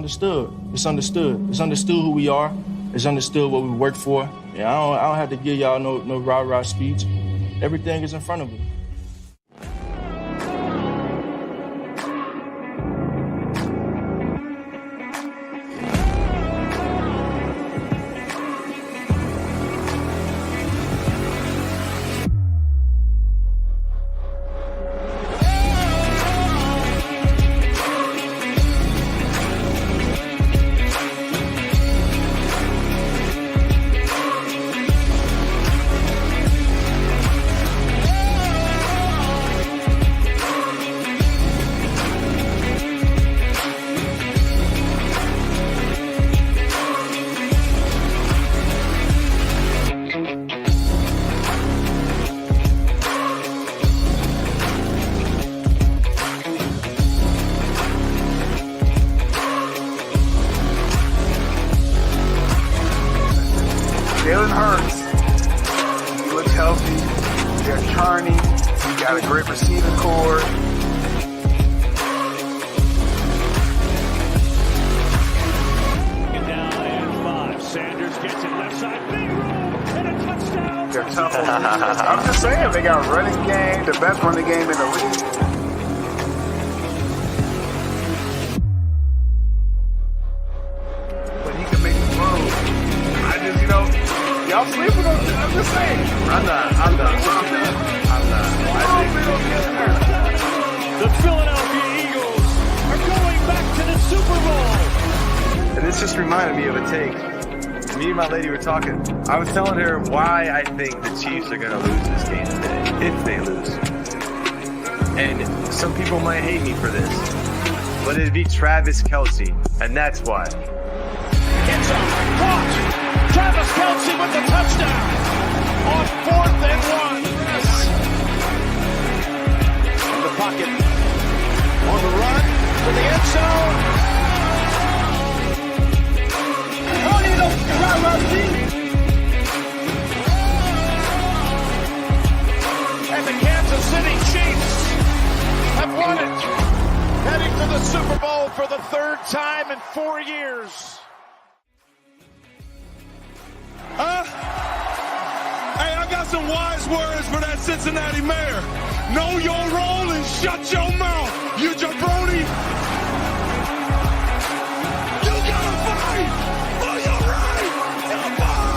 understood. It's understood. It's understood who we are. It's understood what we work for. Yeah, I don't have to give y'all no rah-rah speech. Everything is in front of us. I'm just saying, they got running game, the best running game in the league. But he can make the move. I just, y'all sleeping on this. I'm just saying. I'm not. The Philadelphia Eagles are going back to the Super Bowl. And this just reminded me of a take. Me and my lady were talking. I was telling her why I think the Chiefs are going to lose this game today, if they lose. And some people might hate me for this, but it'd be Travis Kelce, and that's why. It's a caught. Travis Kelce with the touchdown on 4th and 1. Yes. In the pocket, on the run to the end zone. And the Kansas City Chiefs have won it, heading to the Super Bowl for the 3rd time in 4 years. Hey, I got some wise words for that Cincinnati mayor. Know your role and shut your mouth, you jabroni. You gotta fight for your right to party.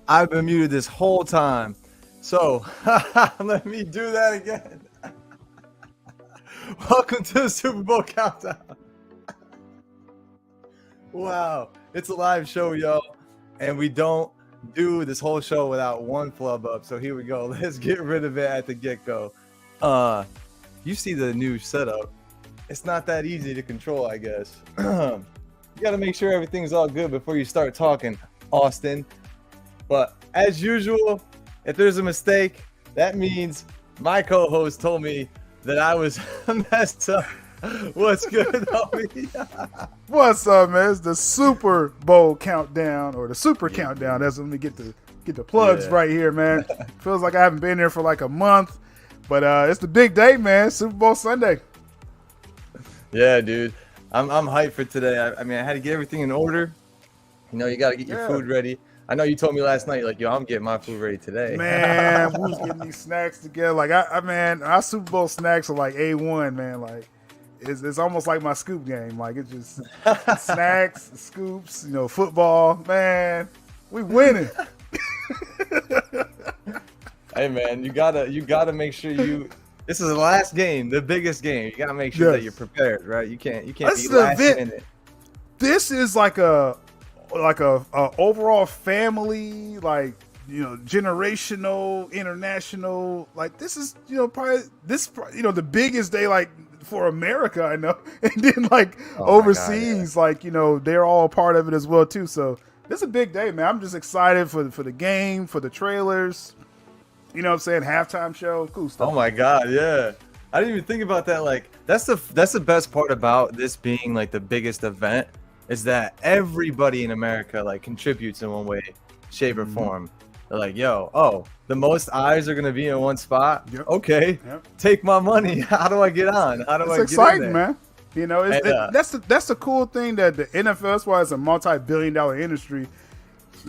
I've been muted this whole time. So let me do that again. Welcome to the Super Bowl countdown. Wow, it's a live show, y'all, and we don't do this whole show without one flub up. So here we go. Let's get rid of it at the get-go. You see the new setup. It's not that easy to control, I guess. You got to make sure everything's all good before you start talking, Austin. But as usual, if there's a mistake, that means my co-host told me that I was messed up. What's good, homie? What's up, man? It's the Super Bowl countdown, or the Super countdown. That's when we get the plugs right here, man. Feels like I haven't been there for like a month, but it's the big day, man. Super Bowl Sunday. Yeah, dude. I'm hyped for today. I mean, I had to get everything in order. You know, you got to get your food ready. I know you told me last night, like, yo, I'm getting my food ready today. Man, we was getting these snacks together. Like, man, our Super Bowl snacks are like A1, man. Like, it's almost like my scoop game. Like, it's just snacks, scoops, you know, football. Man, we winning. Hey, man, you gotta make sure you. This is the last game, the biggest game. You gotta make sure that you're prepared, right? You can't be last minute. This is like a overall family, like, you know, generational, international. Like, this is, you know, probably the biggest day, like, for America, I know. And then, like, overseas, God, like, you know, they're all a part of it as well too. So this is a big day, man. I'm just excited for the game, for the trailers. You know what I'm saying? Halftime show, cool stuff. Oh my God, yeah. I didn't even think about that. Like, that's the best part about this being like the biggest event, is that everybody in America like contributes in one way, shape, or form. They're like, yo, the most eyes are gonna be in one spot. Yep. Okay, take my money. How do I get on? How do I get exciting, in there? Man. You know, that's the cool thing that the NFL, that's why it's a multi-billion-dollar industry,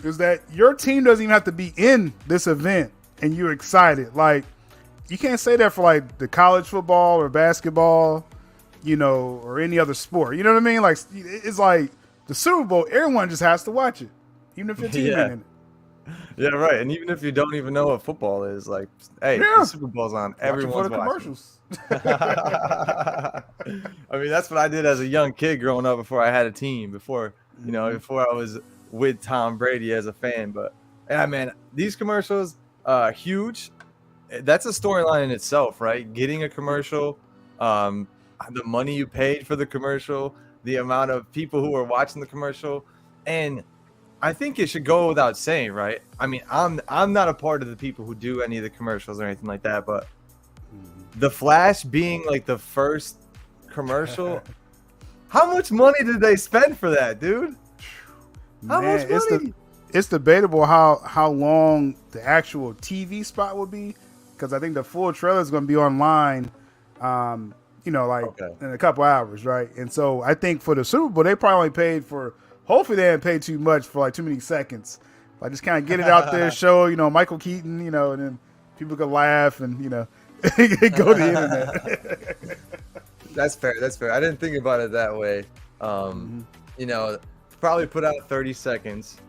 is that your team doesn't even have to be in this event and you're excited. Like, you can't say that for like the college football or basketball, you know, or any other sport. You know what I mean? Like, it's like the Super Bowl, everyone just has to watch it, even if your team ain't in it. Yeah, right. And even if you don't even know what football is, like, hey, the Super Bowl's on. Everyone's watching. Commercials. I mean, that's what I did as a young kid growing up before I had a team, before I was with Tom Brady as a fan. But, yeah, man, these commercials, huge. That's a storyline in itself, right? Getting a commercial, the money you paid for the commercial, the amount of people who are watching the commercial. And I think it should go without saying, right? I mean, I'm not a part of the people who do any of the commercials or anything like that, but the Flash being like the first commercial, how much money did they spend for that, dude? How much money? It's debatable how long the actual TV spot will be, because I think the full trailer is going to be online, in a couple hours, right? And so I think for the Super Bowl, they probably only paid for. Hopefully they didn't pay too much for like too many seconds. Like, just kind of get it out there, show, you know, Michael Keaton, you know, and then people could laugh and, you know, go to the internet. That's fair. I didn't think about it that way. You know, probably put out 30 seconds,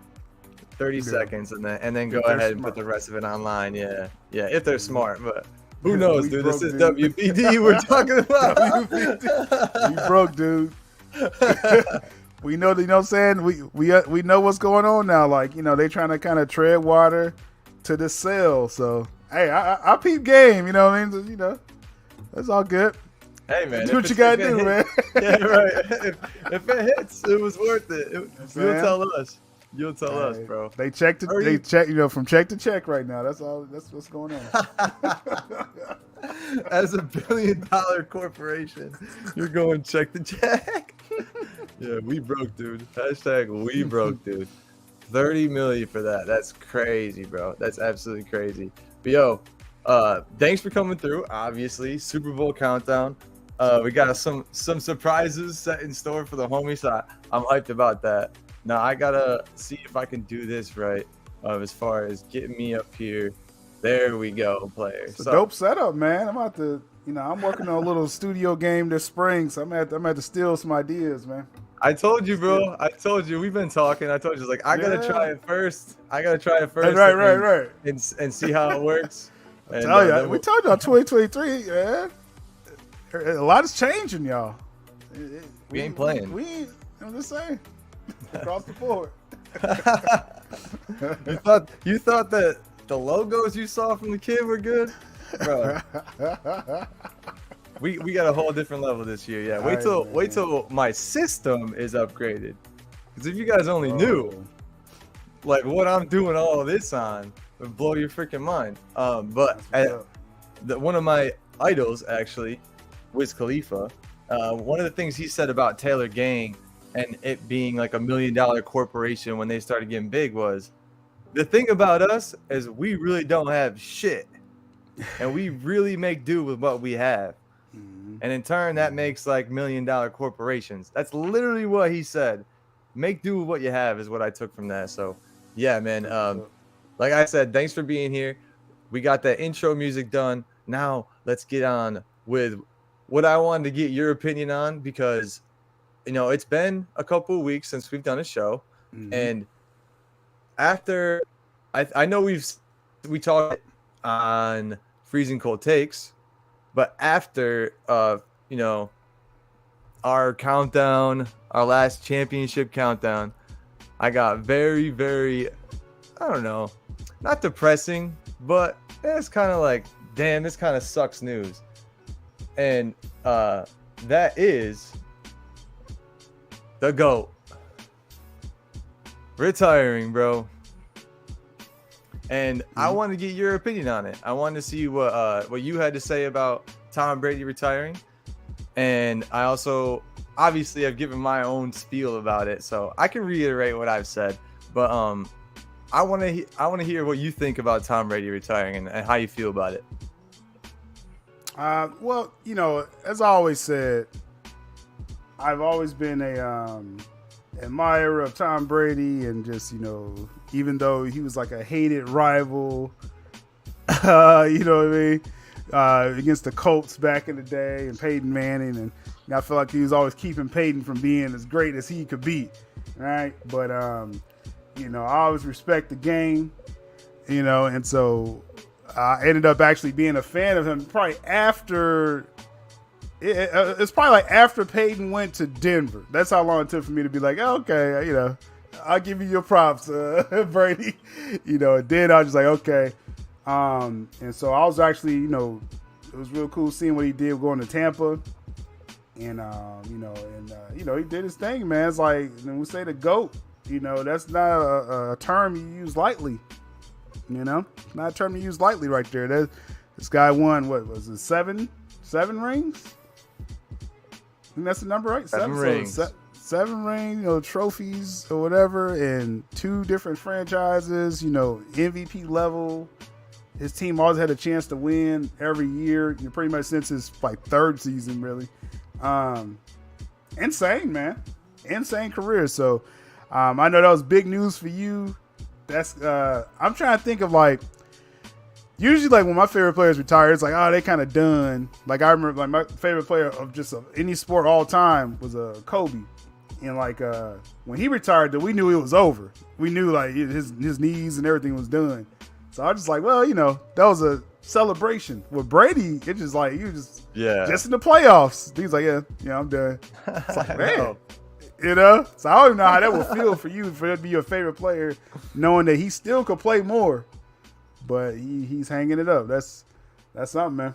and then go ahead and put the rest of it online. Yeah, if they're smart. But who knows, dude? This is WBD we're talking about. WBD. We broke, dude. We know, you know what I'm saying? We know what's going on now. Like, you know, they trying to kind of tread water to the sale. So, hey, I peep game, you know what I mean? So, you know, that's all good. Hey, man. Do what you got to do, man. Yeah, right. If it hits, it was worth it. You'll tell us. You'll tell us, bro. They check, you know, from check to check right now. That's all. That's what's going on. As a $1 billion corporation, you're going check to check. Yeah, we broke, dude. Hashtag we broke, dude. 30 million for that. That's crazy, bro. That's absolutely crazy. But yo, thanks for coming through. Obviously, Super Bowl countdown. We got some surprises set in store for the homies. So I'm hyped about that. Now I gotta see if I can do this right. As far as getting me up here. There we go, player. It's a dope setup, man. I'm about to, you know, I'm working on a little studio game this spring, so I'm at to steal some ideas, man. I told you, bro. I told you. We've been talking. I told you, like, I gotta try it first. Right. And see how it works. We told y'all 2023, man. A lot is changing, y'all. We ain't playing. I'm just saying. Across the board. You thought that the logos you saw from the kid were good? Bro. We got a whole different level this year. Yeah. Wait till my system is upgraded. Because if you guys only knew like what I'm doing all of this on, it would blow your freaking mind. But one of my idols, actually, Wiz Khalifa, one of the things he said about Taylor Gang and it being like $1 million corporation when they started getting big was, the thing about us is we really don't have shit. And we really make do with what we have. And in turn, that makes like $1 million corporations. That's literally what he said. Make do with what you have is what I took from that. So, yeah, man. Like I said, thanks for being here. We got that intro music done. Now let's get on with what I wanted to get your opinion on, because, you know, it's been a couple of weeks since we've done a show. And after, I know we talked on Freezing Cold Takes, but after, you know, our countdown, our last championship countdown, I got very, very, I don't know, not depressing, but it's kind of like, damn, this kind of sucks news. And that is the GOAT retiring, bro. And I want to get your opinion on it. I wanted to see what you had to say about Tom Brady retiring. And I also, obviously, I've given my own spiel about it, so I can reiterate what I've said. But I want to hear what you think about Tom Brady retiring and how you feel about it. Well, you know, as I always said, I've always been a admirer of Tom Brady, and just, you know, even though he was like a hated rival, you know what I mean, against the Colts back in the day and Peyton Manning, and you know, I feel like he was always keeping Peyton from being as great as he could be, right? But you know, I always respect the game, you know, and so I ended up actually being a fan of him probably after. It's probably like after Peyton went to Denver. That's how long it took for me to be like, oh, okay, you know, I'll give you your props, Brady. You know, and then I was just like, okay. And so I was actually, you know, it was real cool seeing what he did going to Tampa. And, you know, he did his thing, man. It's like, when we say the GOAT, you know, that's not a term you use lightly. You know, not a term you use lightly right there. This guy won, what was it, seven rings? I think that's the number, right? Seven rings. Seven rings, you know, trophies or whatever, and 2 different franchises, you know, MVP level. His team always had a chance to win every year, you know, pretty much since his like 3rd season, really. Insane, man. Insane career. So I know that was big news for you. That's I'm trying to think of like, usually, like, when my favorite players retire, it's like, oh, they kind of done. Like, I remember, like, my favorite player of just any sport all time was Kobe. And, like, when he retired, we knew it was over. We knew, like, his knees and everything was done. So I was just like, well, you know, that was a celebration. With Brady, it's just like, you just in the playoffs. He's like, yeah, I'm done. It's like, man. You know? So I don't even know how that would feel for you, for it to be your favorite player, knowing that he still could play more. But he's hanging it up. That's something, man.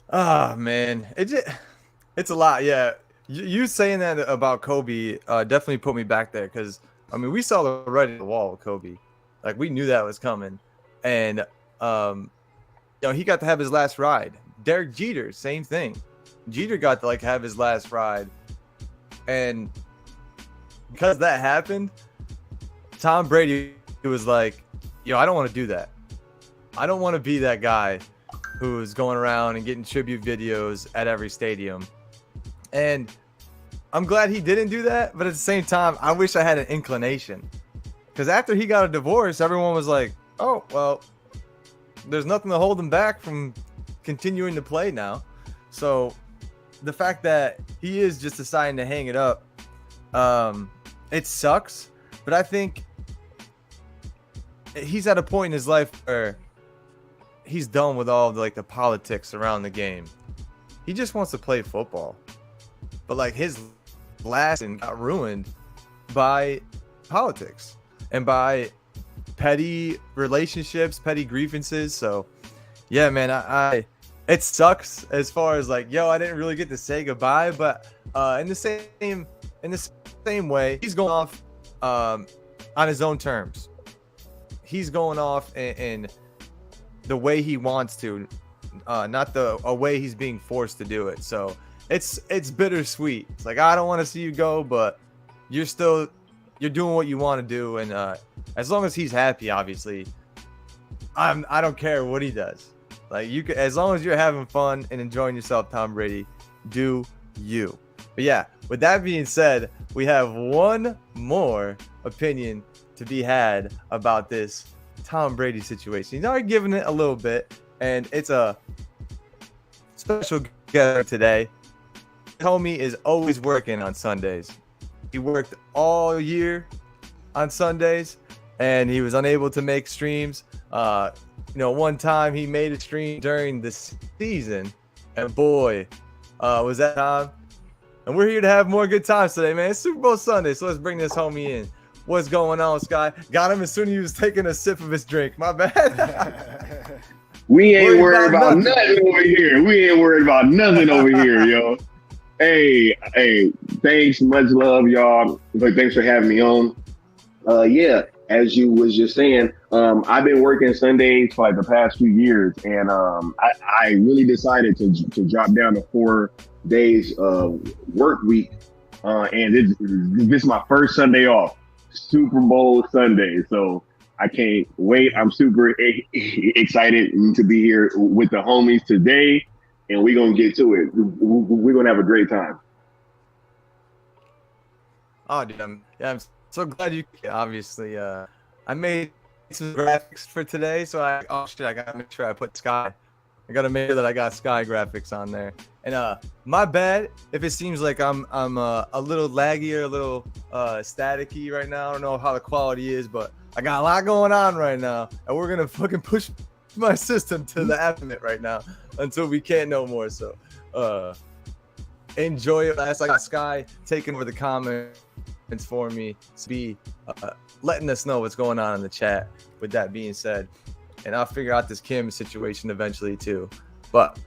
Ah, man, it's a lot. Yeah, you saying that about Kobe definitely put me back there, because I mean, we saw the writing on the wall with Kobe. Like, we knew that was coming, and you know, he got to have his last ride. Derek Jeter, same thing. Jeter got to like have his last ride, and because that happened, Tom Brady was like, yo, I don't want to do that. I don't want to be that guy who's going around and getting tribute videos at every stadium. And I'm glad he didn't do that, but at the same time, I wish I had an inclination. Because after he got a divorce, everyone was like, oh, well, there's nothing to hold him back from continuing to play now. So the fact that he is just deciding to hang it up, it sucks. But I think he's at a point in his life where he's done with all the politics around the game. He just wants to play football. But like his last season got ruined by politics and by petty relationships, petty grievances. So yeah, man, I it sucks as far as like, yo, I didn't really get to say goodbye. But in the same way, he's going off on his own terms. He's going off in the way he wants to, not a way he's being forced to do it. So it's bittersweet. It's like, I don't want to see you go, but you're doing what you want to do, and as long as he's happy, obviously, I don't care what he does. Like, as long as you're having fun and enjoying yourself, Tom Brady, do you. But yeah, with that being said, we have one more opinion to be had about this Tom Brady situation. He's already given it a little bit, and it's a special guest today. Homie is always working on Sundays. He worked all year on Sundays, and he was unable to make streams. One time he made a stream during the season, and boy, was that time. And we're here to have more good times today, man. It's Super Bowl Sunday, so let's bring this homie in. What's going on, Sky? Got him as soon as he was taking a sip of his drink. My bad. We ain't worried about nothing over here. We ain't worried about nothing over here, yo. Hey, thanks. Much love, y'all. Thanks for having me on. Yeah, as you was just saying, I've been working Sundays for like the past few years, and I really decided to drop down to 4 days work week, and this is my first Sunday off, Super Bowl Sunday. So I can't wait. I'm super excited to be here with the homies today, and we're gonna get to it. We're gonna have a great time. Oh, dude, I'm so glad you. Obviously, I made some graphics for today, so I gotta make sure I put Sky. I gotta make sure that I got Sky graphics on there. And my bad if it seems like I'm a little laggy or a little staticky right now. I don't know how the quality is, but I got a lot going on right now, and we're gonna fucking push my system to the limit right now until we can't no more. So enjoy it. I got Sky taking over the comments for me to be letting us know what's going on in the chat. With that being said, and I'll figure out this Kim situation eventually too. But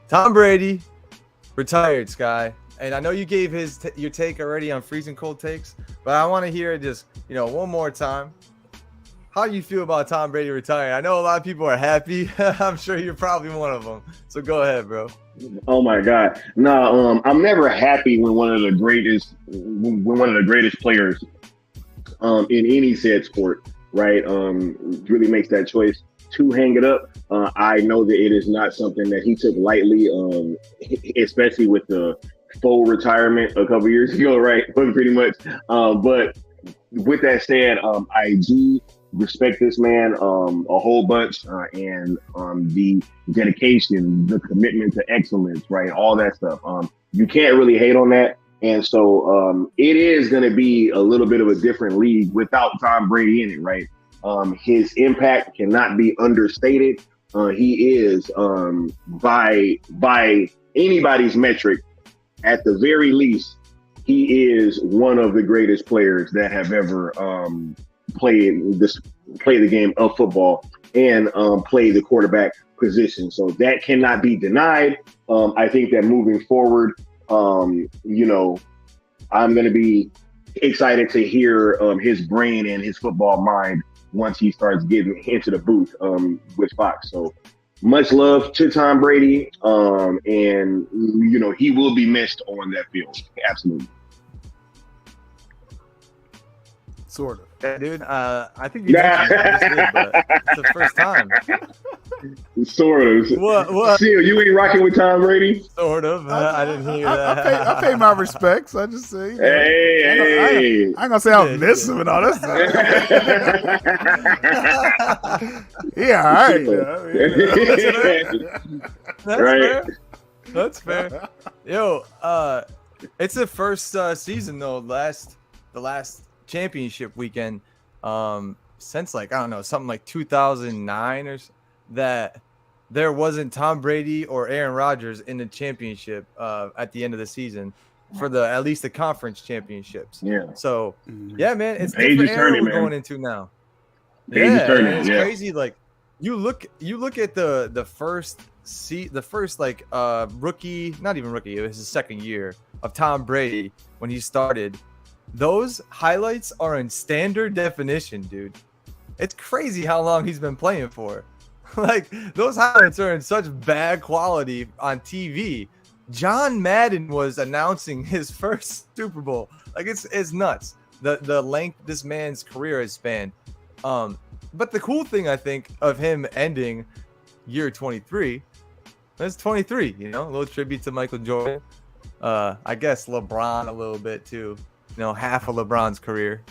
Tom Brady retired, Sky, and I know you gave your take already on freezing cold takes, but I want to hear it just one more time. How do you feel about Tom Brady retiring? I know a lot of people are happy. I'm sure you're probably one of them. So go ahead, bro. Oh my God. No, I'm never happy when one of the greatest players in any said sport, right, really makes that choice to hang it up. I know that it is not something that he took lightly, especially with the full retirement a couple years ago, right? Pretty much. But with that said, I do respect this man a whole bunch, and the dedication, the commitment to excellence, right? All that stuff. You can't really hate on that. And so it is going to be a little bit of a different league without Tom Brady in it, right? His impact cannot be understated. He is, by anybody's metric, at the very least, he is one of the greatest players that have ever play the game of football and play the quarterback position. So that cannot be denied. I think that moving forward, I'm going to be excited to hear his brain and his football mind once he starts getting into the booth with Fox. So much love to Tom Brady, and he will be missed on that field. Absolutely. Sort of. Yeah, dude. I think you mentioned that, but it's the first time. Sort of. What? Syl, you ain't rocking with Tom Brady? Sort of. I didn't hear that. I pay my respects. I just say, Hey. I ain't gonna say I'll miss him and all that stuff. Yeah, all right. That's right. fair. That's fair. Yo, it's the first season though. The last championship weekend, since like I don't know, something like 2009 or that there wasn't Tom Brady or Aaron Rodgers in the championship at the end of the season for at least the conference championships. Yeah. So yeah, man, it's Page different is era turning, we're man. going into now. Page is turning, it's yeah. crazy. Like you look at the first like rookie, not even rookie, it was his second year of Tom Brady when he started. Those highlights are in standard definition, dude. It's crazy how long he's been playing for. Like those highlights are in such bad quality on TV. John Madden was announcing his first Super Bowl. Like it's nuts. The length this man's career has spanned. But the cool thing I think of him ending year 23, that's 23, you know, a little tribute to Michael Jordan. I guess LeBron a little bit too. You know, half of LeBron's career.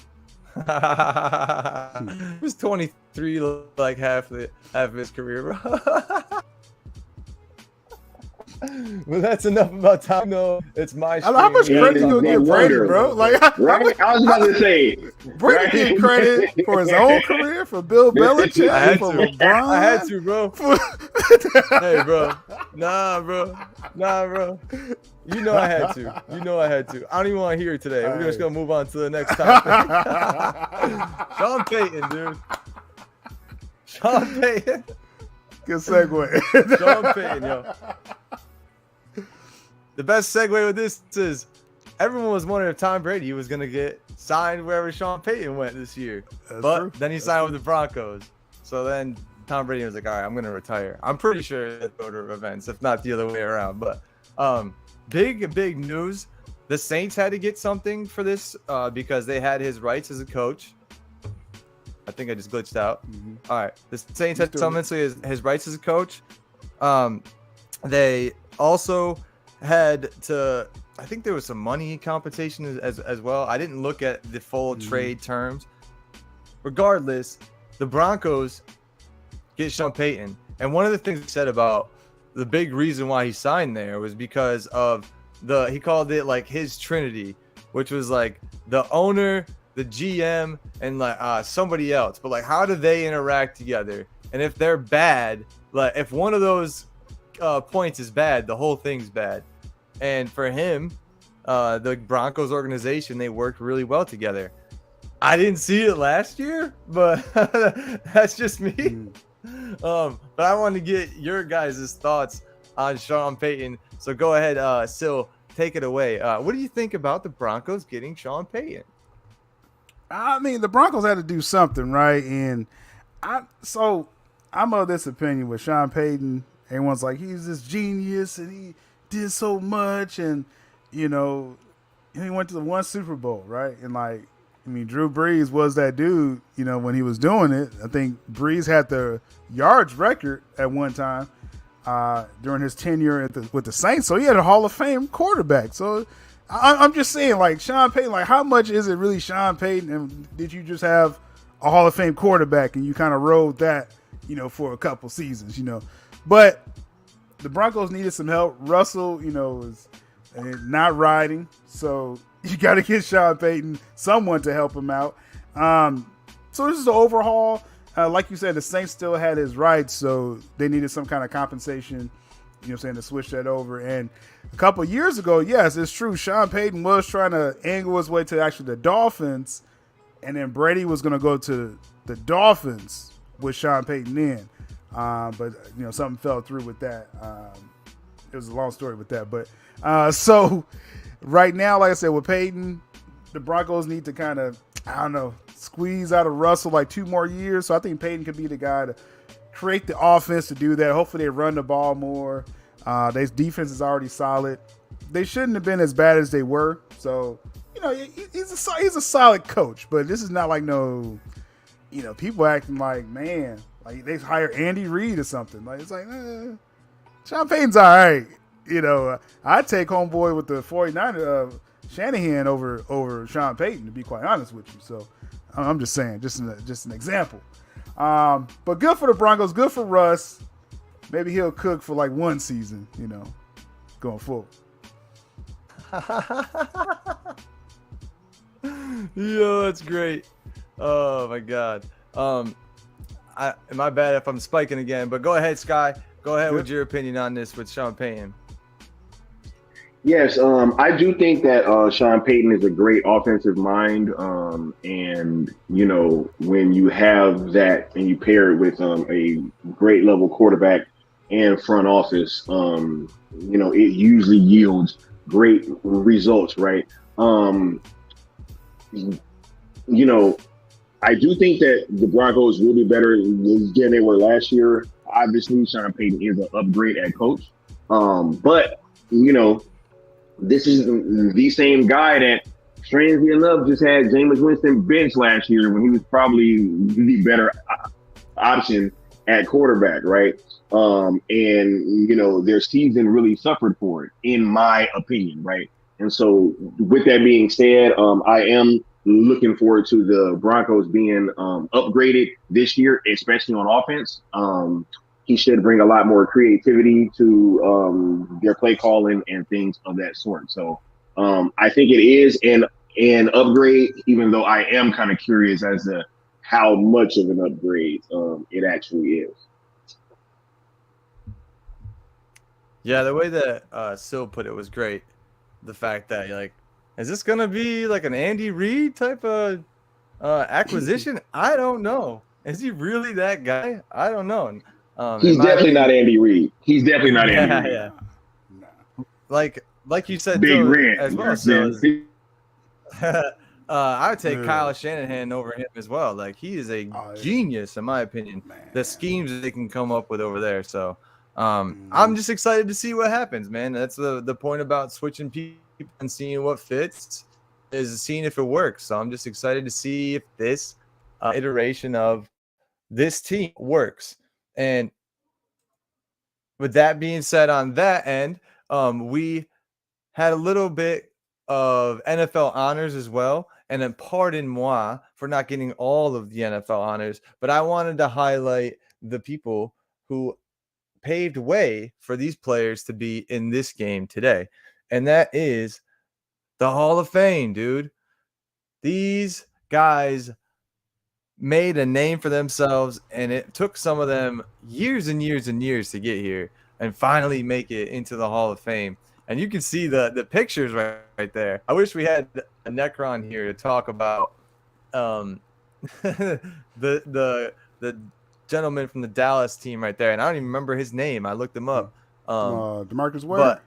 It was 23, like half of his career, bro. Well, that's enough about Tom. No, it's my. How much credit you gonna give Brady, bro? Like, right? I was about to say, Brady get credit for his own career, for Bill Belichick, I had for to. LeBron. I had to, bro. Hey, bro. Nah, bro. You know I had to. I don't even want to hear it today. We're just gonna move on to the next topic. Sean Payton, dude. Sean Payton. Good segue. Sean Payton, yo. The best segue with this is everyone was wondering if Tom Brady was going to get signed wherever Sean Payton went this year. Then he signed with the Broncos. So then Tom Brady was like, all right, I'm going to retire. I'm pretty sure that's order of events, if not the other way around. But big news. The Saints had to get something for this because they had his rights as a coach. I think I just glitched out. Mm-hmm. All right. The Saints had something to his rights as a coach. They also had to, I think there was some money compensation as well. I didn't look at the full trade terms. Regardless, the Broncos get Sean Payton. And one of the things he said about the big reason why he signed there was because of he called it like his Trinity, which was like the owner, the GM, and like somebody else. But like, how do they interact together? And if they're bad, like if one of those points is bad, the whole thing's bad. And for him, the Broncos organization, they worked really well together. I didn't see it last year, but that's just me. But I wanted to get your guys' thoughts on Sean Payton. So go ahead, Syl, take it away. What do you think about the Broncos getting Sean Payton? I mean, the Broncos had to do something, right? And I'm of this opinion with Sean Payton. Everyone's like, he's this genius and he did so much, and you know, he went to the one Super Bowl, right? And like, I mean, Drew Brees was that dude, you know, when he was doing it. I think Brees had the yards record at one time during his tenure with the Saints. So he had a Hall of Fame quarterback. So I'm just saying, like, Sean Payton, like, how much is it really Sean Payton? And did you just have a Hall of Fame quarterback and you kind of rode that, you know, for a couple seasons, you know? But the Broncos needed some help. Russell, you know, was not riding. So you got to get Sean Payton, someone to help him out. So this is the overhaul. Like you said, the Saints still had his rights, so they needed some kind of compensation, you know what I'm saying, to switch that over. And a couple of years ago, yes, it's true, Sean Payton was trying to angle his way to actually the Dolphins, and then Brady was going to go to the Dolphins with Sean Payton in. But, you know, something fell through with that. It was a long story with that. But so right now, like I said, with Payton, the Broncos need to kind of, I don't know, squeeze out of Russell like 2 more years. So I think Payton could be the guy to create the offense to do that. Hopefully they run the ball more. Their defense is already solid. They shouldn't have been as bad as they were. So, you know, he's a solid coach. But this is not like no, you know, people acting like, man, like they hire Andy Reid or something. Like, it's like, Sean Payton's all right. You know, I'd take homeboy with the 49ers, Shanahan over Sean Payton, to be quite honest with you. So I'm just saying, just an example. But good for the Broncos, good for Russ. Maybe he'll cook for like one season, you know. going forward. Yo, that's great. Oh my God. My bad if I'm spiking again, but go ahead, Sky. Go ahead with your opinion on this with Sean Payton. Yes, I do think that Sean Payton is a great offensive mind, and when you have that and you pair it with a great level quarterback and front office, it usually yields great results, right? I do think that the Broncos will be better than they were last year. Obviously, Sean Payton is an upgrade at coach, but this is the same guy that, strangely enough, just had Jameis Winston bench last year when he was probably the better option at quarterback, right? Their season really suffered for it, in my opinion, right? And so, with that being said, I am looking forward to the Broncos being upgraded this year, especially on offense. He should bring a lot more creativity to their play calling and things of that sort. So I think it is an upgrade, even though I am kind of curious as to how much of an upgrade it actually is. Yeah, the way that Syl put it was great. The fact that is this gonna be like an Andy Reid type of acquisition? I don't know. Is he really that guy? I don't know. He's definitely not Andy Reid. He's definitely not Andy Reid. Yeah. Like you said, Big Red as well. So, I would take Kyle Shanahan over him as well. Like, he is a genius, in my opinion. Man. The schemes that they can come up with over there. So, I'm just excited to see what happens, man. That's the point about switching people and seeing what fits, is seeing if it works. So I'm just excited to see if this iteration of this team works. And with that being said, on that end, we had a little bit of NFL honors as well. And then pardon moi for not getting all of the NFL honors, but I wanted to highlight the people who paved way for these players to be in this game today. And that is the Hall of Fame, dude. These guys made a name for themselves, and it took some of them years and years and years to get here and finally make it into the Hall of Fame. And you can see the pictures right there. I wish we had a Necron here to talk about the gentleman from the Dallas team right there. And I don't even remember his name. I looked him up. DeMarcus Ware? But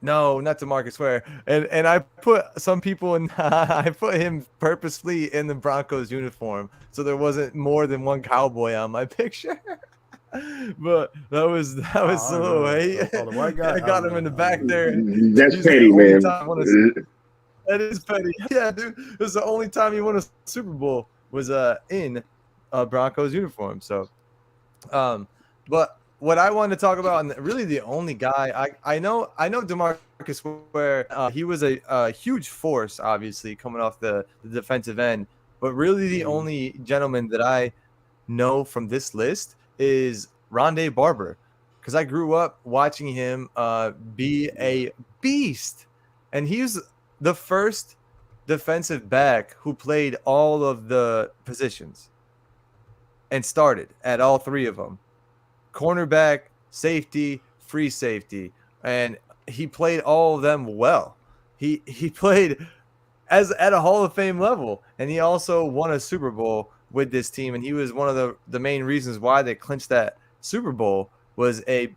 no, not DeMarcus Ware. And I put some people in. I put him purposely in the Broncos uniform, so there wasn't more than one cowboy on my picture. But that was a little hate. I got him in the back there. That's petty, man. That is petty. Yeah, dude. It was the only time he won a Super Bowl was in a Broncos uniform. So, but what I wanted to talk about, and really the only guy I know DeMarcus Ware, he was a huge force, obviously, coming off the defensive end. But really the only gentleman that I know from this list is Rondé Barber, because I grew up watching him be a beast. And he's the first defensive back who played all of the positions and started at all three of them. Cornerback, safety, free safety, and he played all of them well. He played at a Hall of Fame level, and he also won a Super Bowl with this team, and he was one of the main reasons why they clinched that Super Bowl was a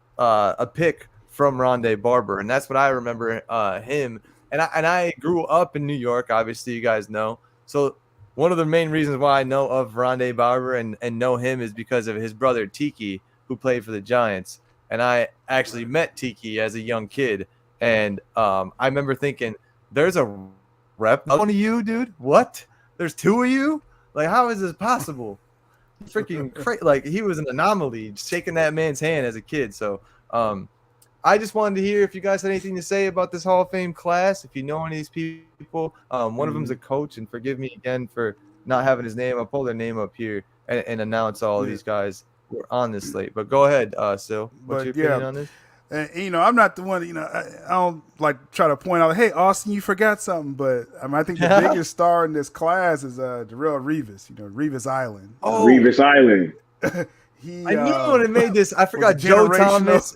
pick from Rondé Barber, and that's what I remember him. And I grew up in New York, obviously, you guys know. So one of the main reasons why I know of Rondé Barber and know him is because of his brother Tiki, who played for the Giants. And I actually met Tiki as a young kid. And I remember thinking, there's a rep. One of you, dude? What? There's two of you? Like, how is this possible? Freaking crazy. Like, he was an anomaly, shaking that man's hand as a kid. So I just wanted to hear if you guys had anything to say about this Hall of Fame class, if you know any of these people. One of them's a coach, and forgive me again for not having his name. I'll pull their name up here and announce all of these guys who are on this slate. But go ahead, Syl. What's your opinion on this? And, I'm not the one, I don't like try to point out, hey, Austin, you forgot something. But I think the biggest star in this class is Darrell Revis, Revis Island. Oh, Revis Island. I knew when it made this. I forgot Joe Thomas.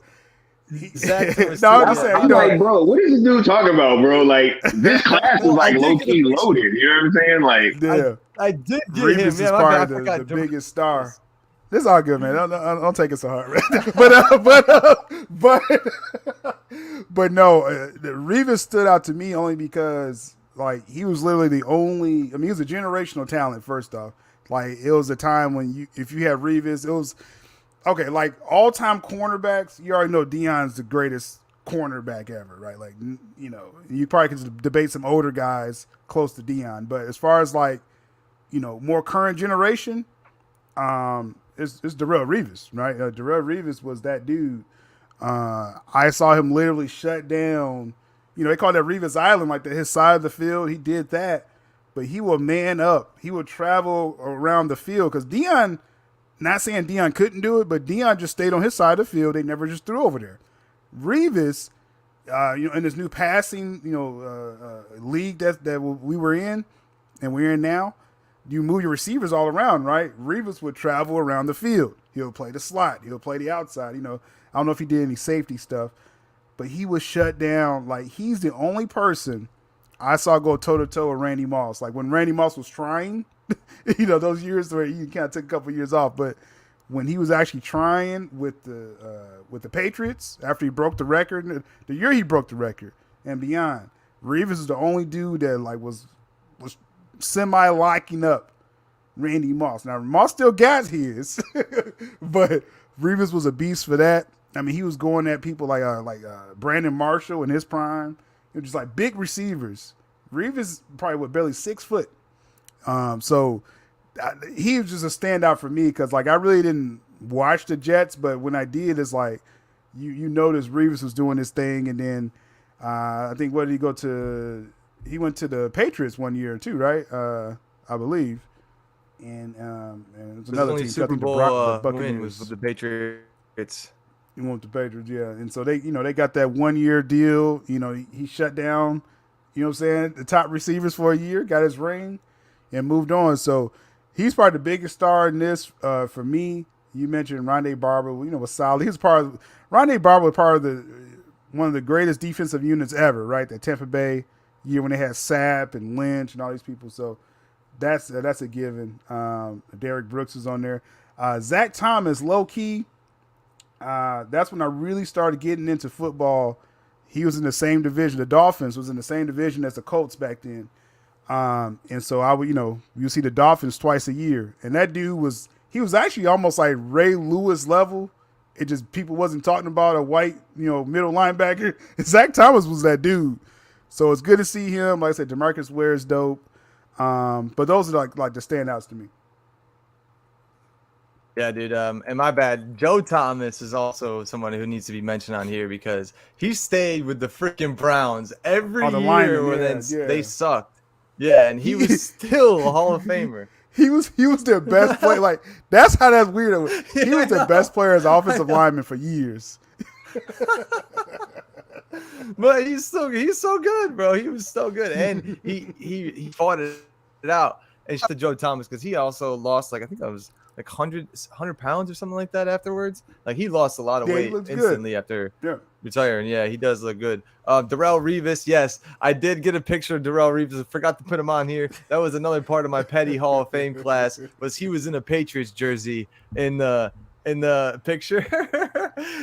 I'm just saying, I'm like, bro, what is this dude talking about, bro? Like, this class is like low key loaded. You know what I'm saying? Like, yeah, I did get Revis him. is part of the biggest star. This is all good, man. Don't take it so hard. but no, Revis stood out to me only because like he was literally the only. I mean, he was a generational talent. First off, like it was a time when if you had Revis, it was. Okay, like all-time cornerbacks, you already know Deion's the greatest cornerback ever, right? Like, you probably could debate some older guys close to Deion, but as far as like, more current generation, it's Darrell Revis, right? Darrell Revis was that dude. I saw him literally shut down. They call that Revis Island, like his side of the field. He did that, but he would man up. He would travel around the field because Deion. Not saying Deion couldn't do it, but Deion just stayed on his side of the field. They never just threw over there. Revis, in this new passing, league that we were in and we're in now, you move your receivers all around, right? Revis would travel around the field. He'll play the slot. He'll play the outside. I don't know if he did any safety stuff, but he was shut down. Like, he's the only person I saw go toe-to-toe with Randy Moss. Like, when Randy Moss was trying – those years where you kind of took a couple years off, but when he was actually trying with the Patriots after he broke the record, the year he broke the record and beyond, Revis is the only dude that like was semi locking up Randy Moss. Now Moss still got his, but Revis was a beast for that. I mean, he was going at people like Brandon Marshall in his prime. It was just like big receivers. Revis probably barely 6 foot. So he was just a standout for me because like I really didn't watch the Jets, but when I did, it's like you notice Revis was doing this thing, and then I think what did he go to? He went to the Patriots one year too, right? I believe, and it was another team. Super Bowl the Buccaneers was with the Patriots. He went with the Patriots, yeah, and so they got that 1 year deal. He shut down, the top receivers for a year, got his ring. And moved on. So he's probably the biggest star in this for me. You mentioned Rondé Barber, was solid. Rondé Barber was part of one of the greatest defensive units ever, right? That Tampa Bay year when they had Sapp and Lynch and all these people. So that's a given. Derrick Brooks is on there. Zach Thomas, low key. That's when I really started getting into football. He was in the same division. The Dolphins was in the same division as the Colts back then. And so I would, you see the Dolphins twice a year, and that dude was actually almost like Ray Lewis level. It just people wasn't talking about a white, middle linebacker. Zach Thomas was that dude. So it's good to see him. Like I said, DeMarcus Ware is dope. But those are like the standouts to me. Yeah, dude. And my bad. Joe Thomas is also someone who needs to be mentioned on here because he stayed with the freaking Browns every year where they sucked. Yeah, and he was still a Hall of Famer. He was their best player. Like, that's how that's weird. He was their best player as offensive lineman for years. But he's so good, bro. He was so good, and he fought it out. And shout out to Joe Thomas because he also lost I think that was 100 pounds or something like that afterwards. Like he lost a lot of weight instantly after retiring. Yeah, he does look good. Darrell Revis, yes, I did get a picture of Darrell Revis. I forgot to put him on here. That was another part of my petty Hall of Fame class. Was he was in a Patriots jersey in the picture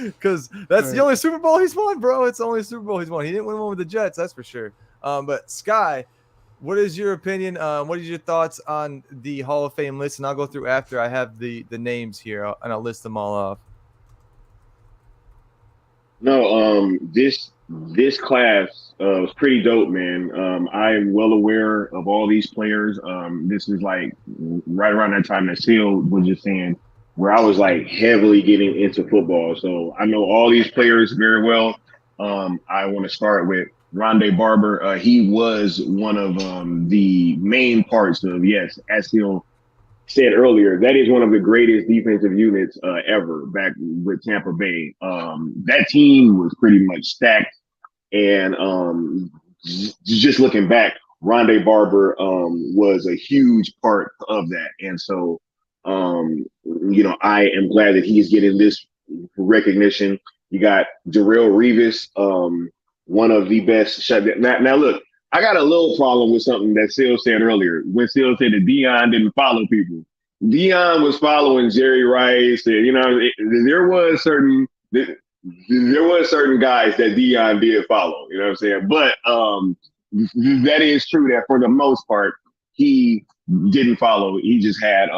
because that's the only Super Bowl he's won, bro. It's the only Super Bowl he's won. He didn't win one with the Jets, that's for sure. But Sky, what is your opinion? What is your thoughts on the Hall of Fame list? And I'll go through after I have the names here, and I'll list them all off. No, this class was pretty dope, man. I am well aware of all these players. This is like right around that time that Syl was just saying, where I was like heavily getting into football. So I know all these players very well. I want to start with Rondé Barber. He was one of the main parts of, yes, as Syl said earlier, that is one of the greatest defensive units ever back with Tampa Bay. That team was pretty much stacked. And just looking back, Rondé Barber was a huge part of that. And so, I am glad that he is getting this recognition. You got Darrelle Revis, one of the best shut. Now, look, I got a little problem with something that Syl said earlier. When Syl said that Deion didn't follow people, Deion was following Jerry Rice. And, there was certain guys that Deion did follow. You know what I'm saying? But that is true that for the most part he didn't follow. He just had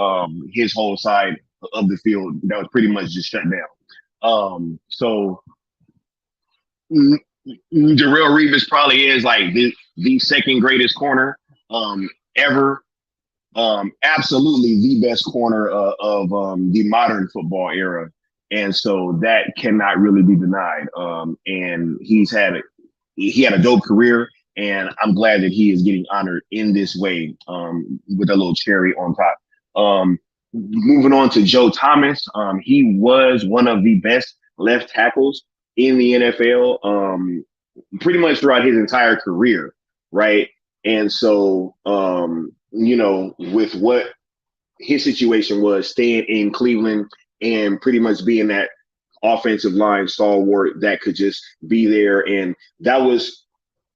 his whole side of the field that was pretty much just shut down. So Darrelle Revis probably is like the second greatest corner ever. Absolutely the best corner of the modern football era. And so that cannot really be denied. And he had a dope career, and I'm glad that he is getting honored in this way with a little cherry on top. Moving on to Joe Thomas, he was one of the best left tackles in the NFL pretty much throughout his entire career, right? And so, with what his situation was, staying in Cleveland and pretty much being that offensive line stalwart that could just be there. And that was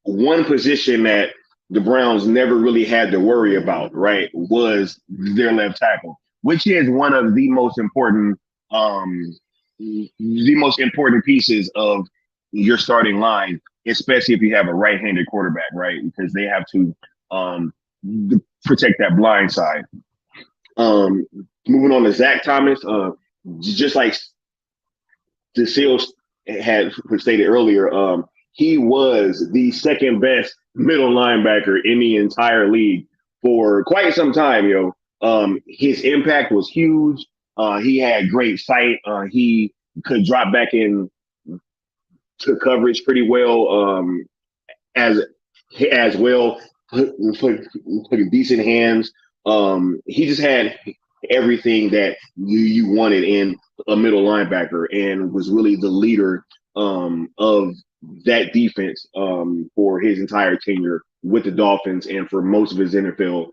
one position that the Browns never really had to worry about, right, was their left tackle, which is one of the most important pieces of your starting line, especially if you have a right-handed quarterback, right, because they have to protect that blind side. Moving on to Zach Thomas, just like the Syl had stated earlier, he was the second best middle linebacker in the entire league for quite some time, His impact was huge. He had great sight. He could drop back in to coverage pretty well, as well, put decent hands. He just had everything that you wanted in a middle linebacker, and was really the leader of that defense for his entire tenure with the Dolphins and for most of his NFL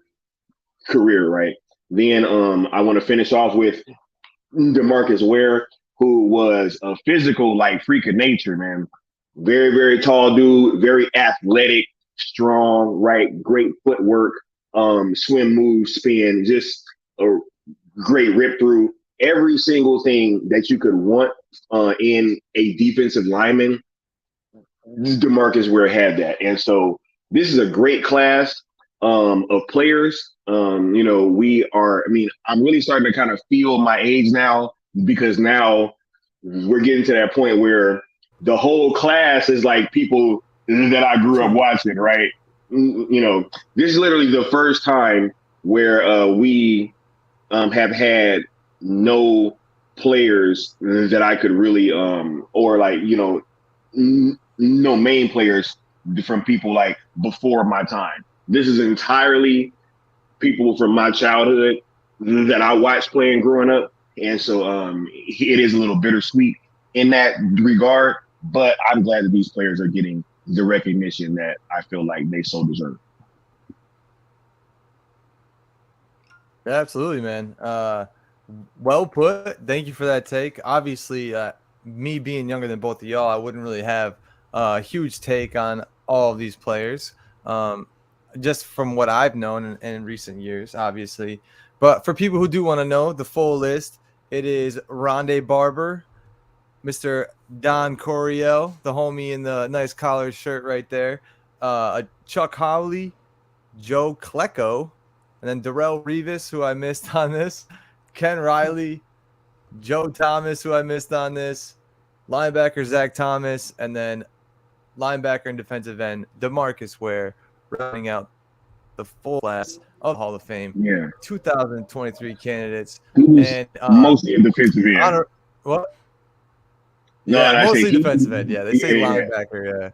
career, right? Then I want to finish off with DeMarcus Ware, who was a physical freak of nature, man. Very, very tall dude, very athletic, strong, right? Great footwork, swim move, spin, just a great rip through. Every single thing that you could want in a defensive lineman, DeMarcus Ware had that. And so this is a great class of players. I'm really starting to kind of feel my age now, because now we're getting to that point where the whole class is like people that I grew up watching, right? This is literally the first time where we have had no players that I could really, no main players from people like before my time. This is entirely people from my childhood that I watched playing growing up. And so it is a little bittersweet in that regard, but I'm glad that these players are getting the recognition that I feel like they so deserve. Yeah, absolutely, man. Well put. Thank you for that take. Obviously, me being younger than both of y'all, I wouldn't really have a huge take on all of these players, just from what I've known in recent years, obviously. But for people who do want to know the full list, it is Rondé Barber, Mr. Don Coryell, the homie in the nice collared shirt right there, Chuck Howley, Joe Klecko, and then Darrelle Revis, who I missed on this, Ken Riley, Joe Thomas, who I missed on this, linebacker Zach Thomas, and then linebacker and defensive end DeMarcus Ware, rounding out the full class of Hall of Fame. Yeah. 2023 candidates. Who's and mostly defensive end. What? No, yeah, mostly defensive end. Yeah, they say linebacker. Yeah.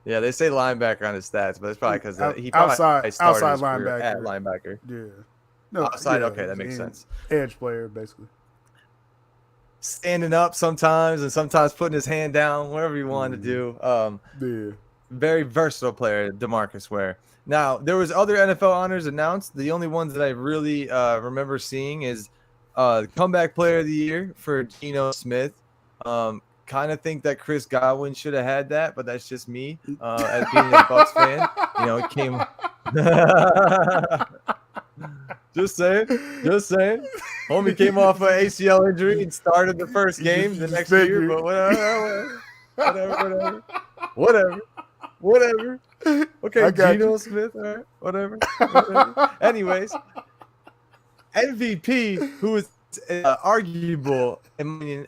Yeah, they say linebacker on his stats, but it's probably because he probably started outside his career linebacker. at linebacker. Yeah. No, outside. yeah, Okay, that makes sense. Edge player, basically. Standing up sometimes and sometimes putting his hand down, whatever you want to do. Yeah. Very versatile player, DeMarcus Ware. Now, there was other NFL honors announced. The only ones that I really remember seeing is comeback player of the year for Geno Smith. Kind of think that Chris Godwin should have had that, but that's just me as being a Bucs fan. You know, it came. Just saying. Homie came off an ACL injury and started the first game the next year, but whatever. Okay, Geno Smith, all right, whatever. Anyways, MVP, who is arguable, in my opinion,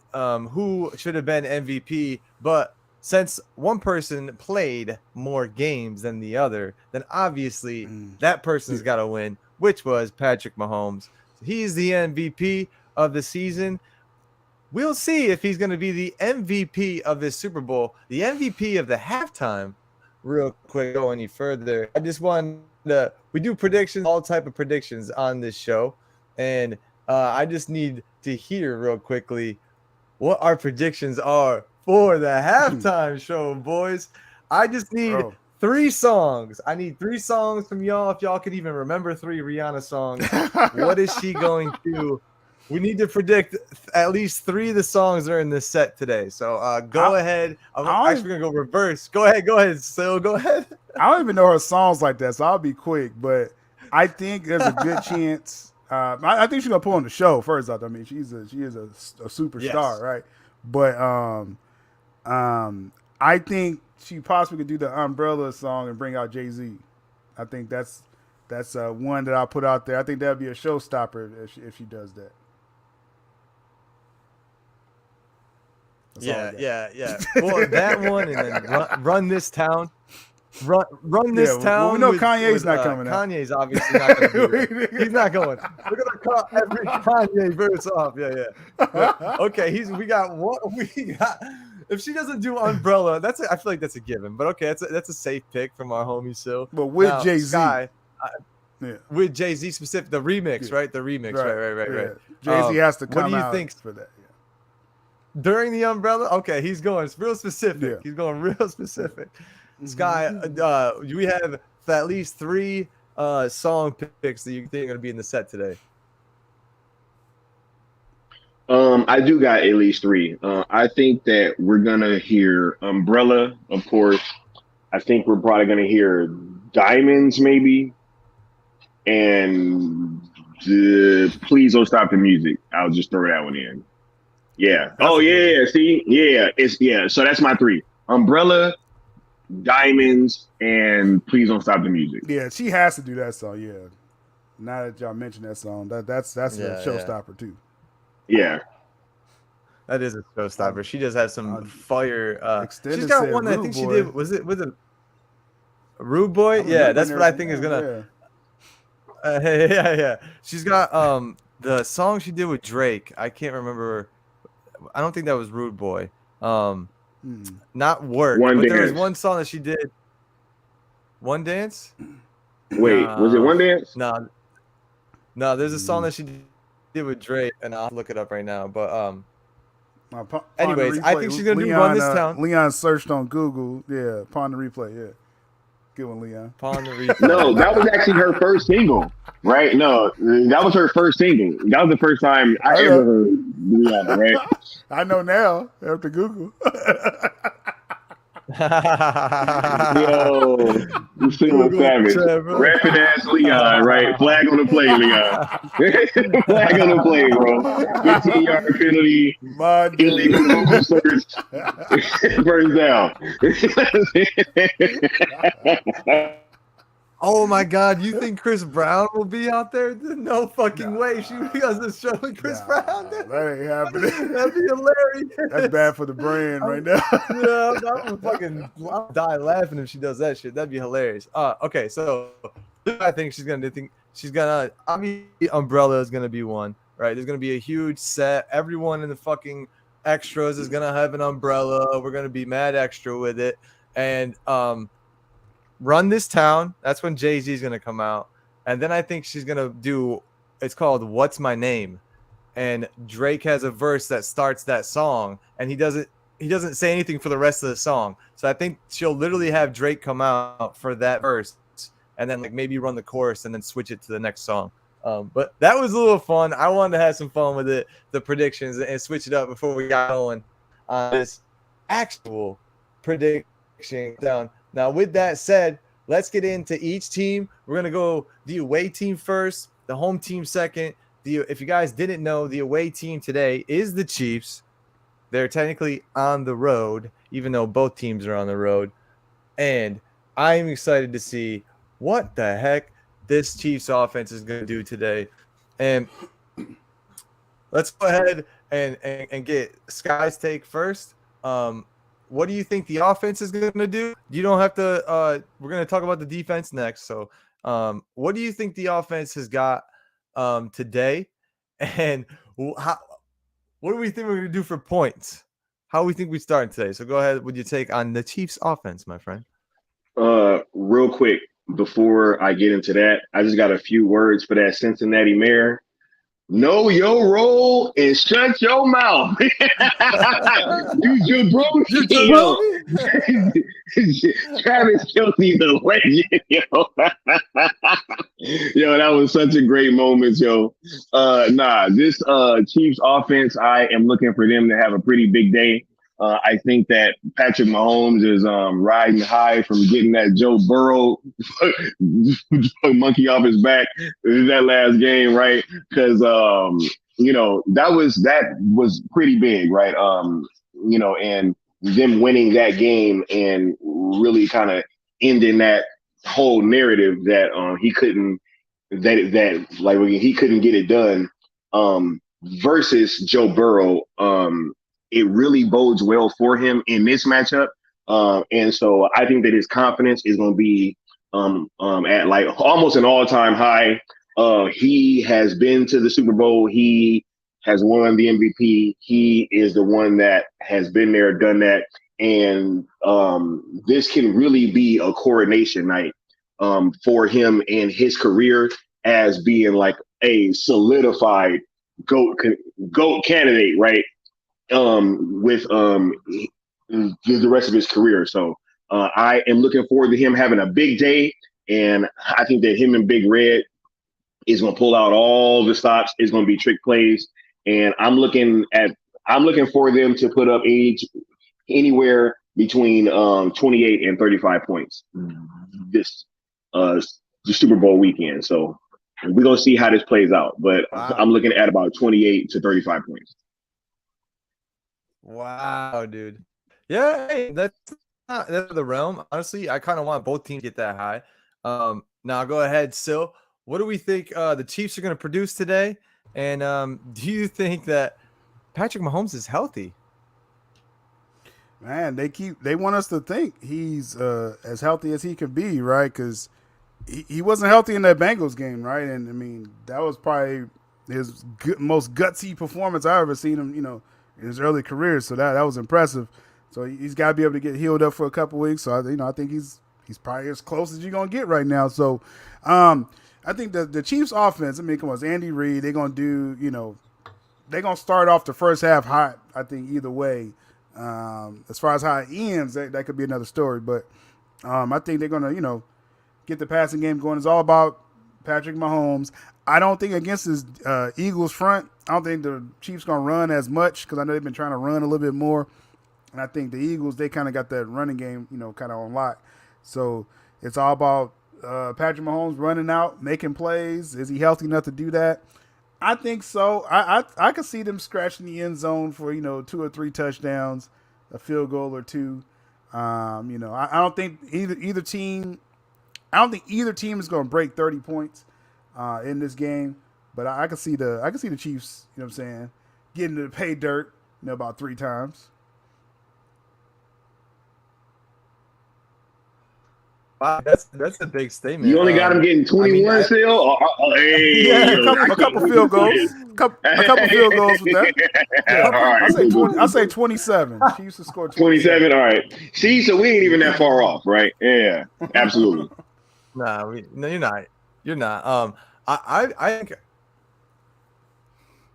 who should have been MVP, but since one person played more games than the other, then obviously that person's got to win, which was Patrick Mahomes. He's the MVP of the season. We'll see if he's going to be the MVP of this Super Bowl, the MVP of the halftime. Real quick, go any further. I just want to, we do predictions, all type of predictions on this show. And I just need to hear real quickly what our predictions are for the halftime show, boys. I just need 3 songs. I need 3 songs from y'all. If y'all could even remember 3 Rihanna songs, what is she going to? We need to predict at least 3 of the songs that are in this set today. So go ahead. I'm actually going to go reverse. Go ahead, Syl. Go ahead. I don't even know her songs like that, so I'll be quick. But I think there's a good chance. I think she's going to pull on the show first off. I mean, she is a superstar, yes. Right? But I think she possibly could do the Umbrella song and bring out Jay-Z. I think that's one that I'll put out there. I think that would be a showstopper if she does that. Yeah. Well, that one, and then run this town. Run this town. Well, we know Kanye's not coming out. Kanye's obviously not going to be. He's not going. We're going to cut every Kanye verse off. Yeah. Okay, we got what we got. If she doesn't do Umbrella, I feel like that's a given. But okay, that's a safe pick from our homie Syl. But with Jay-Z. With Jay-Z specific, the remix, right? The remix, right. Jay-Z has to come out. What do you think for that? During the Umbrella? Okay, he's going real specific. Yeah. He's going real specific. Sky, we have at least 3 song picks that you think are going to be in the set today. I do got at least 3. I think that we're going to hear Umbrella, of course. I think we're probably going to hear Diamonds, maybe. And Please Don't Stop the Music. I'll just throw that one in. Yeah. So that's my 3. Umbrella, Diamonds, and Please Don't Stop the Music. Yeah, she has to do that song. Yeah. Now that y'all mentioned that song, that's a showstopper too. Yeah. That is a showstopper. She does have some fire. She's got one that I think she did. Was it with a Rude Boy? Yeah, that's what I think is gonna. Yeah. She's got the song she did with Drake. I can't remember. I don't think that was Rude Boy. Not Work. There was one song that she did. One Dance? Wait, was it One Dance? No, there's a song that she did with Drake, and I'll look it up right now. But anyways, I think she's gonna do Run This Town. Leon searched on Google. Yeah, Pawn the Replay. Yeah. Good one, Leon. Pawn the Replay. No, that was actually her first single, right? No, that was her first single. That was the first time I ever heard Rihanna, right? I know now after Google. Yo, you single savage. Rapping ass Leon, right? Flag on the play, Leon. Flag on the play, bro. 15-yard penalty. Illegal Google search. First down. Oh my God! You think Chris Brown will be out there? No fucking way! She doesn't show Chris Brown. That ain't happening. That'd be hilarious. That's bad for the brand right now. I'll die laughing if she does that shit. That'd be hilarious. Okay, so I think she's gonna obviously Umbrella is gonna be one, right? There's gonna be a huge set. Everyone in the fucking extras is gonna have an umbrella. We're gonna be mad extra with it, and Run This Town. That's when Jay-Z is going to come out. And then I think she's going to do it's called "What's My Name," and Drake has a verse that starts that song, and he doesn't say anything for the rest of the song. So I think she'll literally have Drake come out for that verse, and then like maybe run the chorus and then switch it to the next song. But that was a little fun. I wanted to have some fun with it, the predictions, and switch it up before we got going on this actual prediction down. Now, with that said, let's get into each team. We're going to go the away team first, the home team second. If you guys didn't know, the away team today is the Chiefs. They're technically on the road, even though both teams are on the road. And I'm excited to see what the heck this Chiefs offense is going to do today. And let's go ahead and get Sky's take first. What do you think the offense is going to do? You don't have to we're going to talk about the defense next. So what do you think the offense has got today? And what do we think we're going to do for points? How do we think we start today? So go ahead with your take on the Chiefs offense, my friend. Real quick, before I get into that, I just got a few words for that Cincinnati mayor. Know your role and shut your mouth. You jabroni. Travis Kelce's the legend, yo. Yo, that was such a great moment, yo. This Chiefs offense, I am looking for them to have a pretty big day. I think that Patrick Mahomes is riding high from getting that Joe Burrow monkey off his back that last game, right? Because that was pretty big, right? And them winning that game and really kind of ending that whole narrative that he couldn't get it done versus Joe Burrow. It really bodes well for him in this matchup. And so I think that his confidence is going to be at like almost an all-time high. He has been to the Super Bowl. He has won the MVP. He is the one that has been there, done that. And this can really be a coronation night for him and his career as being like a solidified GOAT candidate, right? With the rest of his career. So I am looking forward to him having a big day, and I think that him and Big Red is going to pull out all the stops. It's going to be trick plays, and I'm looking for them to put up anywhere between 28 and 35 points this the Super Bowl weekend. So we're going to see how this plays out, but wow. I'm looking at about 28 to 35 points. Wow, dude. Yeah, hey, that's the realm. Honestly, I kind of want both teams to get that high. Now go ahead, Syl. What do we think the Chiefs are going to produce today? And do you think that Patrick Mahomes is healthy? Man, they want us to think he's as healthy as he could be, right? Because he wasn't healthy in that Bengals game, right? And I mean, that was probably his most gutsy performance I ever seen him, in his early career. So that was impressive. So he's got to be able to get healed up for a couple weeks. So I think he's probably as close as you're gonna get right now. So I think the Chiefs offense, come on, it's Andy Reid. They're gonna do, they're gonna start off the first half hot. I think either way. As far as how it ends, that could be another story. But I think they're gonna, get the passing game going. It's all about Patrick Mahomes. I don't think against his Eagles front, I don't think the Chiefs going to run as much because I know they've been trying to run a little bit more. And I think the Eagles, they kind of got that running game, kind of on lock. So it's all about Patrick Mahomes running out, making plays. Is he healthy enough to do that? I think so. I could see them scratching the end zone for, 2 or 3 touchdowns, a field goal or 2. I don't think either team is going to break 30 points in this game, but I can see the Chiefs, getting to pay dirt, about 3 times. Wow, that's a big statement. You only got him getting 21 still? A couple field goals. A couple field goals with that. Yeah, all right. I say 27. She used to score 27. All right. See, so we ain't even that far off, right? Yeah, absolutely. No, you're not. You're not. I think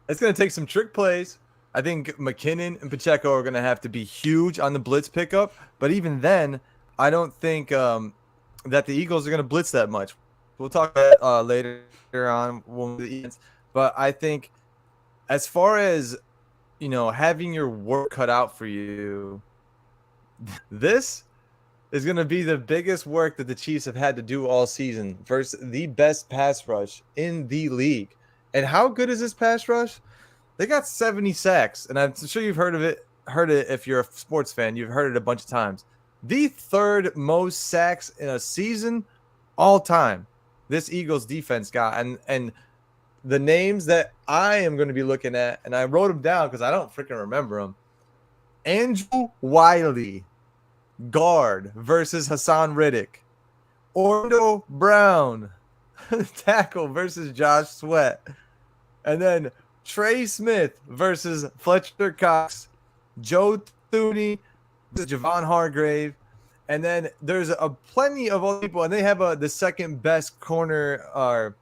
It's going to take some trick plays. I think McKinnon and Pacheco are going to have to be huge on the blitz pickup. But even then, I don't think that the Eagles are going to blitz that much. We'll talk about that later on when the ends. But I think as far as, having your work cut out for you, this is going to be the biggest work that the Chiefs have had to do all season versus the best pass rush in the league. And how good is this pass rush? They got 70 sacks, and I'm sure you've heard it if you're a sports fan. You've heard it a bunch of times. The third most sacks in a season all time this Eagles defense got. And the names that I am going to be looking at, and I wrote them down because I don't freaking remember them. Andrew Wiley, guard versus Hassan Riddick. Orlando Brown, tackle versus Josh Sweat. And then Trey Smith versus Fletcher Cox, Joe Thuney versus Javon Hargrave, and then there's a plenty of other people, and they have the second best corner or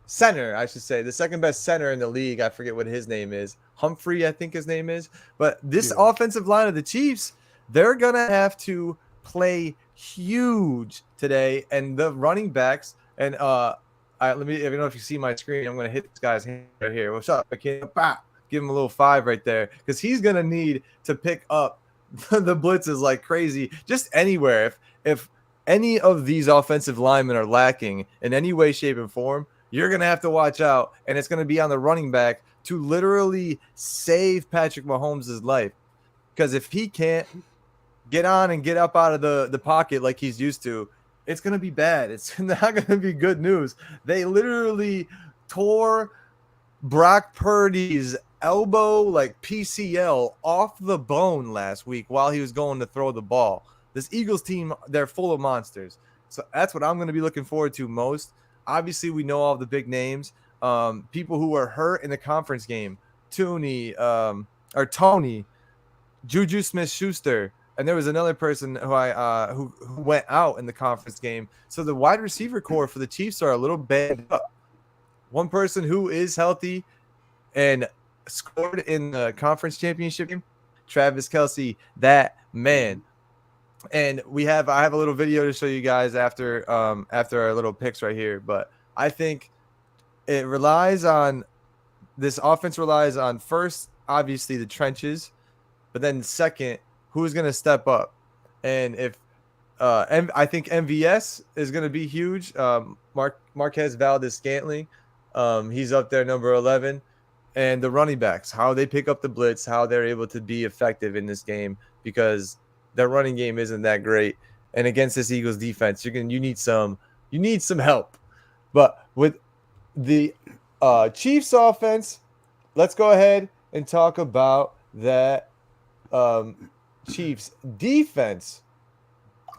center, I should say, the second best center in the league. I forget what his name is. Humphrey, I think his name is. But this offensive line of the Chiefs, they're gonna have to play huge today, and the running backs and let me, I don't know if you see my screen. I'm going to hit this guy's hand right here. What's up? I can't give him a little 5 right there because he's going to need to pick up the blitzes like crazy just anywhere. If any of these offensive linemen are lacking in any way, shape, and form, you're going to have to watch out, and it's going to be on the running back to literally save Patrick Mahomes' life. Because if he can't get on and get up out of the pocket like he's used to, it's going to be bad. It's not going to be good news. They literally tore Brock Purdy's elbow, like PCL, off the bone last week while he was going to throw the ball. This Eagles team, they're full of monsters. So that's what I'm going to be looking forward to most. Obviously, we know all the big names. People who were hurt in the conference game. Tony, Juju Smith-Schuster, and there was another person who went out in the conference game. So the wide receiver core for the Chiefs are a little banged up. One person who is healthy and scored in the conference championship game, Travis Kelce, that man. And I have a little video to show you guys after our little picks right here. But I think this offense relies on first, obviously, the trenches, but then second, who's going to step up? And I think MVS is going to be huge. Marquez Valdes-Scantling, he's up there, number 11. And the running backs, how they pick up the blitz, how they're able to be effective in this game, because their running game isn't that great. And against this Eagles defense, you need some help. But with the Chiefs offense, let's go ahead and talk about that Chiefs defense.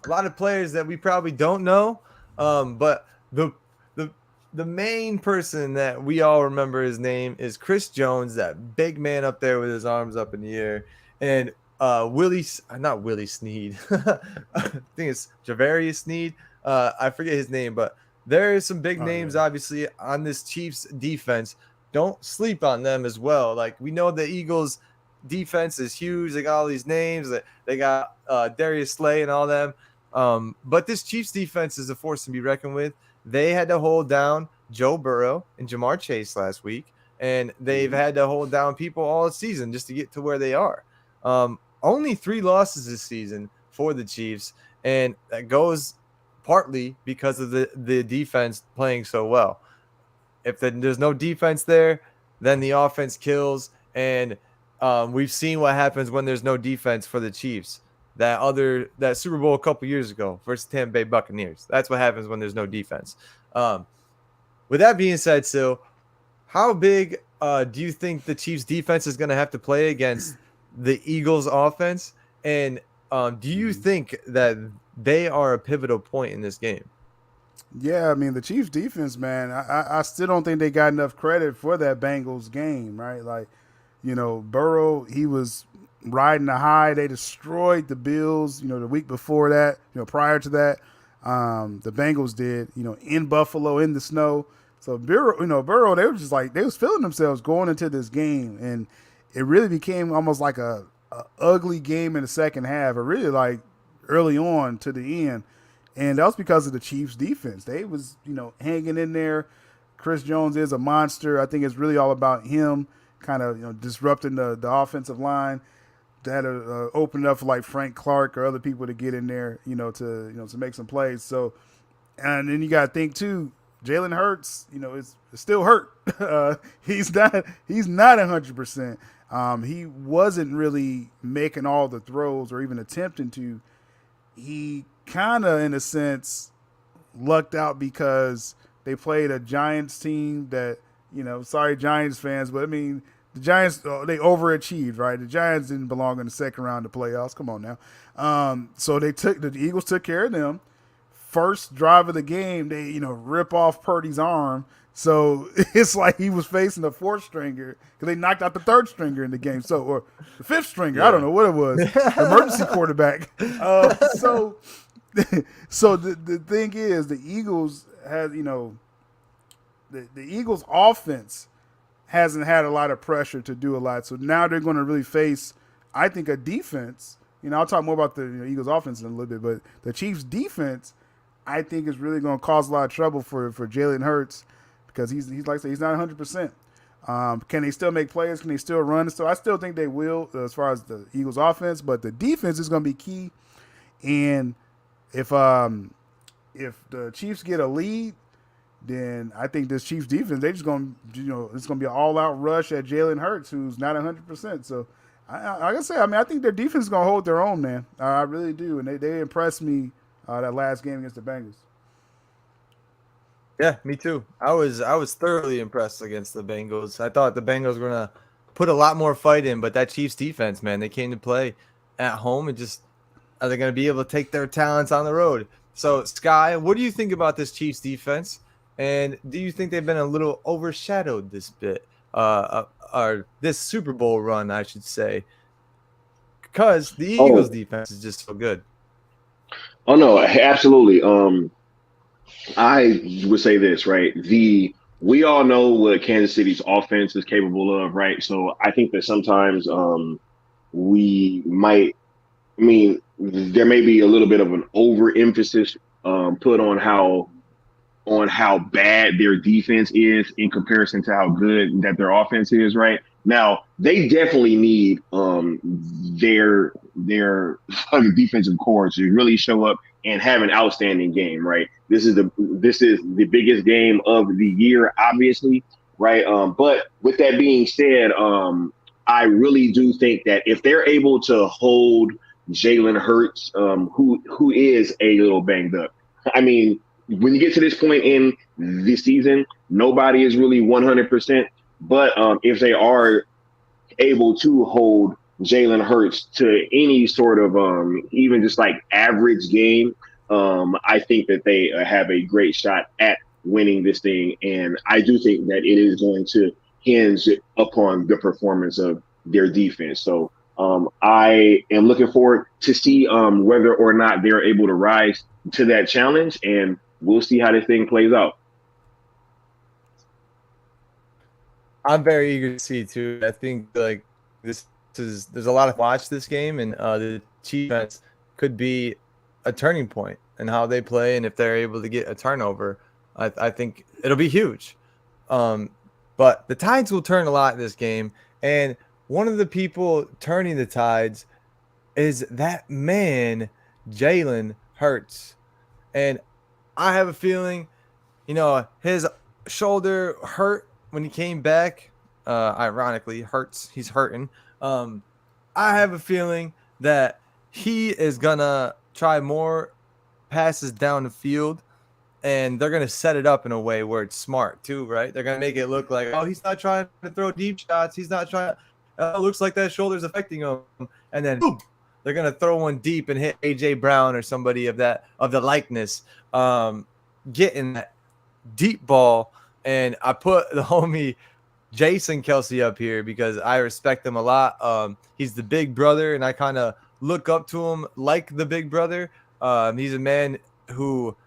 A lot of players that we probably don't know, but the main person that we all remember, his name is Chris Jones, that big man up there with his arms up in the air, and not Willie Snead. I think it's Javarius Snead. I forget his name, but there is some big names obviously on this Chiefs defense. Don't sleep on them as well. Like, we know the Eagles defense is huge. They got all these names. They got Darius Slay and all them. But this Chiefs defense is a force to be reckoned with. They had to hold down Joe Burrow and Jamar Chase last week, and they've had to hold down people all season just to get to where they are. Only 3 losses this season for the Chiefs, and that goes partly because of the defense playing so well. If there's no defense there, then the offense kills, and we've seen what happens when there's no defense for the Chiefs. That Super Bowl a couple years ago versus Tampa Bay Buccaneers. That's what happens when there's no defense. With that being said, Syl, how big do you think the Chiefs defense is going to have to play against the Eagles offense? And do you think that they are a pivotal point in this game? Yeah, I mean, the Chiefs defense, man, I still don't think they got enough credit for that Bengals game, right? Like, Burrow, he was riding the high. They destroyed the Bills, the week before that, prior to that. The Bengals did, in Buffalo, in the snow. So Burrow, they were just like, they was feeling themselves going into this game, and it really became almost like a ugly game in the second half, or really like early on to the end. And that was because of the Chiefs defense. They was, hanging in there. Chris Jones is a monster. I think it's really all about him kind of, disrupting the offensive line. That opened up for like Frank Clark or other people to get in there, to make some plays. So, and then you got to think too, Jalen Hurts, is still hurt. He's not 100%. He wasn't really making all the throws or even attempting to. He kind of, in a sense, lucked out because they played a Giants team that, sorry Giants fans, but I mean, the Giants, they overachieved, right? The Giants didn't belong in the second round of playoffs. Come on now. So the Eagles took care of them. First drive of the game, they, rip off Purdy's arm. So it's like he was facing a fourth stringer because they knocked out the third stringer in the game. So, or the fifth stringer, I don't know what it was, emergency quarterback. So the thing is, the Eagles had, the Eagles offense hasn't had a lot of pressure to do a lot. So now they're going to really face, I think, a defense. I'll talk more about the Eagles offense in a little bit, but the Chiefs defense, I think, is really going to cause a lot of trouble for Jalen Hurts because he's like I said, he's not 100%. Can they still make plays? Can they still run? So I still think they will as far as the Eagles offense, but the defense is going to be key. And if the Chiefs get a lead, then I think this Chiefs defense, they just going to, it's going to be an all-out rush at Jalen Hurts, who's not 100%. So like I say, I think their defense is going to hold their own, man. I really do. And they impressed me that last game against the Bengals. Yeah, me too. I was thoroughly impressed against the Bengals. I thought the Bengals were going to put a lot more fight in, but that Chiefs defense, man, they came to play at home and just are they going to be able to take their talents on the road? So, Sky, what do you think about this Chiefs defense? And do you think they've been a little overshadowed this bit, or this Super Bowl run, I should say, because the Eagles defense is just so good? Oh no, absolutely. I would say this, right? We all know what Kansas City's offense is capable of, right? So I think that sometimes we might, there may be a little bit of an overemphasis put on how bad their defense is in comparison to how good that their offense is, right? Now, they definitely need their defensive core to really show up and have an outstanding game, right? This is the biggest game of the year, obviously, right? But with that being said, I really do think that if they're able to hold Jalen Hurts, who is a little banged up, when you get to this point in the season, nobody is really 100%. But if they are able to hold Jalen Hurts to any sort of even just like average game, I think that they have a great shot at winning this thing. And I do think that it is going to hinge upon the performance of their defense. So I am looking forward to see whether or not they're able to rise to that challenge, and we'll see how this thing plays out. I'm very eager to see too. I think there's a lot of watch this game, and the Chiefs could be a turning point in how they play, and if they're able to get a turnover, I think it'll be huge. But the tides will turn a lot in this game, and one of the people turning the tides is that man, Jalen Hurts. And I have a feeling, his shoulder hurt when he came back. Ironically, hurts. He's hurting. I have a feeling that he is going to try more passes down the field, and they're going to set it up in a way where it's smart too, right? They're going to make it look like, oh, he's not trying to throw deep shots. He's not trying. It looks like that shoulder's affecting him. And then boom, they're going to throw one deep and hit A.J. Brown or somebody of the likeness, getting that deep ball. And I put the homie Jason Kelsey up here because I respect him a lot. He's the big brother, and I kind of look up to him like the big brother. He's a man who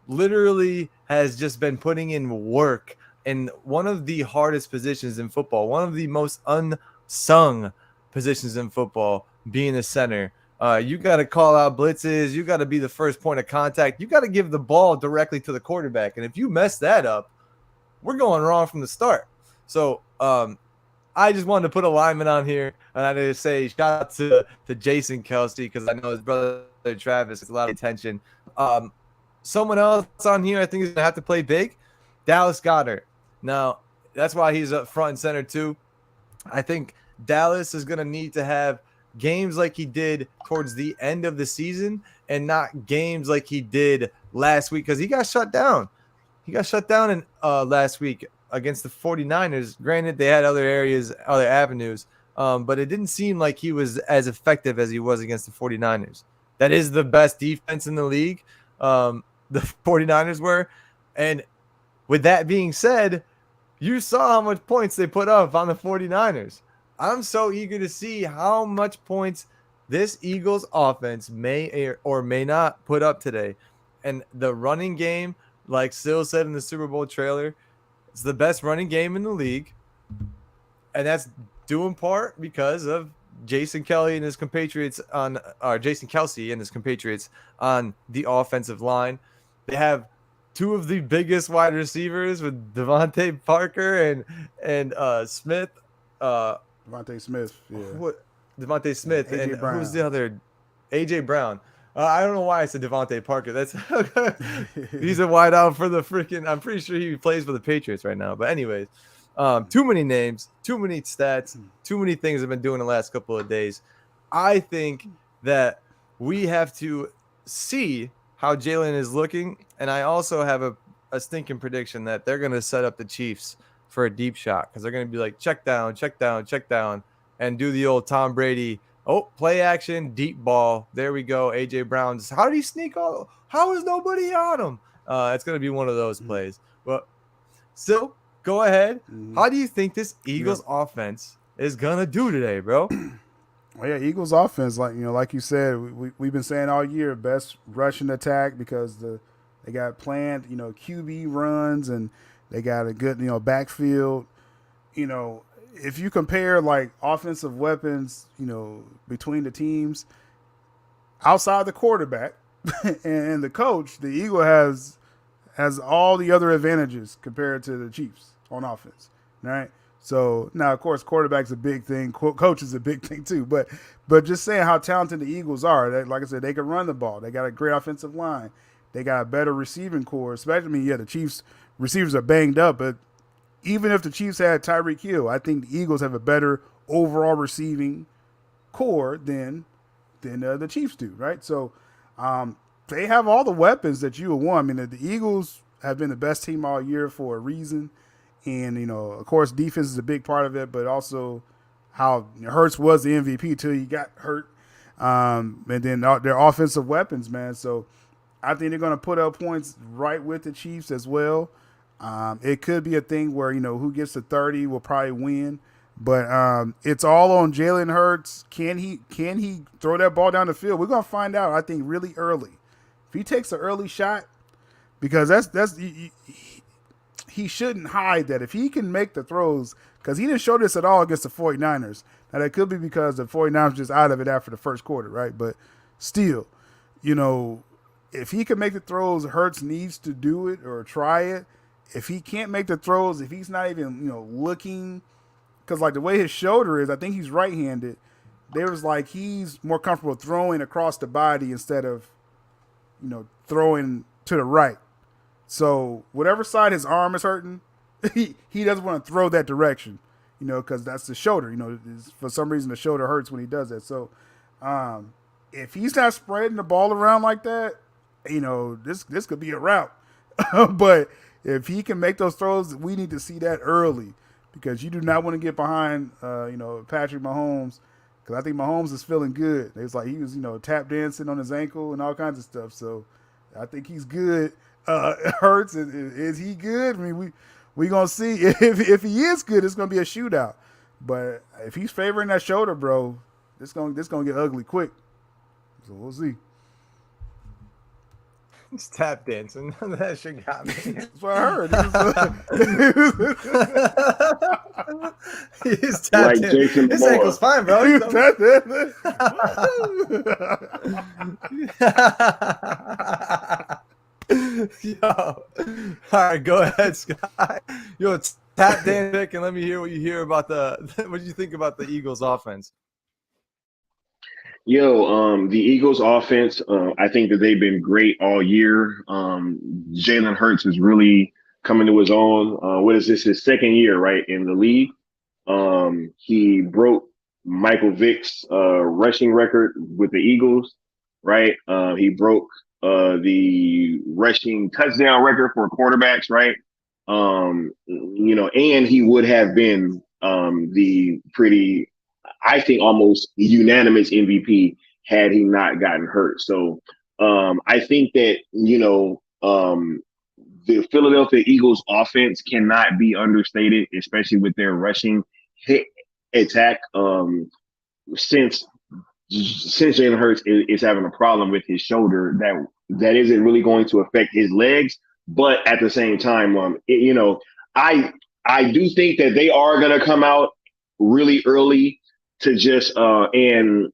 literally has just been putting in work in one of the hardest positions in football, one of the most unsung positions in football, being a center. You got to call out blitzes. You got to be the first point of contact. You got to give the ball directly to the quarterback. And if you mess that up, we're going wrong from the start. So I just wanted to put a lineman on here, and I did say shout out to Jason Kelsey, because I know his brother Travis has a lot of attention. Someone else on here I think is going to have to play big, Dallas Goedert. Now, that's why he's up front and center too. I think Dallas is going to need to have games like he did towards the end of the season and not games like he did last week, because he got shut down. He got shut down in last week against the 49ers. Granted, they had other areas, other avenues, but it didn't seem like he was as effective as he was against the 49ers. That is the best defense in the league, the 49ers were. And with that being said, you saw how much points they put up on the 49ers. I'm so eager to see how much points this Eagles offense may or may not put up today. And the running game, like Syl said in the Super Bowl trailer, it's the best running game in the league. And that's due in part because of Jason Kelsey and his compatriots on the offensive line. They have two of the biggest wide receivers with Devontae Parker and Smith. Devontae Smith, yeah. Devontae Smith and Brown. Who's the other? AJ Brown. I don't know why I said Devontae Parker. That's he's a wideout for the freaking. I'm pretty sure he plays for the Patriots right now. But anyways, too many names, too many stats, too many things I've been doing the last couple of days. I think that we have to see how Jalen is looking, and I also have a stinking prediction that they're going to set up the Chiefs for a deep shot, because they're going to be like check down, and do the old Tom Brady. Oh, play action, deep ball. There we go. AJ Brown. How did he sneak all? How is nobody on him? It's going to be one of those plays. But still, go ahead. How do you think this Eagles offense is going to do today, bro? Well, yeah, Eagles offense, like you said, we've been saying all year, best rushing attack, because they got planned, QB runs, and they got a good, backfield. If you compare like offensive weapons, between the teams, outside the quarterback and the coach, the Eagle has all the other advantages compared to the Chiefs on offense. All right. So now, of course, quarterback's a big thing. Coach is a big thing too. But just saying how talented the Eagles are. Like I said, they can run the ball. They got a great offensive line. They got a better receiving core. Especially, the Chiefs receivers are banged up. But even if the Chiefs had Tyreek Hill, I think the Eagles have a better overall receiving core than the Chiefs do. Right. So they have all the weapons that you would want. I mean, the Eagles have been the best team all year for a reason. And, of course, defense is a big part of it, but also how Hurts was the MVP till he got hurt. And then their offensive weapons, man. So I think they're going to put up points right with the Chiefs as well. It could be a thing where, who gets to 30 will probably win. But it's all on Jalen Hurts. Can he throw that ball down the field? We're going to find out, I think, really early. If he takes an early shot, because he shouldn't hide that. If he can make the throws, because he didn't show this at all against the 49ers. Now, that could be because the 49ers just out of it after the first quarter, right? But still, if he can make the throws, Hurts needs to do it or try it. If he can't make the throws, if he's not even, looking, because like the way his shoulder is, I think he's right-handed. There's like he's more comfortable throwing across the body instead of, throwing to the right. So whatever side his arm is hurting, he doesn't want to throw that direction, because that's the shoulder. For some reason the shoulder hurts when he does that. So if he's not spreading the ball around like that, this could be a rout. But if he can make those throws, we need to see that early, because you do not want to get behind, Patrick Mahomes, because I think Mahomes is feeling good. It's like he was, tap dancing on his ankle and all kinds of stuff. So I think he's good. Hurts, is he good? I mean, we gonna see. If he is good, it's gonna be a shootout. But if he's favoring that shoulder, bro, this gonna get ugly quick. So we'll see. He's tap dancing. None of that shit got me. That's what I heard. He's tap Like dancing. Jason His Moore. ankle's fine, bro. Yo. All right, go ahead, Scott. Yo, tap dance pick, and let me hear what you hear about what you think about the Eagles offense. Yo, the Eagles offense, I think that they've been great all year. Jalen Hurts is really coming to his own. What is this? His second year, right, in the league. He broke Michael Vick's rushing record with the Eagles, right? He broke the rushing touchdown record for quarterbacks, right? And he would have been the pretty, I think, almost unanimous MVP had he not gotten hurt. So I think that, the Philadelphia Eagles offense cannot be understated, especially with their rushing hit attack. Since Jalen Hurts is having a problem with his shoulder, that isn't really going to affect his legs. But at the same time, I do think that they are going to come out really early to just and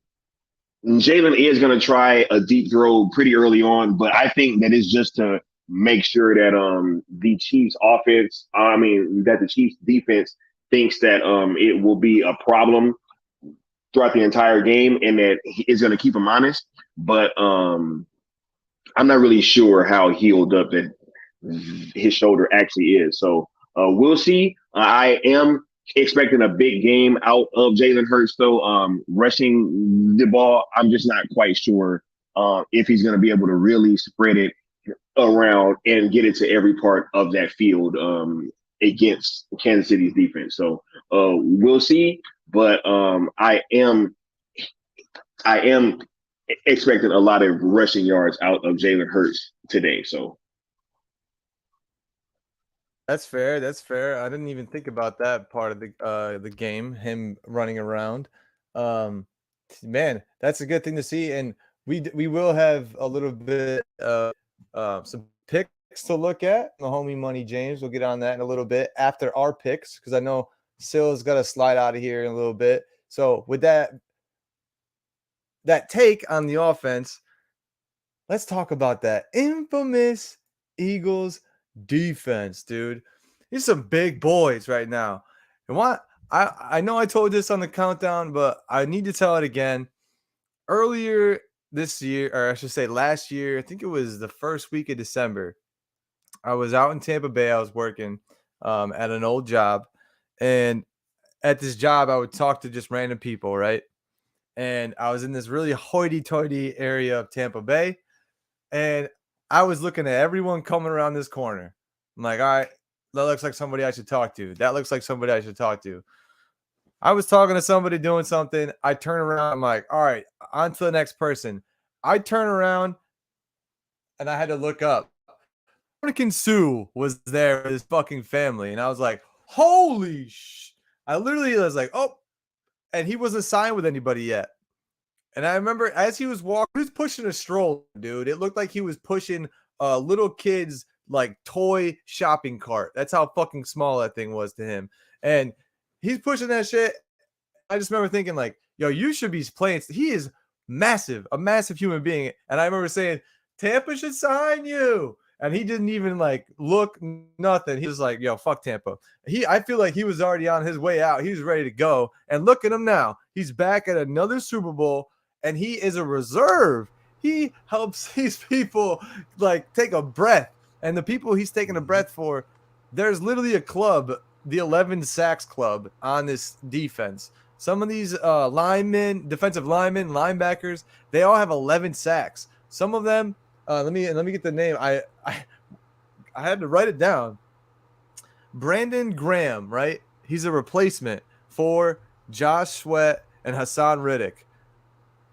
Jalen is going to try a deep throw pretty early on, but I think that it's just to make sure that the Chiefs offense, that the Chiefs defense thinks that it will be a problem throughout the entire game and that it's going to keep him honest. But I'm not really sure how healed up that his shoulder actually is. So we'll see. I am expecting a big game out of Jalen Hurts, though. Rushing the ball, I'm just not quite sure if he's going to be able to really spread it around and get it to every part of that field against Kansas City's defense. So we'll see. But I am expecting a lot of rushing yards out of Jalen Hurts today. So that's fair. That's fair. I didn't even think about that part of the game, him running around. Man, that's a good thing to see. And we will have a little bit some picks to look at. The homie Money James, we'll get on that in a little bit after our picks, because I know Syl's got to slide out of here in a little bit. So with that take on the offense, let's talk about that infamous Eagles defense, dude. These some big boys right now. And I know I told this on the countdown, but I need to tell it again. Earlier this year, or I should say last year, I think it was the first week of December, I was out in Tampa Bay. I was working at an old job. And at this job, I would talk to just random people, right? And I was in this really hoity-toity area of Tampa Bay. And I was looking at everyone coming around this corner. I'm like, all right, that looks like somebody I should talk to. That looks like somebody I should talk to. I was talking to somebody doing something. I turn around. I'm like, all right, on to the next person. I turn around, and I had to look up. Freaking Sue was there with his fucking family. And I was like, holy sh! I literally was like, oh, and he wasn't signed with anybody yet. And I remember as he was walking, he was pushing a stroller, dude. It looked like he was pushing a little kid's like toy shopping cart. That's how fucking small that thing was to him. And he's pushing that shit. I just remember thinking like, yo, you should be playing. He is massive, a massive human being. And I remember saying, Tampa should sign you. And he didn't even like look, nothing. He was like, yo, fuck Tampa. I feel like he was already on his way out. He was ready to go. And look at him now. He's back at another Super Bowl, and he is a reserve. He helps these people like take a breath. And the people he's taking a breath for, there's literally a club, the 11 Sacks Club, on this defense. Some of these linemen, defensive linemen, linebackers, they all have 11 sacks. Some of them, let me get the name. I had to write it down. Brandon Graham, right? He's a replacement for Josh Sweat and Hassan Riddick.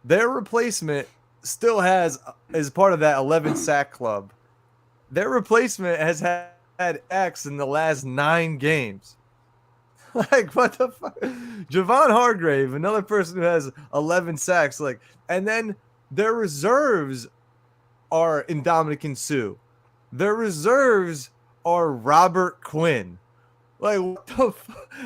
Their replacement still is part of that 11 sack club. Their replacement has had X in the last 9 games. Like, what the fuck? Javon Hargrave, another person who has 11 sacks. Like, and then their reserves are Ndamukong Suh. Their reserves are Robert Quinn. Like, what the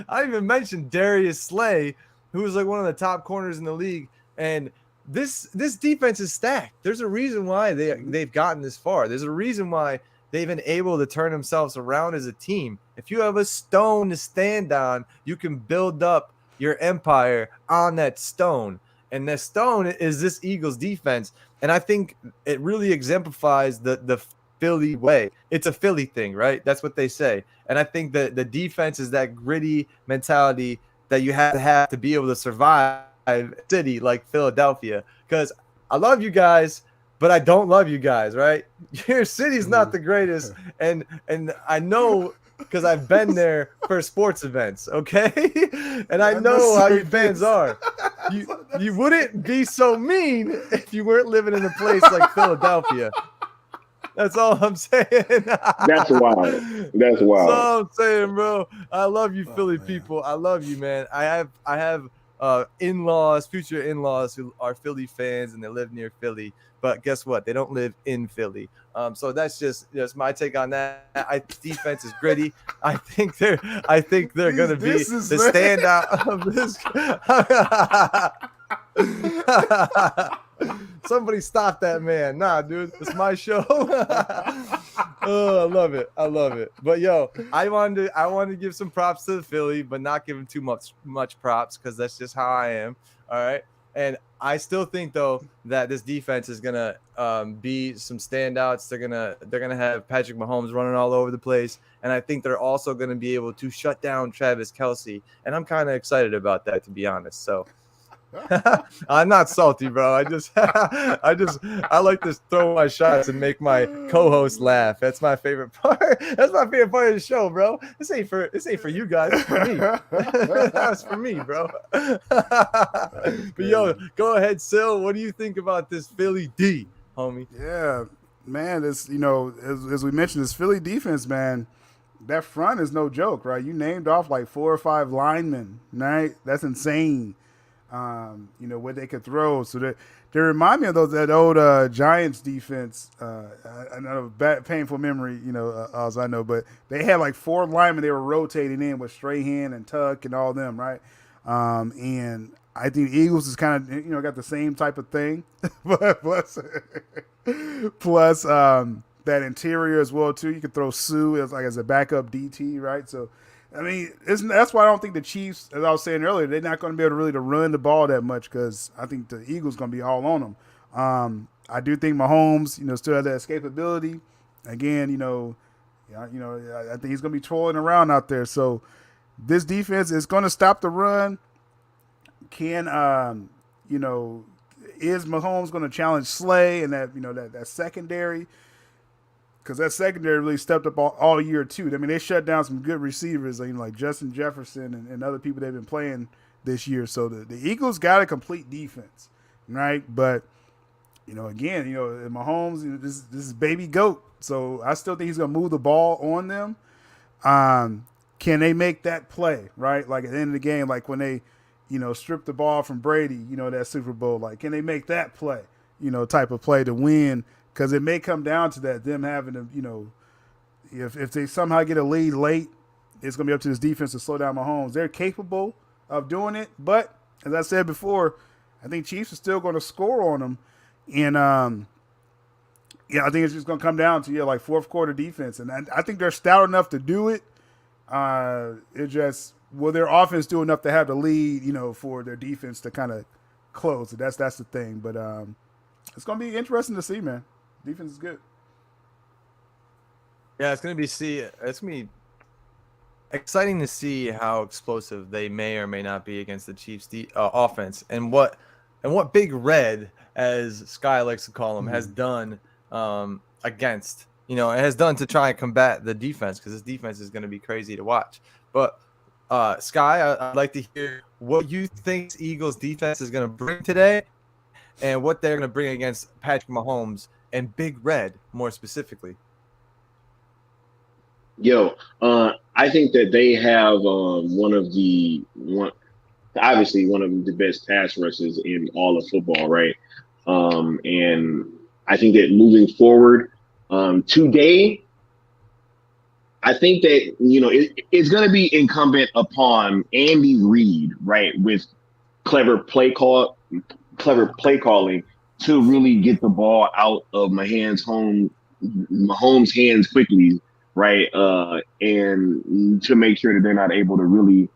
I even mentioned Darius Slay, who was like one of the top corners in the league. And this defense is stacked. There's a reason why they've gotten this far. There's a reason why they've been able to turn themselves around as a team. If you have a stone to stand on, you can build up your empire on that stone. And that stone is this Eagles defense. And I think it really exemplifies the Philly way. It's a Philly thing, right? That's what they say. And I think that the defense is that gritty mentality that you have to be able to survive a city like Philadelphia. Because I love you guys, but I don't love you guys, right? Your city's not the greatest. And I know because I've been there for sports events, okay? And I know how your fans are. You wouldn't be so mean if you weren't living in a place like Philadelphia. That's all I'm saying. That's wild. That's wild. That's all I'm saying, bro. I love you, Philly people. I love you, man. I have in-laws, future in-laws who are Philly fans and they live near Philly. But guess what? They don't live in Philly. So that's just my take on that. Defense is gritty. I think they're going to be the standout of this. Somebody stop that man. Nah, dude, it's my show. Oh, I love it. But yo, I wanted to give some props to the Philly, but not give them too much props because that's just how I am. All right. And I still think though that this defense is gonna be some standouts. They're gonna have Patrick Mahomes running all over the place, and I think they're also gonna be able to shut down Travis Kelce. And I'm kind of excited about that, to be honest. So. I'm not salty, bro. I like to throw my shots and make my co-host laugh. That's my favorite part. That's my favorite part of the show, bro. This ain't for you guys. It's for me. That's for me, bro. But yo, go ahead, Syl. What do you think about this Philly D, homie? Yeah, man. It's as we mentioned, this Philly defense, man. That front is no joke, right? You named off like 4 or 5 linemen, right? That's insane. Where they could throw. So they remind me of that old Giants defense. I know painful memory, as I know, but they had like 4 linemen they were rotating in with Strahan and Tuck and all them, right? And I think the Eagles is kind of, got the same type of thing, but plus that interior as well too. You could throw Sue as a backup DT, right? So. I mean, that's why I don't think the Chiefs, as I was saying earlier, they're not going to be able to run the ball that much because I think the Eagles going to be all on them. I do think Mahomes, still has that escapability. Again, I think he's going to be trolling around out there. So this defense is going to stop the run. Is Mahomes going to challenge Slay and that secondary? Because that secondary really stepped up all year, too. I mean, they shut down some good receivers, like Justin Jefferson and other people they've been playing this year. So the Eagles got a complete defense, right? But, again, Mahomes, this is baby GOAT. So I still think he's going to move the ball on them. Can they make that play, right? Like at the end of the game, like when they, strip the ball from Brady, that Super Bowl, like can they make that play, type of play to win? Because it may come down to that, them having to, if they somehow get a lead late, it's going to be up to this defense to slow down Mahomes. They're capable of doing it, but as I said before, I think Chiefs are still going to score on them. And, I think it's just going to come down to, like fourth quarter defense. And I think they're stout enough to do it. Will their offense do enough to have the lead, for their defense to kind of close? That's the thing. But it's going to be interesting to see, man. Defense is good. Yeah, it's gonna be exciting to see how explosive they may or may not be against the Chiefs' offense, and what Big Red, as Sky likes to call him, has done against. It has done to try and combat the defense because this defense is going to be crazy to watch. But Sky, I'd like to hear what you think Eagles' defense is going to bring today, and what they're going to bring against Patrick Mahomes and Big Red more specifically. I think that they have obviously one of the best pass rushes in all of football, right? And I think that moving forward, today, I think that, it's going to be incumbent upon Andy Reid, right, with clever play calling to really get the ball out of Mahomes' hands quickly, right, and to make sure that they're not able to really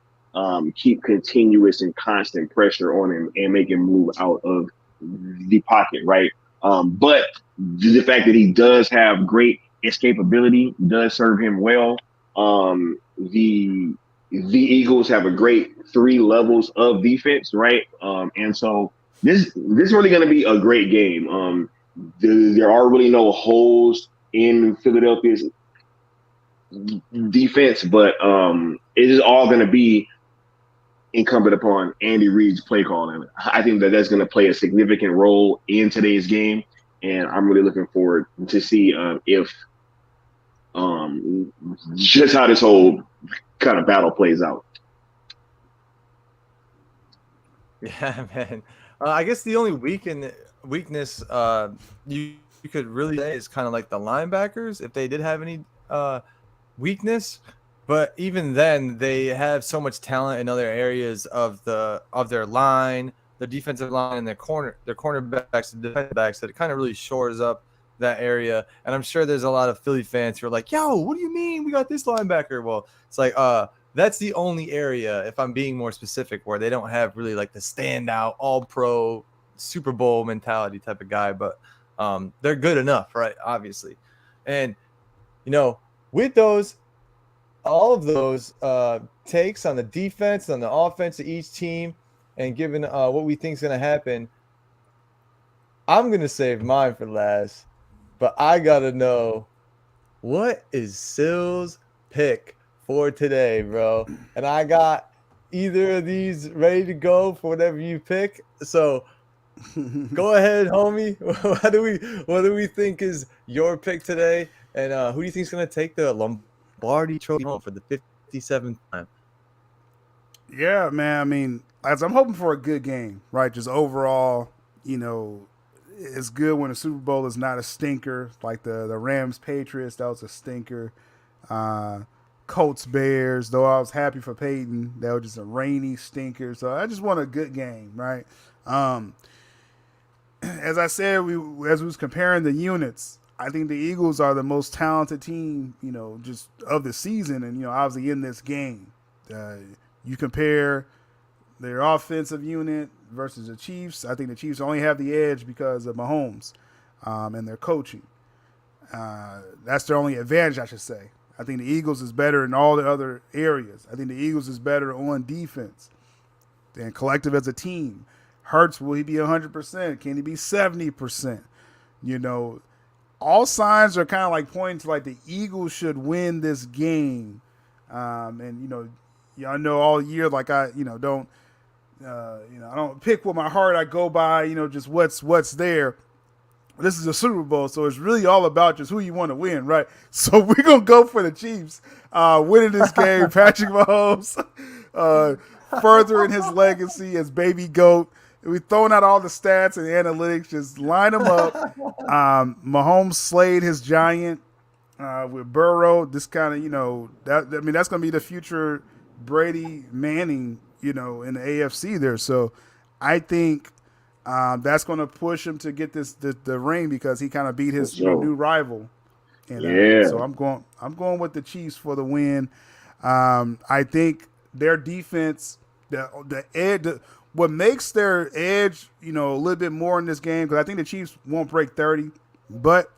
keep continuous and constant pressure on him and make him move out of the pocket, right? But the fact that he does have great escapability does serve him well. The Eagles have a great 3 levels of defense, right? And so this is really going to be a great game. There are really no holes in Philadelphia's defense, but it is all going to be incumbent upon Andy Reid's play calling. I think that that's going to play a significant role in today's game, and I'm really looking forward to see if just how this whole kind of battle plays out. Yeah, man. I guess the only weakness you could really say is kind of like the linebackers, if they did have any weakness. But even then, they have so much talent in other areas of their line, their defensive line, and their cornerbacks, and defensive backs, that it kind of really shores up that area. And I'm sure there's a lot of Philly fans who are like, "Yo, what do you mean we got this linebacker?" Well, it's like that's the only area, if I'm being more specific, where they don't have really like the standout, all-pro, Super Bowl mentality type of guy. But they're good enough, right? Obviously, and with all of those takes on the defense, on the offense of each team, and given what we think is going to happen, I'm going to save mine for last. But I got to know, what is Syl's pick for today, bro? And I got either of these ready to go for whatever you pick. So go ahead, homie. What do we think is your pick today? And who do you think is going to take the Lombardi Trophy home for the 57th time? Yeah, man. I mean, as I'm hoping for a good game, right? Just overall, it's good when a Super Bowl is not a stinker, like the Rams Patriots. That was a stinker. Colts Bears, though I was happy for Peyton, that was just a rainy stinker. So I just want a good game, right? As I said, as we was comparing the units, I think the Eagles are the most talented team, just of the season, and obviously in this game. You compare their offensive unit versus the Chiefs. I think the Chiefs only have the edge because of Mahomes and their coaching. That's their only advantage, I should say. I think the Eagles is better in all the other areas. I think the Eagles is better on defense and collective as a team. Hurts, will he be 100%? Can he be 70%? All signs are kind of like pointing to like the Eagles should win this game. And y'all know all year, like I don't pick with my heart. I go by, just what's there. This is a Super Bowl, so it's really all about just who you want to win, right? So we're going to go for the Chiefs winning this game. Patrick Mahomes furthering his legacy as baby GOAT. We're throwing out all the stats and the analytics, just line them up. Mahomes slayed his giant with Burrow. This kind of, that's going to be the future Brady Manning, in the AFC there. So I think that's going to push him to get the ring because he kind of beat his new rival. And, so I'm going with the Chiefs for the win. I think their defense, the edge, what makes their edge, a little bit more in this game, because I think the Chiefs won't break 30, but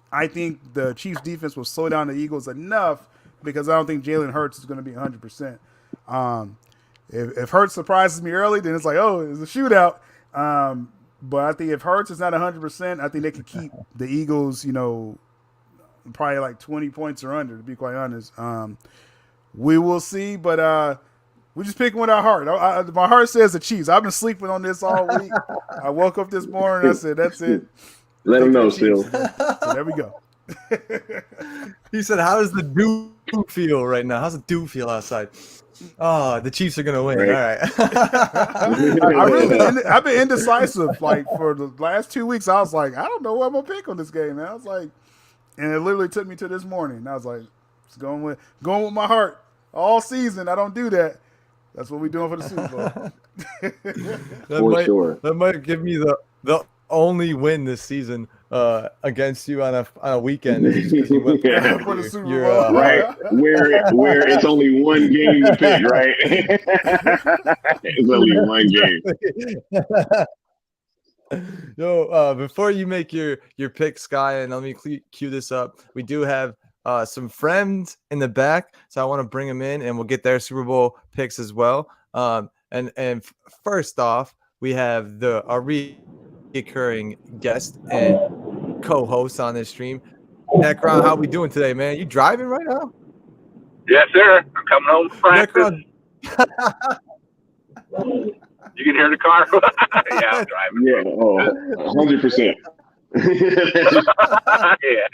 I think the Chiefs defense will slow down the Eagles enough because I don't think Jalen Hurts is going to be 100%. If Hurts surprises me early, then it's like, oh, it's a shootout. But I think if Hurts is not 100%, I think they can keep the Eagles, probably like 20 points or under, to be quite honest. We will see, but we're just picking with our heart. My heart says the Chiefs. I've been sleeping on this all week. I woke up this morning and I said, that's it. Let them know, Syl. So there we go. He said, "How does the dew feel right now? How's the dew feel outside?" Oh, the Chiefs are gonna win. Right. All right. I've been indecisive. Like for the last 2 weeks, I was like, I don't know what I'm gonna pick on this game, man. I was like, and it literally took me to this morning. I was like, just going with my heart all season. I don't do that. That's what we're doing for the Super Bowl. That might give me the only win this season against you on a weekend. For the Super Bowl. Right, where it's only one game to pick, right? It's only one game. Yo, before you make your pick, Sky, and let me cue this up. We do have some friends in the back, so I want to bring them in, and we'll get their Super Bowl picks as well. And first off, we have our recurring guest and co-host on this stream, Necron. How we doing today, man? You driving right now? Yes, sir. I'm coming home from practice. You can hear the car? Yeah, I'm driving. Yeah, 100%. Yeah.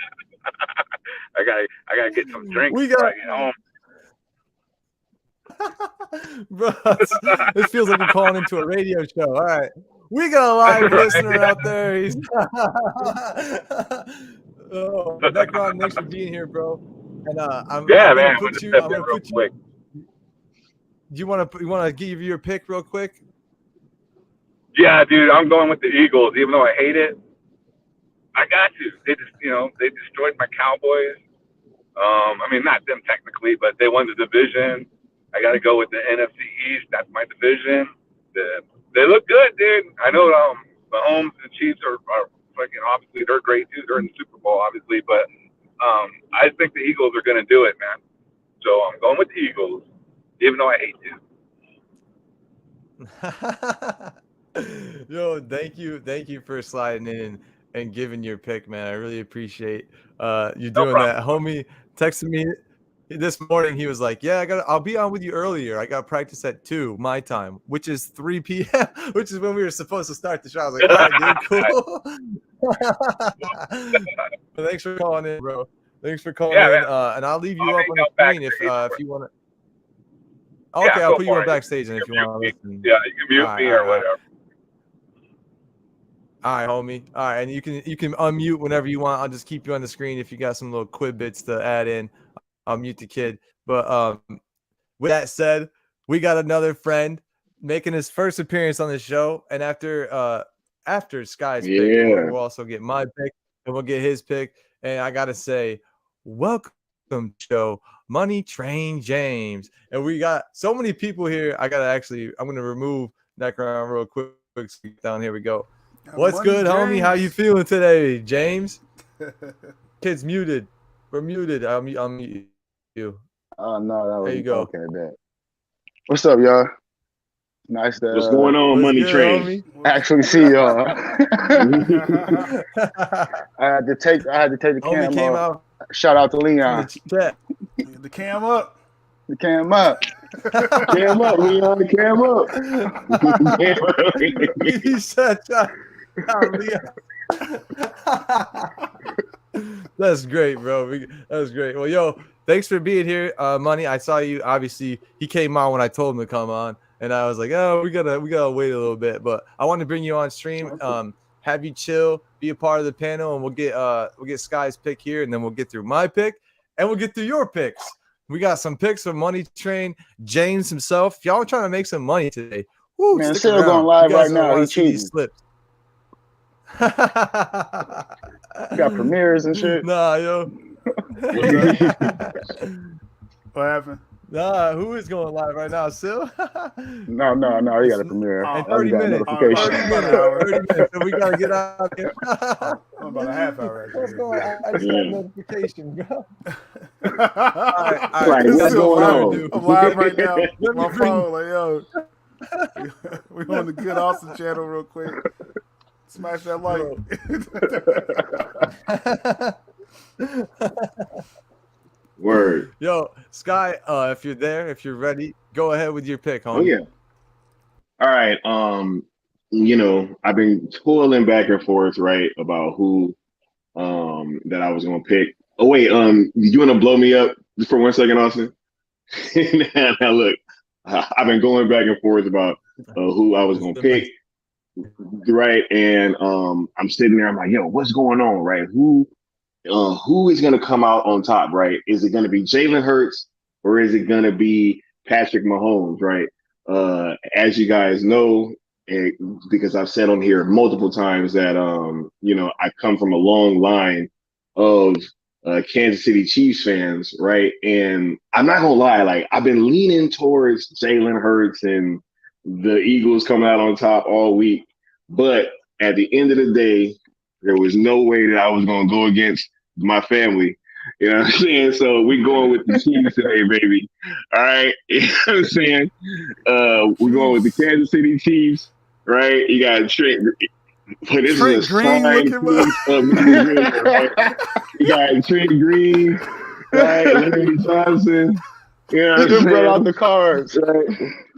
I gotta get some drinks before I get home. Bro, this feels like we're calling into a radio show. All right. We got a live listener out there. He's Necron, thanks for being here, bro. And I'm gonna put you. Quick. Do you want to give your pick real quick? Yeah, dude, I'm going with the Eagles, even though I hate it. I got to. They just, they destroyed my Cowboys. I mean, not them technically, but they won the division. I got to go with the NFC East. That's my division. They look good, dude. I know Mahomes and Chiefs are fucking, obviously, they're great, too. They're in the Super Bowl, obviously. But I think the Eagles are going to do it, man. So I'm going with the Eagles, even though I hate to. Yo, thank you for sliding in and giving your pick, man. I really appreciate you doing that. Homie texted me this morning. He was like, "Yeah, I'll be on with you earlier. I got practice at 2 my time, which is 3 p.m., which is when we were supposed to start the show." I was like, "All right, dude, cool." Thanks for calling in, bro. Thanks for calling in. And I'll leave you up on the screen if you want to. Okay, I'll put you on backstage, and if you want to listen. Yeah, you can mute me or whatever. All right, homie. All right, and you can unmute whenever you want. I'll just keep you on the screen if you got some little quid bits to add in. I'll mute the kid. But with that said, we got another friend making his first appearance on the show, and after Sky's pick, we'll also get my pick, and we'll get his pick. And I gotta say, welcome to the show, Money Train James. And we got so many people here. I'm gonna remove Necron real quick. Down here we go. What's good, homie? How you feeling today, James? Kid's muted. We're muted. I'll mute you. Oh no, that was there. You go. Okay, bet. What's up, y'all? Nice to. What's going on, Money Train? Actually, see y'all. I had to take the cam up. Shout out to Leon. The cam up. The cam up. Cam up, Leon. Cam up. He said, That's great, bro. That's great. Well, yo, thanks for being here, Money. I saw you. Obviously, he came on when I told him to come on, and I was like, "Oh, we gotta wait a little bit." But I want to bring you on stream, have you chill, be a part of the panel, and we'll get Sky's pick here, and then we'll get through my pick, and we'll get through your picks. We got some picks from Money Train James himself. If y'all are trying to make some money today, woo, man, Syl going live right now. He's cheating. Got premieres and shit. Nah, yo. What happened? Nah, who is going live right now? Syl? No. He got a premiere. In 30 minutes. 30 minutes. So we got to get out here. I'm about a half hour. What's going on? I just got a notification, bro. All right. What's going on? I'm live right now. My phone, like, yo. We on the Good Awesome channel real quick. Smash that like. Word. Yo, Sky, if you're there, if you're ready, go ahead with your pick, homie. Oh yeah. All right. I've been toiling back and forth, right, about who that I was gonna pick. Oh wait, you want to blow me up just for 1 second, Austin? Now look, I've been going back and forth about who I was gonna pick, right? And I'm sitting there, I'm like, yo, what's going on, right? Who is gonna come out on top, right? Is it gonna be Jalen Hurts or is it gonna be Patrick Mahomes, right? As you guys know, because I've said on here multiple times that I come from a long line of Kansas City Chiefs fans, right? And I'm not gonna lie, like I've been leaning towards Jalen Hurts and the Eagles coming out on top all week, but at the end of the day, there was no way that I was gonna go against my family. You know what I'm saying? So we going with the Chiefs today, baby. All right. You know what I'm saying? We're going with the Kansas City Chiefs, right? You got Trent. But this Trent is a Green sign right? You got Trent Green, right? Larry Johnson. You know what I'm saying? Brought out the cards. Right?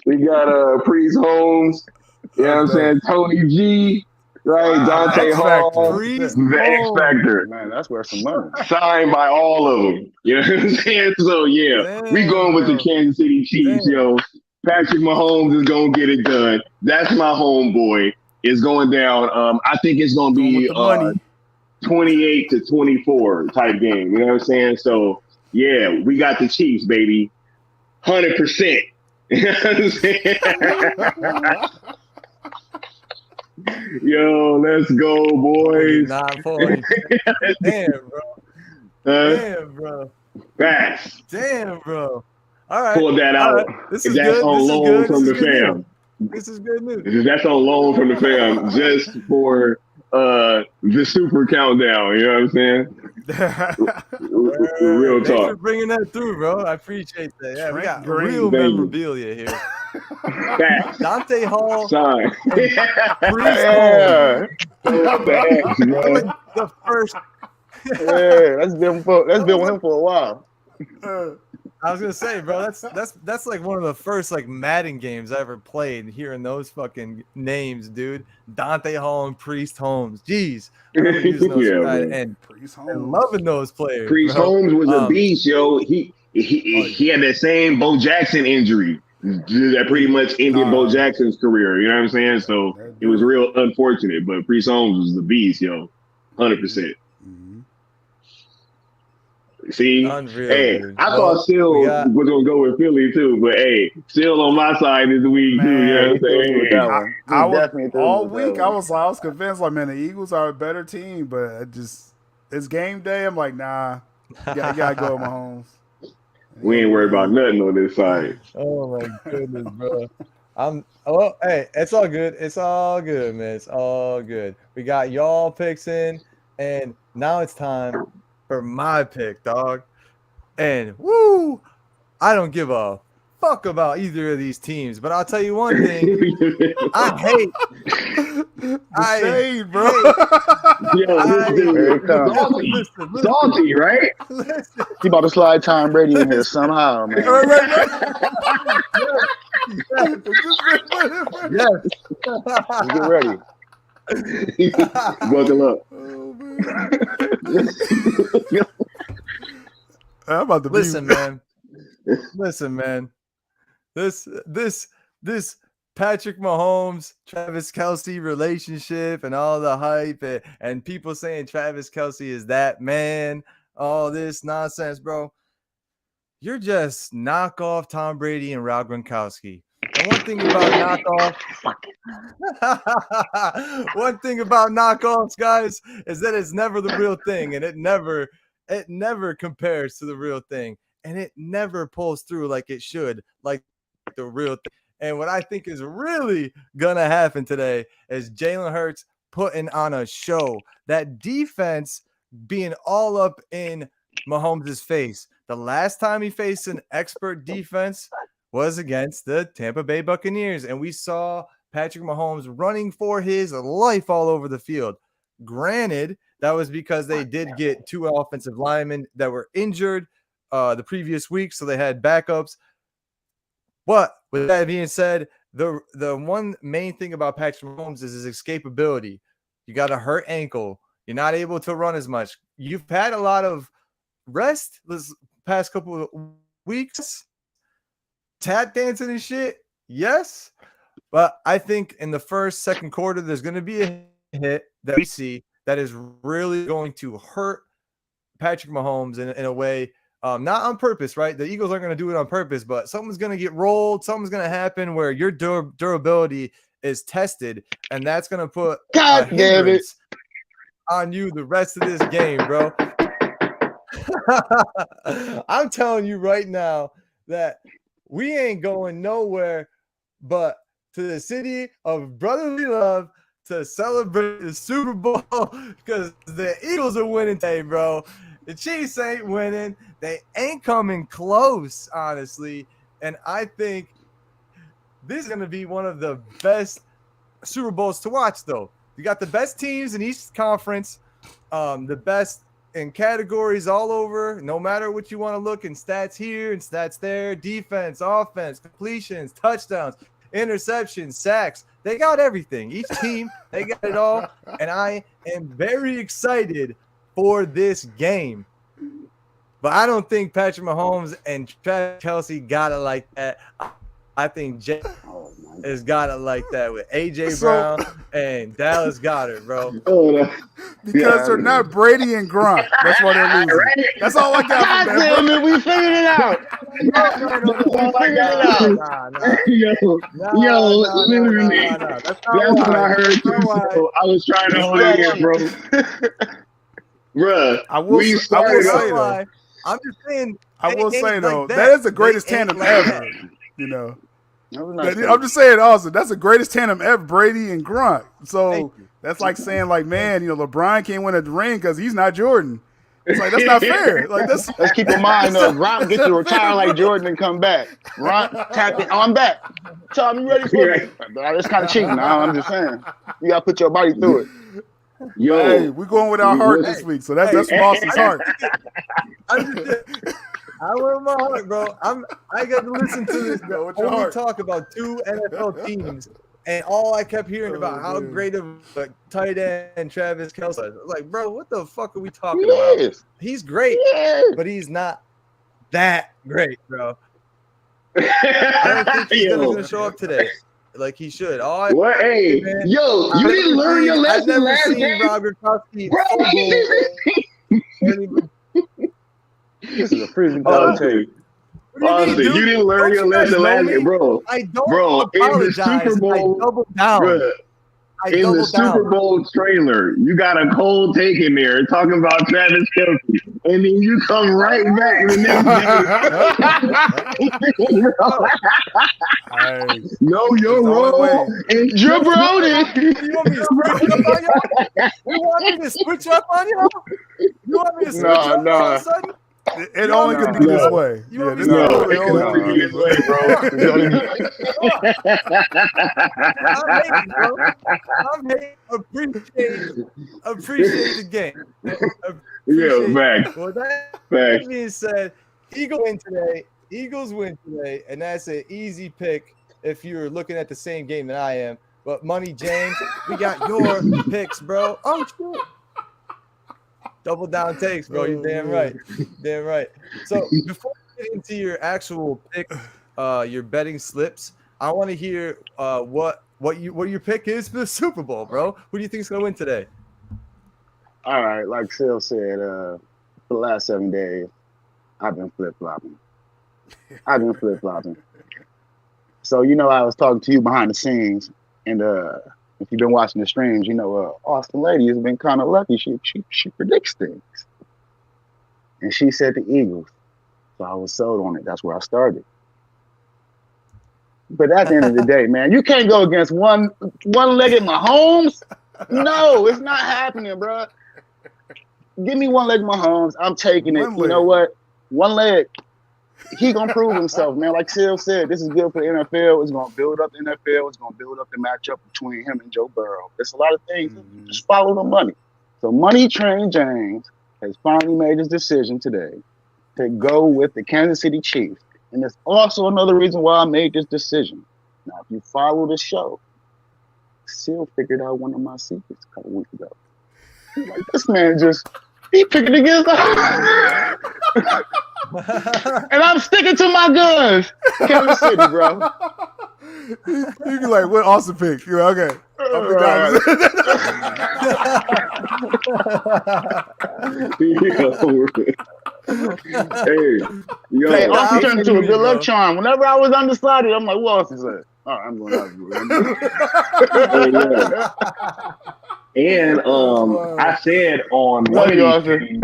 We got Priest Holmes. You know what I'm saying? Tony G. Right, Dante Hall, the X Factor. Man, that's worth some money. Signed by all of them. You know what I'm saying? So, yeah, we going with the Kansas City Chiefs, yo. Patrick Mahomes is going to get it done. That's my homeboy. It's going down. I think it's going to be 28-24 type game. You know what I'm saying? So, yeah, we got the Chiefs, baby. 100%. You know what I'm saying? Yo, let's go, boys. 940. Damn, bro. Damn, bro. Fast. Damn, bro. All right. Pull that out. Right. This is that's good. on loan from the fam. This is good news. That's on loan from the fam just for the super countdown. You know what I'm saying? Real talk. Thanks for bringing that through, bro. I appreciate that. Yeah, we got real memorabilia here. Dante Hall. Sorry. The first. Yeah, that's been with him for a while. I was gonna say, bro, that's like one of the first like Madden games I ever played. Hearing those fucking names, dude, Dante Hall and Priest Holmes. Jeez, and loving those players. Priest Holmes was a beast, yo. He had that same Bo Jackson injury that pretty much ended Bo Jackson's career. You know what I'm saying? So it was real unfortunate, but Priest Holmes was the beast, yo, 100%. See, unreal, hey, dude. I thought Syl was gonna go with Philly too, but hey, Syl on my side this week too. You know what I'm saying? I was all week. I was convinced, like, man, the Eagles are a better team, but it's game day. I'm like, nah, you gotta go with Mahomes. We ain't worried about nothing on this side. Oh my goodness, bro. Hey, it's all good. It's all good, man. It's all good. We got y'all picks in, and now it's time for my pick, dog. And woo, I don't give a fuck about either of these teams, but I'll tell you one thing. I hate shade, bro. Salty, right? He about to slide Tom Brady in here somehow, man. Yes. Get ready. Buckle up. I'm about to listen, man. Listen, man. This Patrick Mahomes, Travis Kelce relationship and all the hype and people saying Travis Kelce is that man, all this nonsense, bro. You're just knockoff Tom Brady and Rob Gronkowski. And one thing about knockoffs, guys, is that it's never the real thing, and it never compares to the real thing, and it never pulls through like it should, like the real thing. And what I think is really gonna happen today is Jalen Hurts putting on a show. That defense being all up in Mahomes' face. The last time he faced an expert defense was against the Tampa Bay Buccaneers, and we saw Patrick Mahomes running for his life all over the field. Granted, that was because they did get two offensive linemen that were injured the previous week, so they had backups. But with that being said, the one main thing about Patrick Mahomes is his escapability. You got a hurt ankle. You're not able to run as much. You've had a lot of rest this past couple of weeks. Tap dancing and shit, yes. But I think in the first, second quarter, there's going to be a hit that we see that is really going to hurt Patrick Mahomes in a way, not on purpose, right? The Eagles aren't going to do it on purpose, but something's going to get rolled. Something's going to happen where your durability is tested, and that's going to put God damn it on you the rest of this game, bro. I'm telling you right now that we ain't going nowhere but to the city of brotherly love to celebrate the Super Bowl because the Eagles are winning today, bro. The Chiefs ain't winning. They ain't coming close, honestly. And I think this is going to be one of the best Super Bowls to watch, though. You got the best teams in each conference, the best in categories all over, no matter what you want to look in stats here and stats there, defense, offense, completions, touchdowns, interceptions, sacks. They got everything. Each team, they got it all. And I am very excited for this game. But I don't think Patrick Mahomes and Travis Kelce got it like that. I think Jay has got it like that with A.J. Brown and Dallas Goedert, bro. Because they're not Brady and Gronk. That's why they're losing. That's all I got from that. Damn it, we figured it out. Literally. That's what I heard too. So I was trying to hold it in, bro. Bruh, I will say though. I'm just saying. I will say though, that is the greatest tandem ever. You know. I'm just saying, also, that's the greatest tandem ever, Brady and Gronk. So that's like saying, like, man, you know, LeBron can't win a ring because he's not Jordan. It's like that's not fair. Like let's keep in mind though, Gronk gets to retire like Jordan and come back. Gronk tapped it. Oh, I'm back. Tom, you ready for it? That's kind of cheating. I'm just saying, you gotta put your body through it. Yo, hey, we're going with our heart this week, so that's Boston's heart. I went with my heart, bro. I got to listen to this, bro. Only talk about 2 NFL teams, and all I kept hearing about how great of a tight end Travis Kelce is. I was like, bro, what the fuck are we talking about? He's great, but he's not that great, bro. I don't think he's going to show up today like he should. What? Hey, man, yo, you didn't learn your lesson last game? This is a freezing cold take. Honestly, you didn't learn your lesson last game, bro. I don't apologize. In the Super Bowl, I double down. Bro, in the Super Bowl trailer, you got a cold take in there talking about Travis Kelce, and then you come right back the next day. Know your role and jabroni. You want me to switch up on you? You want me to switch up all of a sudden? It only could be this way. Yeah, this only could be this way, bro. I'm hating. Appreciate the game. Back. Well, that being said, Eagles win today, and that's an easy pick if you're looking at the same game that I am. But Money James, we got your picks, bro. Oh, shit. Double down takes, bro. You're damn right. Damn right. So before we get into your actual pick, your betting slips, I want to hear what your pick is for the Super Bowl, bro. Who do you think is going to win today? All right, like Syl said, for the last 7 days, I've been flip-flopping. So, you know, I was talking to you behind the scenes, and if you've been watching the streams, you know, Austin Lady has been kind of lucky. She predicts things. And she said the Eagles. So I was sold on it. That's where I started. But at the end of the day, man, you can't go against one-legged Mahomes. No, it's not happening, bro. Give me one-legged Mahomes. I'm taking it. You know what? One leg. He gonna prove himself, man. Like Syl said, this is good for the NFL. It's gonna build up the NFL. It's gonna build up the matchup between him and Joe Burrow. There's a lot of things. Just follow the money. So Money Train James has finally made his decision today to go with the Kansas City Chiefs. And there's also another reason why I made this decision. Now, if you follow the show, Syl figured out one of my secrets a couple weeks ago. Like, this man he picking against the and I'm sticking to my guns. Kansas City, bro. You be like, what Austin pick? You're okay. Hey, Austin turned into a good luck charm. Whenever I was undecided, I'm like, what Austin said? All right, I'm going out. And I said on one of these things,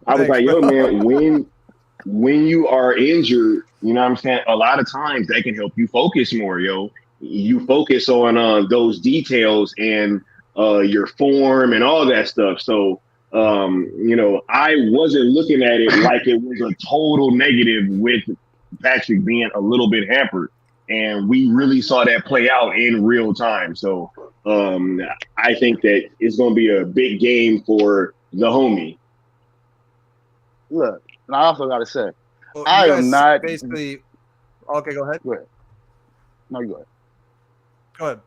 I was like, yo, man, when you are injured, you know what I'm saying? A lot of times that can help you focus more, yo. You focus on those details and your form and all that stuff. So, you know, I wasn't looking at it like it was a total negative with Patrick being a little bit hampered. And we really saw that play out in real time. So I think that it's going to be a big game for the homie. Look, and I also got to say, I am not basically. Okay, go ahead. Go ahead. No, you go ahead. Go ahead.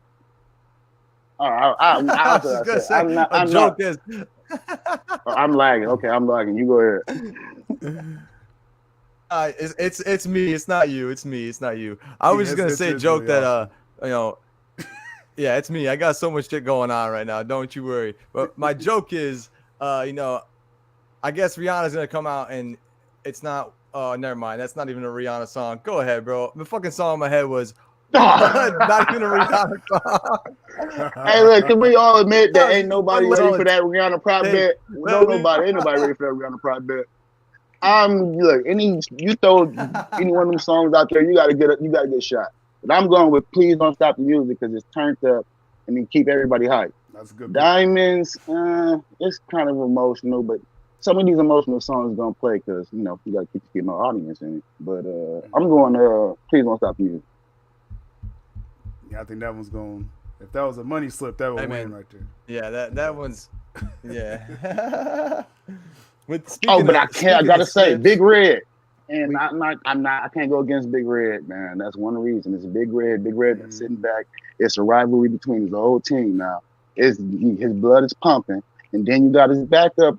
All right, I was gonna say, I'm not. I'm lagging. Okay, I'm lagging. You go ahead. It's me. It's not you. It's me. It's not you. I was just gonna say a joke that you know, yeah, it's me. I got so much shit going on right now. Don't you worry. But my joke is, you know, I guess Rihanna's gonna come out and it's not. Oh, never mind. That's not even a Rihanna song. Go ahead, bro. The fucking song in my head was not even a Rihanna song. Hey, look, can we all admit that ain't nobody ready for that Rihanna prop bet? Ain't nobody ready for that Rihanna prop bet. Look, you throw any one of them songs out there, you gotta get shot. But I'm going with Please Don't Stop the Music because it's turned up and then keep everybody hyped. That's a good. Diamonds, it's kind of emotional, but some of these emotional songs gonna play because you know you gotta keep my audience in it. But I'm going Please Don't Stop the Music. Yeah, I think that one's going. If that was a money slip, that would win right there. Yeah, that one's. Yeah. But I gotta say, Big Red, and I can't go against Big Red, man. That's one reason. It's Big Red. Big Red been sitting back. It's a rivalry between his whole team now. His blood is pumping, and then you got his backup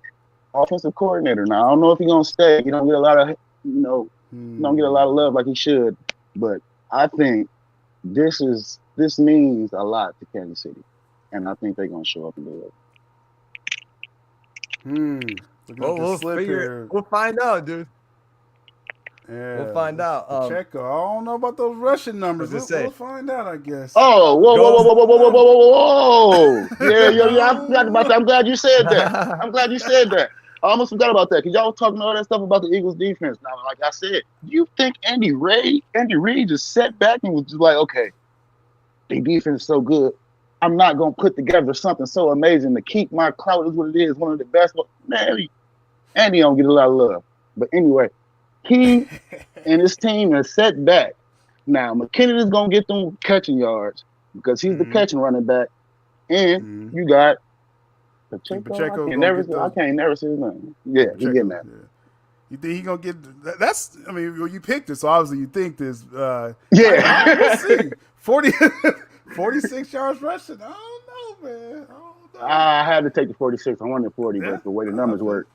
offensive coordinator. Now I don't know if he's gonna stay. He don't get a lot of, don't get a lot of love like he should. But I think this means a lot to Kansas City, and I think they're gonna show up and do it. We'll find out, dude. Yeah, we'll find out. Check. I don't know about those Russian numbers. We'll find out, I guess. Oh, whoa. Yeah. I forgot about that. I'm glad you said that. I almost forgot about that because y'all talking all that stuff about the Eagles defense. Now, like I said, do you think Andy Reid just sat back and was just like, okay, the defense is so good, I'm not gonna put together something so amazing to keep my clout is what it is, one of the best. Man, Andy don't get a lot of love. But anyway, he and his team are set back. Now, McKinnon is going to get them catching yards because he's the catching running back. And you got Pacheco. I can't never say his name. Yeah, he's getting that. Yeah. You think he's going to get – that's – I mean, you picked it, so obviously you think this yeah. Let's see. 46 yards rushing. I don't know, man. I had to take the 46. I wanted 40, but the way the numbers work,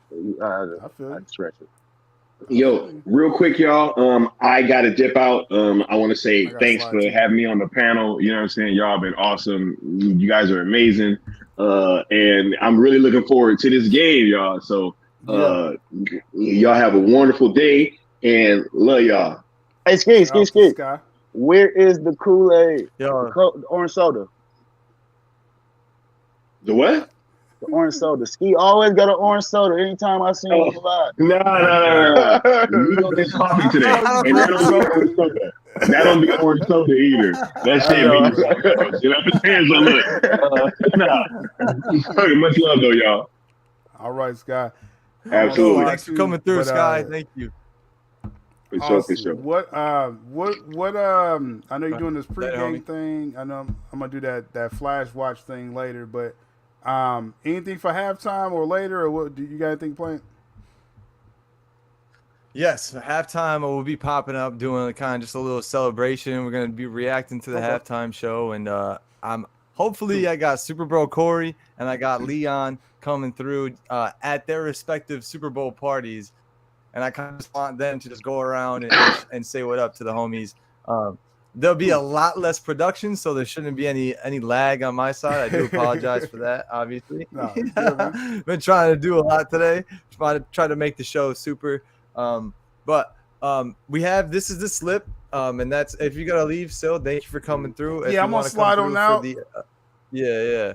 I had to stretch it. Yo, real quick, y'all. I gotta dip out. I want to say thanks for having me on the panel. You know what I'm saying? Y'all been awesome. You guys are amazing. And I'm really looking forward to this game, y'all. So y'all have a wonderful day and love y'all. Hey, Ski. Where is the Kool-Aid? The orange soda. The what? The orange soda. Ski always got an orange soda anytime I see him live. No. We don't get coffee today. And that don't be orange soda. That don't be orange soda either. That shit means, you know what I'm saying? So look, much love though, y'all. All right, Sky. Absolutely. Thanks for coming through, Sky. Thank you. For sure. What I know you're doing this pregame thing. I know I'm gonna do that flash watch thing later, but anything for halftime or later, or what do you got anything planned? Yes, halftime we'll be popping up doing kind of just a little celebration. We're gonna be reacting to the halftime show, and I'm hopefully I got Super Bowl Corey and I got Leon coming through at their respective Super Bowl parties. And I kind of just want them to just go around and say what up to the homies. There'll be a lot less production, so there shouldn't be any lag on my side. I do apologize for that, obviously. No, been trying to do a lot today. Try to make the show super. But this is the slip. And that's if you gotta leave, Syl, thank you for coming through. If I'm gonna slide on out. Yeah.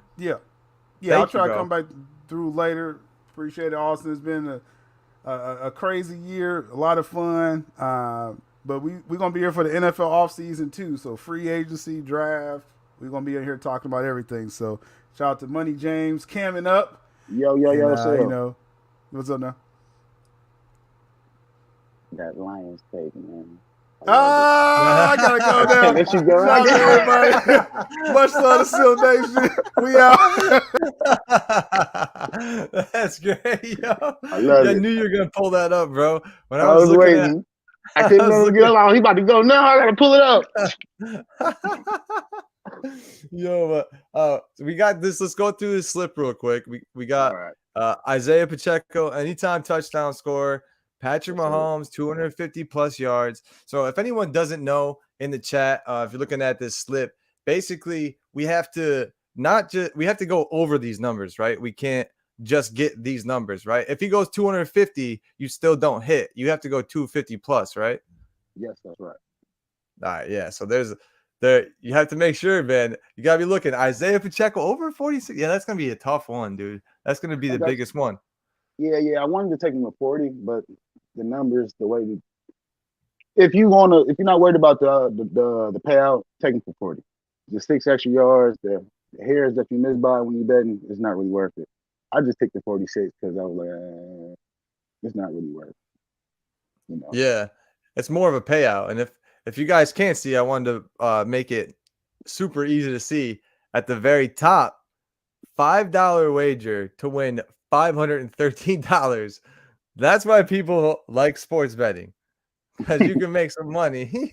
I'll try to come back through later. Appreciate it, Austin. It's been a crazy year, a lot of fun. But we're going to be here for the NFL offseason too. So free agency, draft. We're going to be in here talking about everything. So shout out to Money James, camming up. Yo. What's up now? That Lions tape, man. I gotta go now. There you go. Shout out to everybody. Much love to Syl Nation. We out. That's great, yo. I knew you were gonna pull that up, bro. When I was waiting. I couldn't let him get out. He about to go now. I gotta pull it up. Yo, so we got this. Let's go through this slip real quick. We got Isaiah Pacheco, anytime touchdown scorer. Patrick Mahomes, 250 plus yards. So if anyone doesn't know in the chat, if you're looking at this slip, basically we have to go over these numbers, right? We can't just get these numbers, right? If he goes 250, you still don't hit. You have to go 250 plus, right? Yes, that's right. All right, yeah. So you have to make sure, man. You gotta be looking. Isaiah Pacheco over 46. Yeah, that's gonna be a tough one, dude. That's gonna be the biggest one. Yeah. I wanted to take him to 40, but the numbers, the way if you're not worried about the payout, take him for 40. The 6 extra yards, the hairs that you miss by when you're betting, it's not really worth it. I just took the 46 because I was like, it's not really worth it. You know? Yeah, it's more of a payout. And if you guys can't see, I wanted to make it super easy to see at the very top. $5 wager to win $513. That's why people like sports betting, because you can make some money.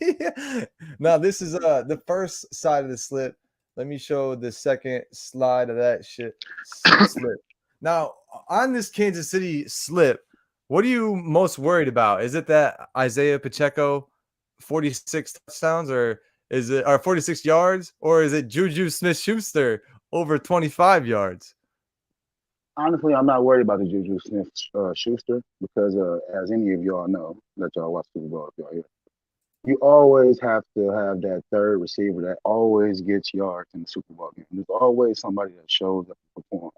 Now, this is the first side of the slip. Let me show the second slide of that slip. Now, on this Kansas City slip, what are you most worried about? Is it that Isaiah Pacheco 46 touchdowns, or 46 yards, or is it Juju Smith-Schuster over 25 yards? Honestly, I'm not worried about the Juju Smith-Schuster because, as any of y'all know, let y'all watch Super Bowl if y'all here, you always have to have that third receiver that always gets yards in the Super Bowl game. There's always somebody that shows up and performs.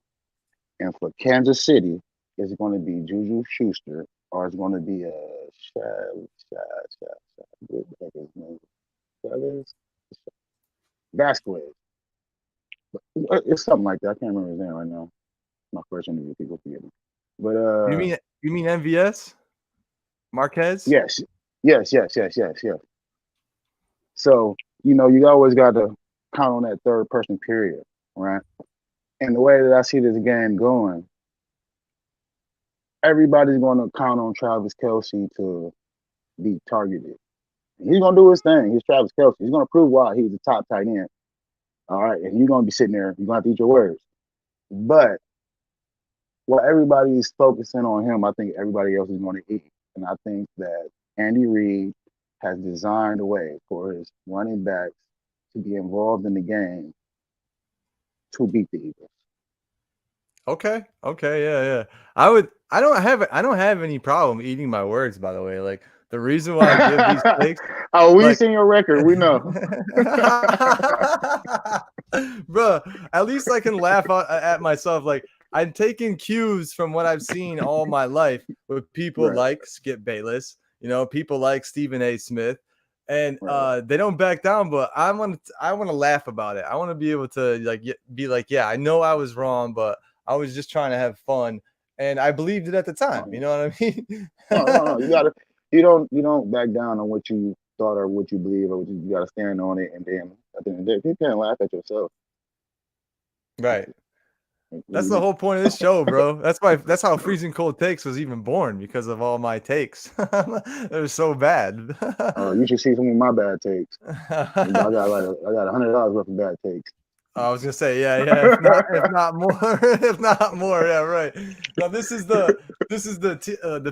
And for Kansas City, it's going to be Juju Schuster, or it's going to be Vasquez. It's something like that. I can't remember his name right now. My first interview, people forget me. But you mean MVS? Marquez? Yes. So, you always got to count on that third person period, right? And the way that I see this game going, everybody's going to count on Travis Kelce to be targeted. He's going to do his thing. He's Travis Kelce. He's going to prove why he's the top tight end. All right. And you're going to be sitting there. You're going to have to eat your words. But while everybody's focusing on him, I think everybody else is going to eat. And I think that Andy Reid has designed a way for his running backs to be involved in the game to beat the Eagles. Okay, yeah. I don't have any problem eating my words, by the way. Like, the reason why I give these takes. We've seen your record, we know. Bro, at least I can laugh at myself. Like, I'm taking cues from what I've seen all my life with people like Skip Bayless, people like Stephen A. Smith, and they don't back down. But I want to laugh about it. I want to be able to be like, yeah, I know I was wrong, but I was just trying to have fun, and I believed it at the time. You know what I mean? No. You don't back down on what you thought or what you believe, or you got to stand on it. And then at the end of the day, you can't laugh at yourself. Right. That's the whole point of this show, bro. That's how Freezing Cold Takes was even born, because of all my takes. It was so bad. You should see some of my bad takes. I got $100 worth of bad takes. I was gonna say, yeah, if not more, if not more, yeah, right. Now this is the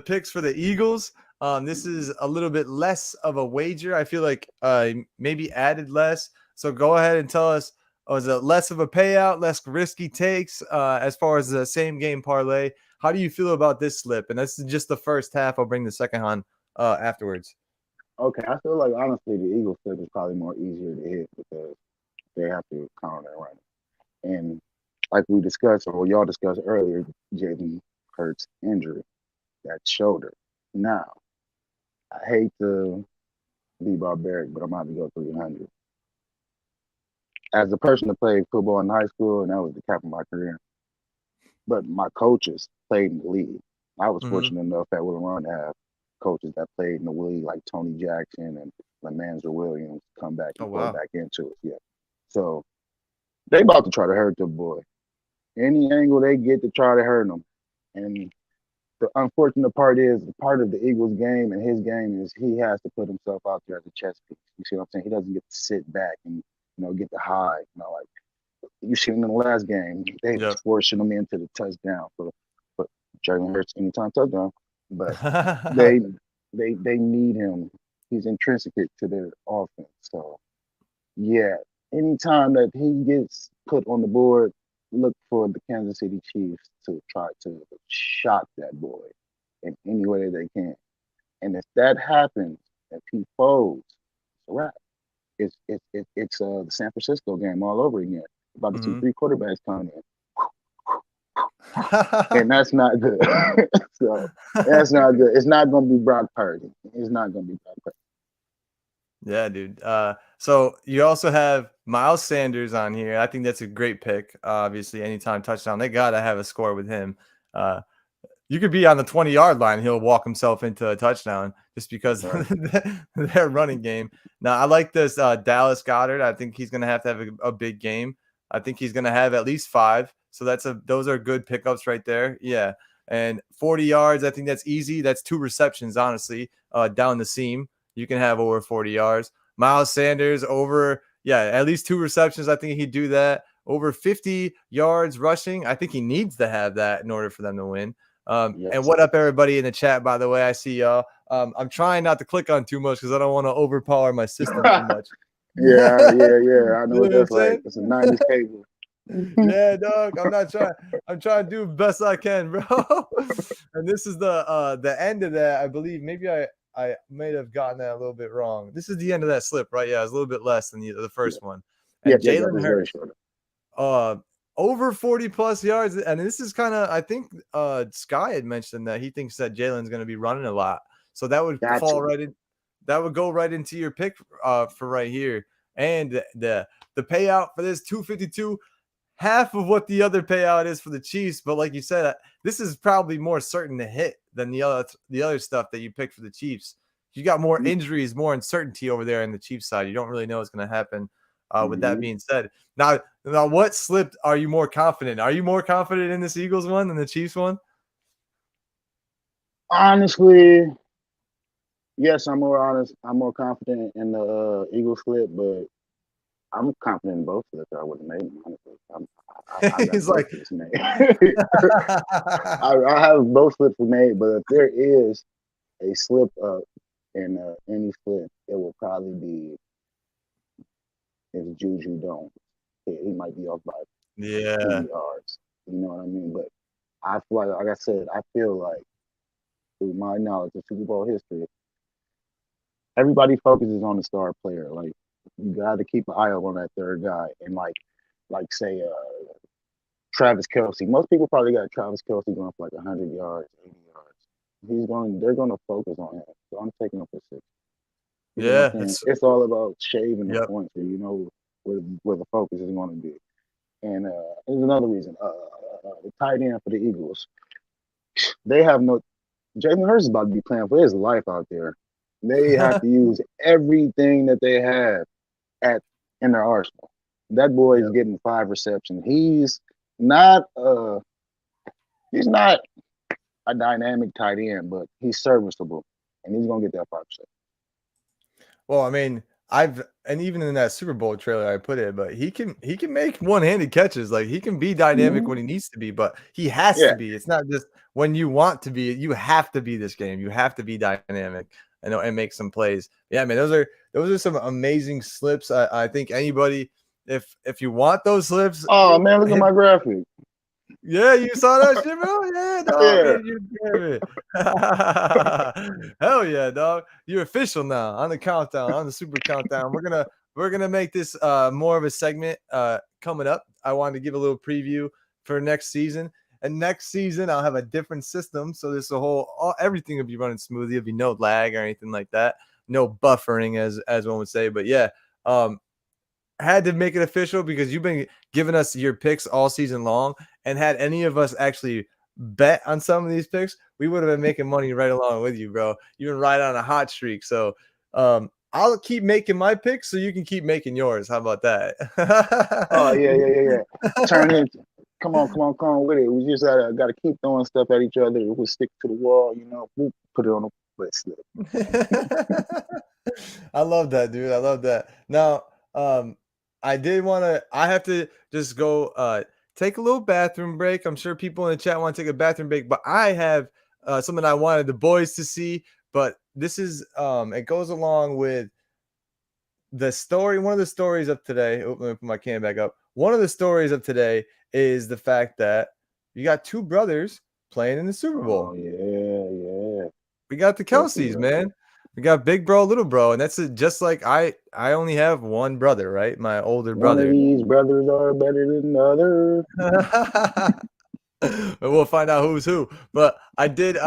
picks for the Eagles. This is a little bit less of a wager. I feel like maybe added less. So go ahead and tell us, is it less of a payout, less risky takes as far as the same game parlay? How do you feel about this slip? And this is just the first half. I'll bring the second on afterwards. Okay, I feel like honestly the Eagles slip is probably more easier to hit because they have to counter and run. And like we discussed, or y'all discussed earlier, Jalen Hurts' injury, that shoulder. Now, I hate to be barbaric, but I'm about to go 300. As a person that played football in high school, and that was the cap of my career, but my coaches played in the league. I was fortunate enough at William Run to have coaches that played in the league, like Tony Jackson and LeManzer Williams, come back and go back into it. Yeah. So they about to try to hurt the boy. Any angle they get to try to hurt him. And the unfortunate part is, part of the Eagles' game and his game is he has to put himself out there as a chess piece. You see what I'm saying? He doesn't get to sit back and, get the high. Like you seen in the last game, they was forcing him into the touchdown for Jalen Hurts anytime touchdown. But they need him. He's intrinsic to their offense. So yeah, anytime that he gets put on the board, look for the Kansas City Chiefs to try to shock that boy in any way they can. And if that happens, if he folds, it's a wrap. It's the San Francisco game all over again. About to see 3 quarterbacks coming in. And that's not good. So that's not good. It's not going to be Brock Purdy. It's not going to be Brock Purdy. Yeah, dude. So you also have Miles Sanders on here. I think that's a great pick. Obviously, anytime touchdown, they got to have a score with him. You could be on the 20-yard line. He'll walk himself into a touchdown just because of their running game. Now, I like this Dallas Goedert. I think he's going to have a big game. I think he's going to have at least 5. So those are good pickups right there. Yeah. And 40 yards, I think that's easy. That's 2 receptions, honestly, down the seam. You can have over 40 yards. Miles Sanders over, at least 2 receptions. I think he'd do that. Over 50 yards rushing. I think he needs to have that in order for them to win. And what up, everybody in the chat, by the way? I see y'all. I'm trying not to click on too much because I don't want to overpower my system too much. Yeah. I know what that's like. It's a 90s cable. Yeah, dog. I'm trying to do the best I can, bro. And this is the end of that. I believe maybe I may have gotten that a little bit wrong. This is the end of that slip, right? Yeah, it's a little bit less than the first one. And Jalen Hurts, over 40 plus yards. And this is kind of, I think Sky had mentioned that he thinks that Jalen's going to be running a lot. So that would fall right in. That would go right into your pick for right here. And the payout for this 252, half of what the other payout is for the Chiefs. But like you said, this is probably more certain to hit than the other stuff that you picked for the Chiefs. You got more injuries, more uncertainty over there in the Chiefs side. You don't really know what's going to happen. With that being said, now what slipped are you more confident? Are you more confident in this Eagles one than the Chiefs one? Honestly, yes, I'm more confident in the Eagles slip, but I'm confident in both slips. I would have made them, honestly. He's like, I have both slips made, but if there is a slip up in any slip, it will probably be if Juju don't. He might be off by 2 yards. You know what I mean? But I feel like I said, I feel like through my knowledge of Super Bowl history, everybody focuses on the star player. Like you got to keep an eye on that third guy, and like say Travis Kelce. Most people probably got Travis Kelce going for like 100 yards, 80 yards. They're gonna focus on him. So I'm taking him for 6. Yeah, it's all about shaving the points, so you know where the focus is going to be. And there's another reason. The tight end for the Eagles, they have no. Jalen Hurts is about to be playing for his life out there. They have to use everything that they have in their arsenal. That boy is getting 5 receptions. He's not a dynamic tight end, but he's serviceable, and he's gonna get that 5%. Well, I mean, and even in that Super Bowl trailer I put it, but he can make one-handed catches. Like, he can be dynamic when he needs to be, but he has to be. It's not just when you want to be. You have to be this game. You have to be dynamic and make some plays. Yeah, man, those are some amazing slips. I think anybody, if you want those slips. Oh man, look at my graphic. Yeah, you saw that shit, bro? Yeah, dog. Yeah. Hell yeah, dog. You're official now on the countdown, on the super countdown. We're gonna make this more of a segment coming up. I wanted to give a little preview for next season. And next season I'll have a different system. So this everything will be running smoothly. There'll be no lag or anything like that. No buffering as one would say. But yeah, had to make it official because you've been giving us your picks all season long, and had any of us actually bet on some of these picks, we would have been making money right along with you, bro. You've been right on a hot streak. So I'll keep making my picks so you can keep making yours. How about that? Oh yeah. Turn it. Come on with it. We just gotta keep throwing stuff at each other. We'll stick to the wall, we'll put it on the list. I love that, dude. I love that. Now, I have to just go take a little bathroom break. I'm sure people in the chat want to take a bathroom break, but I have something I wanted the boys to see. But this is it goes along with the story. One of the stories of today. Let me put my can back up. One of the stories of today is the fact that you got two brothers playing in the Super Bowl. Oh, yeah. We got the Kelce's, man. We got big bro, little bro, and that's just like I only have one brother, right? My older brother. One of these brothers are better than the other. We'll find out who's who. But I did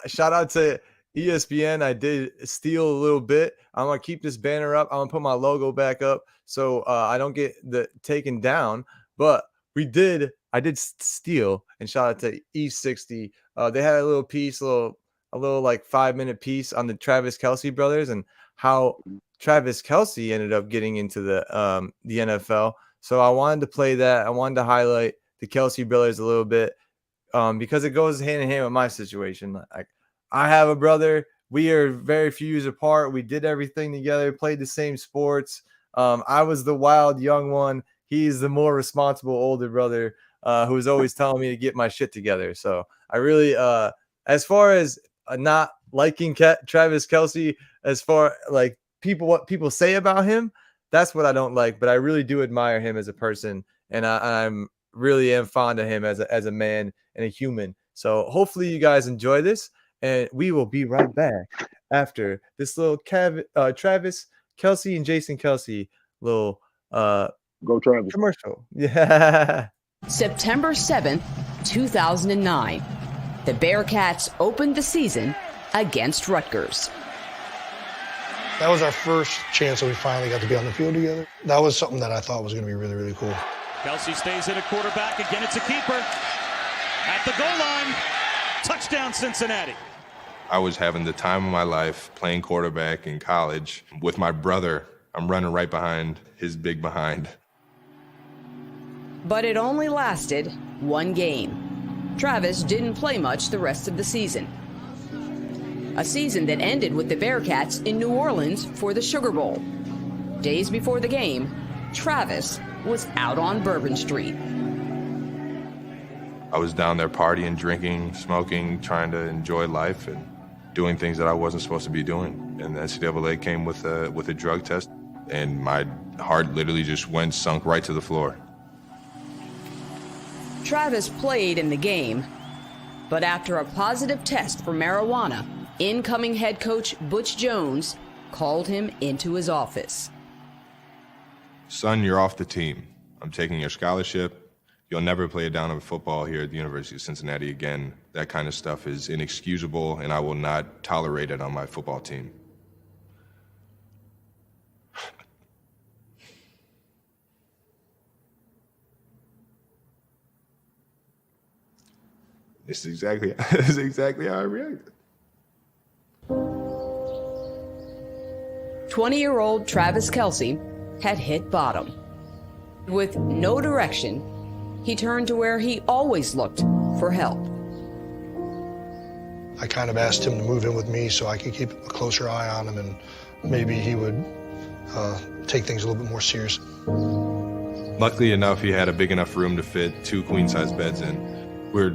shout out to ESPN. I did steal a little bit. I'm gonna keep this banner up. I'm gonna put my logo back up so I don't get taken down. But I did steal, and shout out to E60. They had a little piece, a little like 5-minute piece on the Travis Kelce brothers and how Travis Kelce ended up getting into the NFL. So I wanted to play that. I wanted to highlight the Kelce brothers a little bit because it goes hand in hand with my situation. Like, I have a brother. We are very few years apart. We did everything together, played the same sports. I was the wild young one. He's the more responsible older brother who's always telling me to get my shit together. So I really, as far as not liking Travis Kelce, as far like what people say about him, that's what I don't like. But I really do admire him as a person, and I'm really am fond of him as a man and a human. So hopefully you guys enjoy this, and we will be right back after this little Travis Kelce and Jason Kelce little Go Travis commercial. Yeah. September 7th, 2009. The Bearcats opened the season against Rutgers. That was our first chance that we finally got to be on the field together. That was something that I thought was going to be really, really cool. Kelce stays at a quarterback. Again, it's a keeper. At the goal line. Touchdown, Cincinnati. I was having the time of my life playing quarterback in college with my brother. I'm running right behind his big behind. But it only lasted one game. Travis didn't play much the rest of the season. A season that ended with the Bearcats in New Orleans for the Sugar Bowl. Days before the game, Travis was out on Bourbon Street. I was down there partying, drinking, smoking, trying to enjoy life and doing things that I wasn't supposed to be doing. And the NCAA came with a drug test, and my heart literally just sunk right to the floor. Travis played in the game, but after a positive test for marijuana, incoming head coach Butch Jones called him into his office. Son, you're off the team. I'm taking your scholarship. You'll never play a down of football here at the University of Cincinnati again. That kind of stuff is inexcusable, and I will not tolerate it on my football team. This is exactly how I reacted. 20-year-old Travis Kelce had hit bottom. With no direction, he turned to where he always looked for help. I kind of asked him to move in with me so I could keep a closer eye on him, and maybe he would take things a little bit more serious. Luckily enough, he had a big enough room to fit 2 queen-size beds in. We're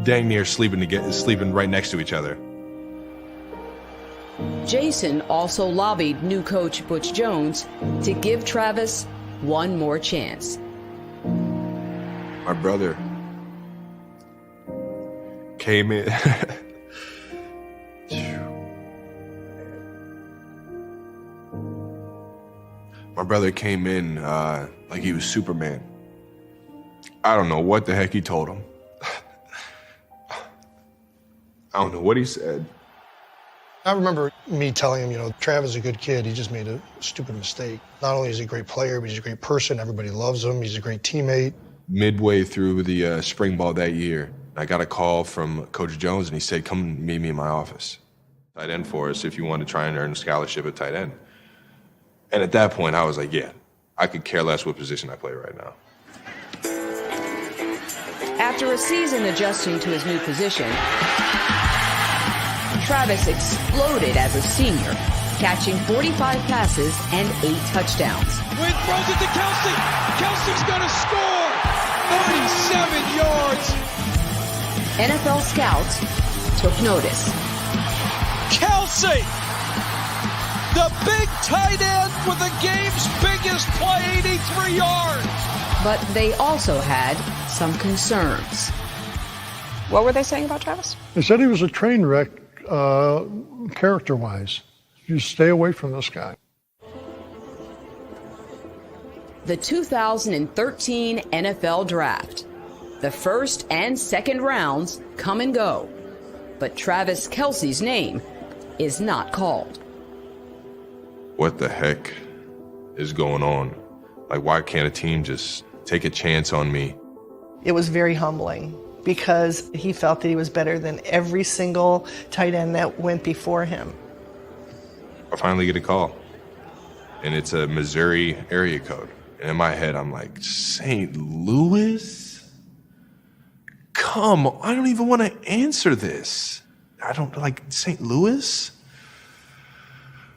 dang near sleeping right next to each other. Jason also lobbied new coach Butch Jones to give Travis one more chance. My brother came in. My brother came in like he was Superman. I don't know what the heck he told him. I don't know what he said. I remember me telling him, Travis is a good kid. He just made a stupid mistake. Not only is he a great player, but he's a great person. Everybody loves him. He's a great teammate. Midway through the spring ball that year, I got a call from Coach Jones, and he said, come meet me in my office. Tight end for us if you want to try and earn a scholarship at tight end. And at that point, I was like, yeah, I could care less what position I play right now. After a season adjusting to his new position, Travis exploded as a senior, catching 45 passes and 8 touchdowns. Wynn throws it to Kelsey. Kelsey's going to score. 37 yards. NFL scouts took notice. Kelsey, the big tight end with the game's biggest play, 83 yards. But they also had some concerns. What were they saying about Travis? They said he was a train wreck character-wise. You stay away from this guy. The 2013 NFL Draft. The first and second rounds come and go, but Travis Kelce's name is not called. What the heck is going on? Like, why can't a team just take a chance on me? It was very humbling because he felt that he was better than every single tight end that went before him. I finally get a call, and it's a Missouri area code. And in my head, I'm like, St. Louis? Come on, I don't even want to answer this. I don't like St. Louis?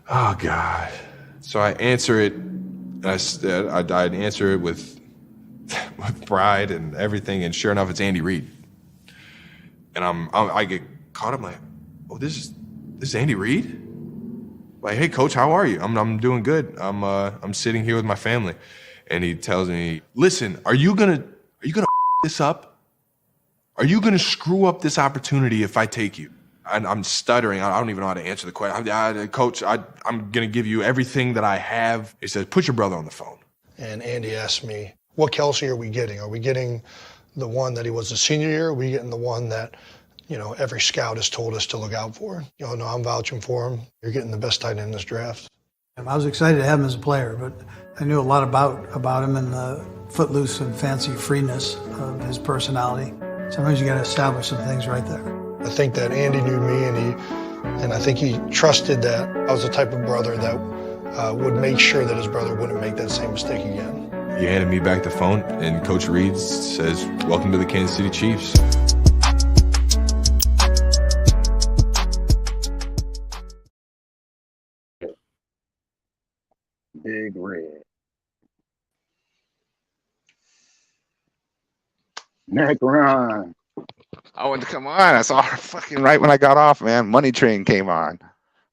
Oh, God. So I answer it, and I'd answer it with pride and everything, and sure enough, it's Andy Reid. And I get caught up like, oh, this is Andy Reid? Like, hey, coach, how are you? I'm doing good. I'm sitting here with my family. And he tells me, listen, are you gonna this up? Are you gonna screw up this opportunity if I take you? And I'm stuttering. I don't even know how to answer the question. Coach, I'm gonna give you everything that I have. He says, put your brother on the phone. And Andy asked me, what Kelsey are we getting? Are we getting the one that he was a senior year? Or are we getting the one that, every scout has told us to look out for? No, I'm vouching for him. You're getting the best tight end in this draft. I was excited to have him as a player, but I knew a lot about him and the footloose and fancy freeness of his personality. Sometimes you got to establish some things right there. I think that Andy knew me, and I think he trusted that I was the type of brother that would make sure that his brother wouldn't make that same mistake again. He handed me back the phone, and Coach Reid says, welcome to the Kansas City Chiefs. Big Red. Neck run. I wanted to come on. I saw her fucking right when I got off, man. Money Train came on. I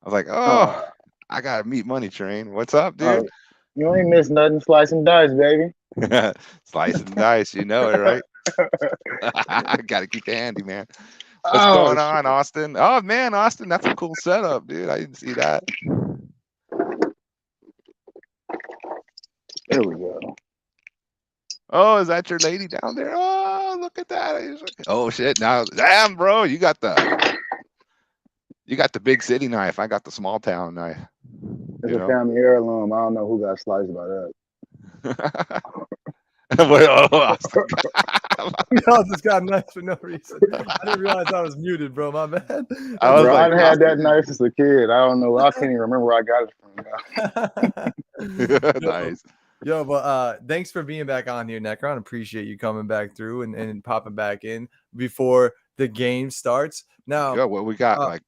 was like, I got to meet Money Train. What's up, dude? You ain't missed nothing. Slice and dice, baby. Slice and dice. You know it, right? I got to keep the handy, man. What's going on, Austin? Oh, man, Austin, that's a cool setup, dude. I didn't see that. There we go. Oh, is that your lady down there? Oh, look at that. Oh, shit. Now, damn, bro, you got the big city knife. I got the small town knife. It's a family heirloom. I don't know who got sliced by that. No, this got knife for no reason. I didn't realize I was muted, bro. My bad. I've had that knife since a kid. I don't know. I can't even remember where I got it from. Nice. Yo, but thanks for being back on here, Necron. Appreciate you coming back through and popping back in before the game starts. Now, what we got?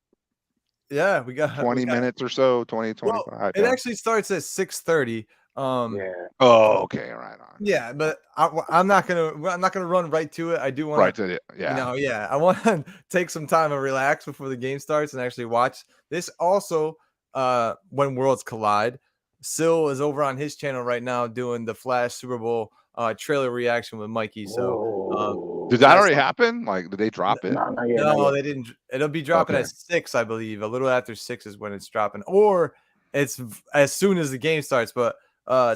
Yeah, we got 20 minutes or so, 20, 25. Well, it actually starts at 6:30. Yeah. Oh, okay, right on. Yeah, but I'm not gonna run right to it. I do want Right to it. Yeah. You know, yeah, I want to take some time and relax before the game starts and actually watch this. Also, when worlds collide, Syl is over on his channel right now doing the Flash Super Bowl trailer reaction with Mikey. So, did that already happen? Like, did they drop it? No, they didn't. It'll be dropping at 6, I believe. A little after 6 is when it's dropping, or it's as soon as the game starts. But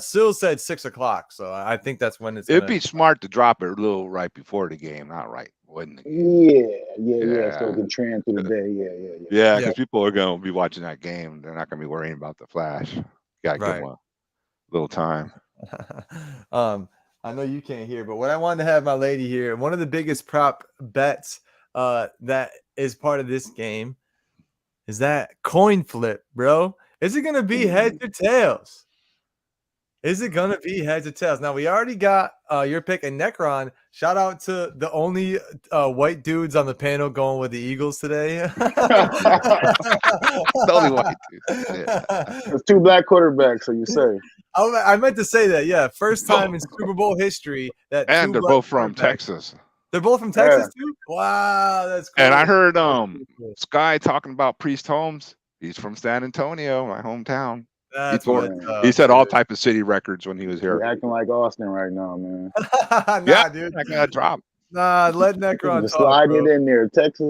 Syl said 6 o'clock, so I think that's when it's. It'd be smart to drop it a little right before the game, not right when the game. Yeah. So it can trend through the day. Yeah, because people are going to be watching that game. They're not going to be worrying about the Flash. Got to give them a little time. I know you can't hear, but what I wanted to have my lady here, one of the biggest prop bets that is part of this game is that coin flip, bro. Is it going to be heads or tails? Is it going to be heads or tails? Now, we already got your pick, and Necron, shout out to the only white dudes on the panel going with the Eagles today. The only white dudes. Yeah. There's 2 black quarterbacks, so you say. I meant to say that, yeah. First time in Super Bowl history that and they're both from Texas. They're both from Texas too? Wow, that's cool. And I heard Sky talking about Priest Holmes. He's from San Antonio, my hometown. He set all type of city records when he was here. You're acting like Austin right now, man. Nah, dude. I got drop. Nah, let Necron just talk, sliding bro. it in there. Texas.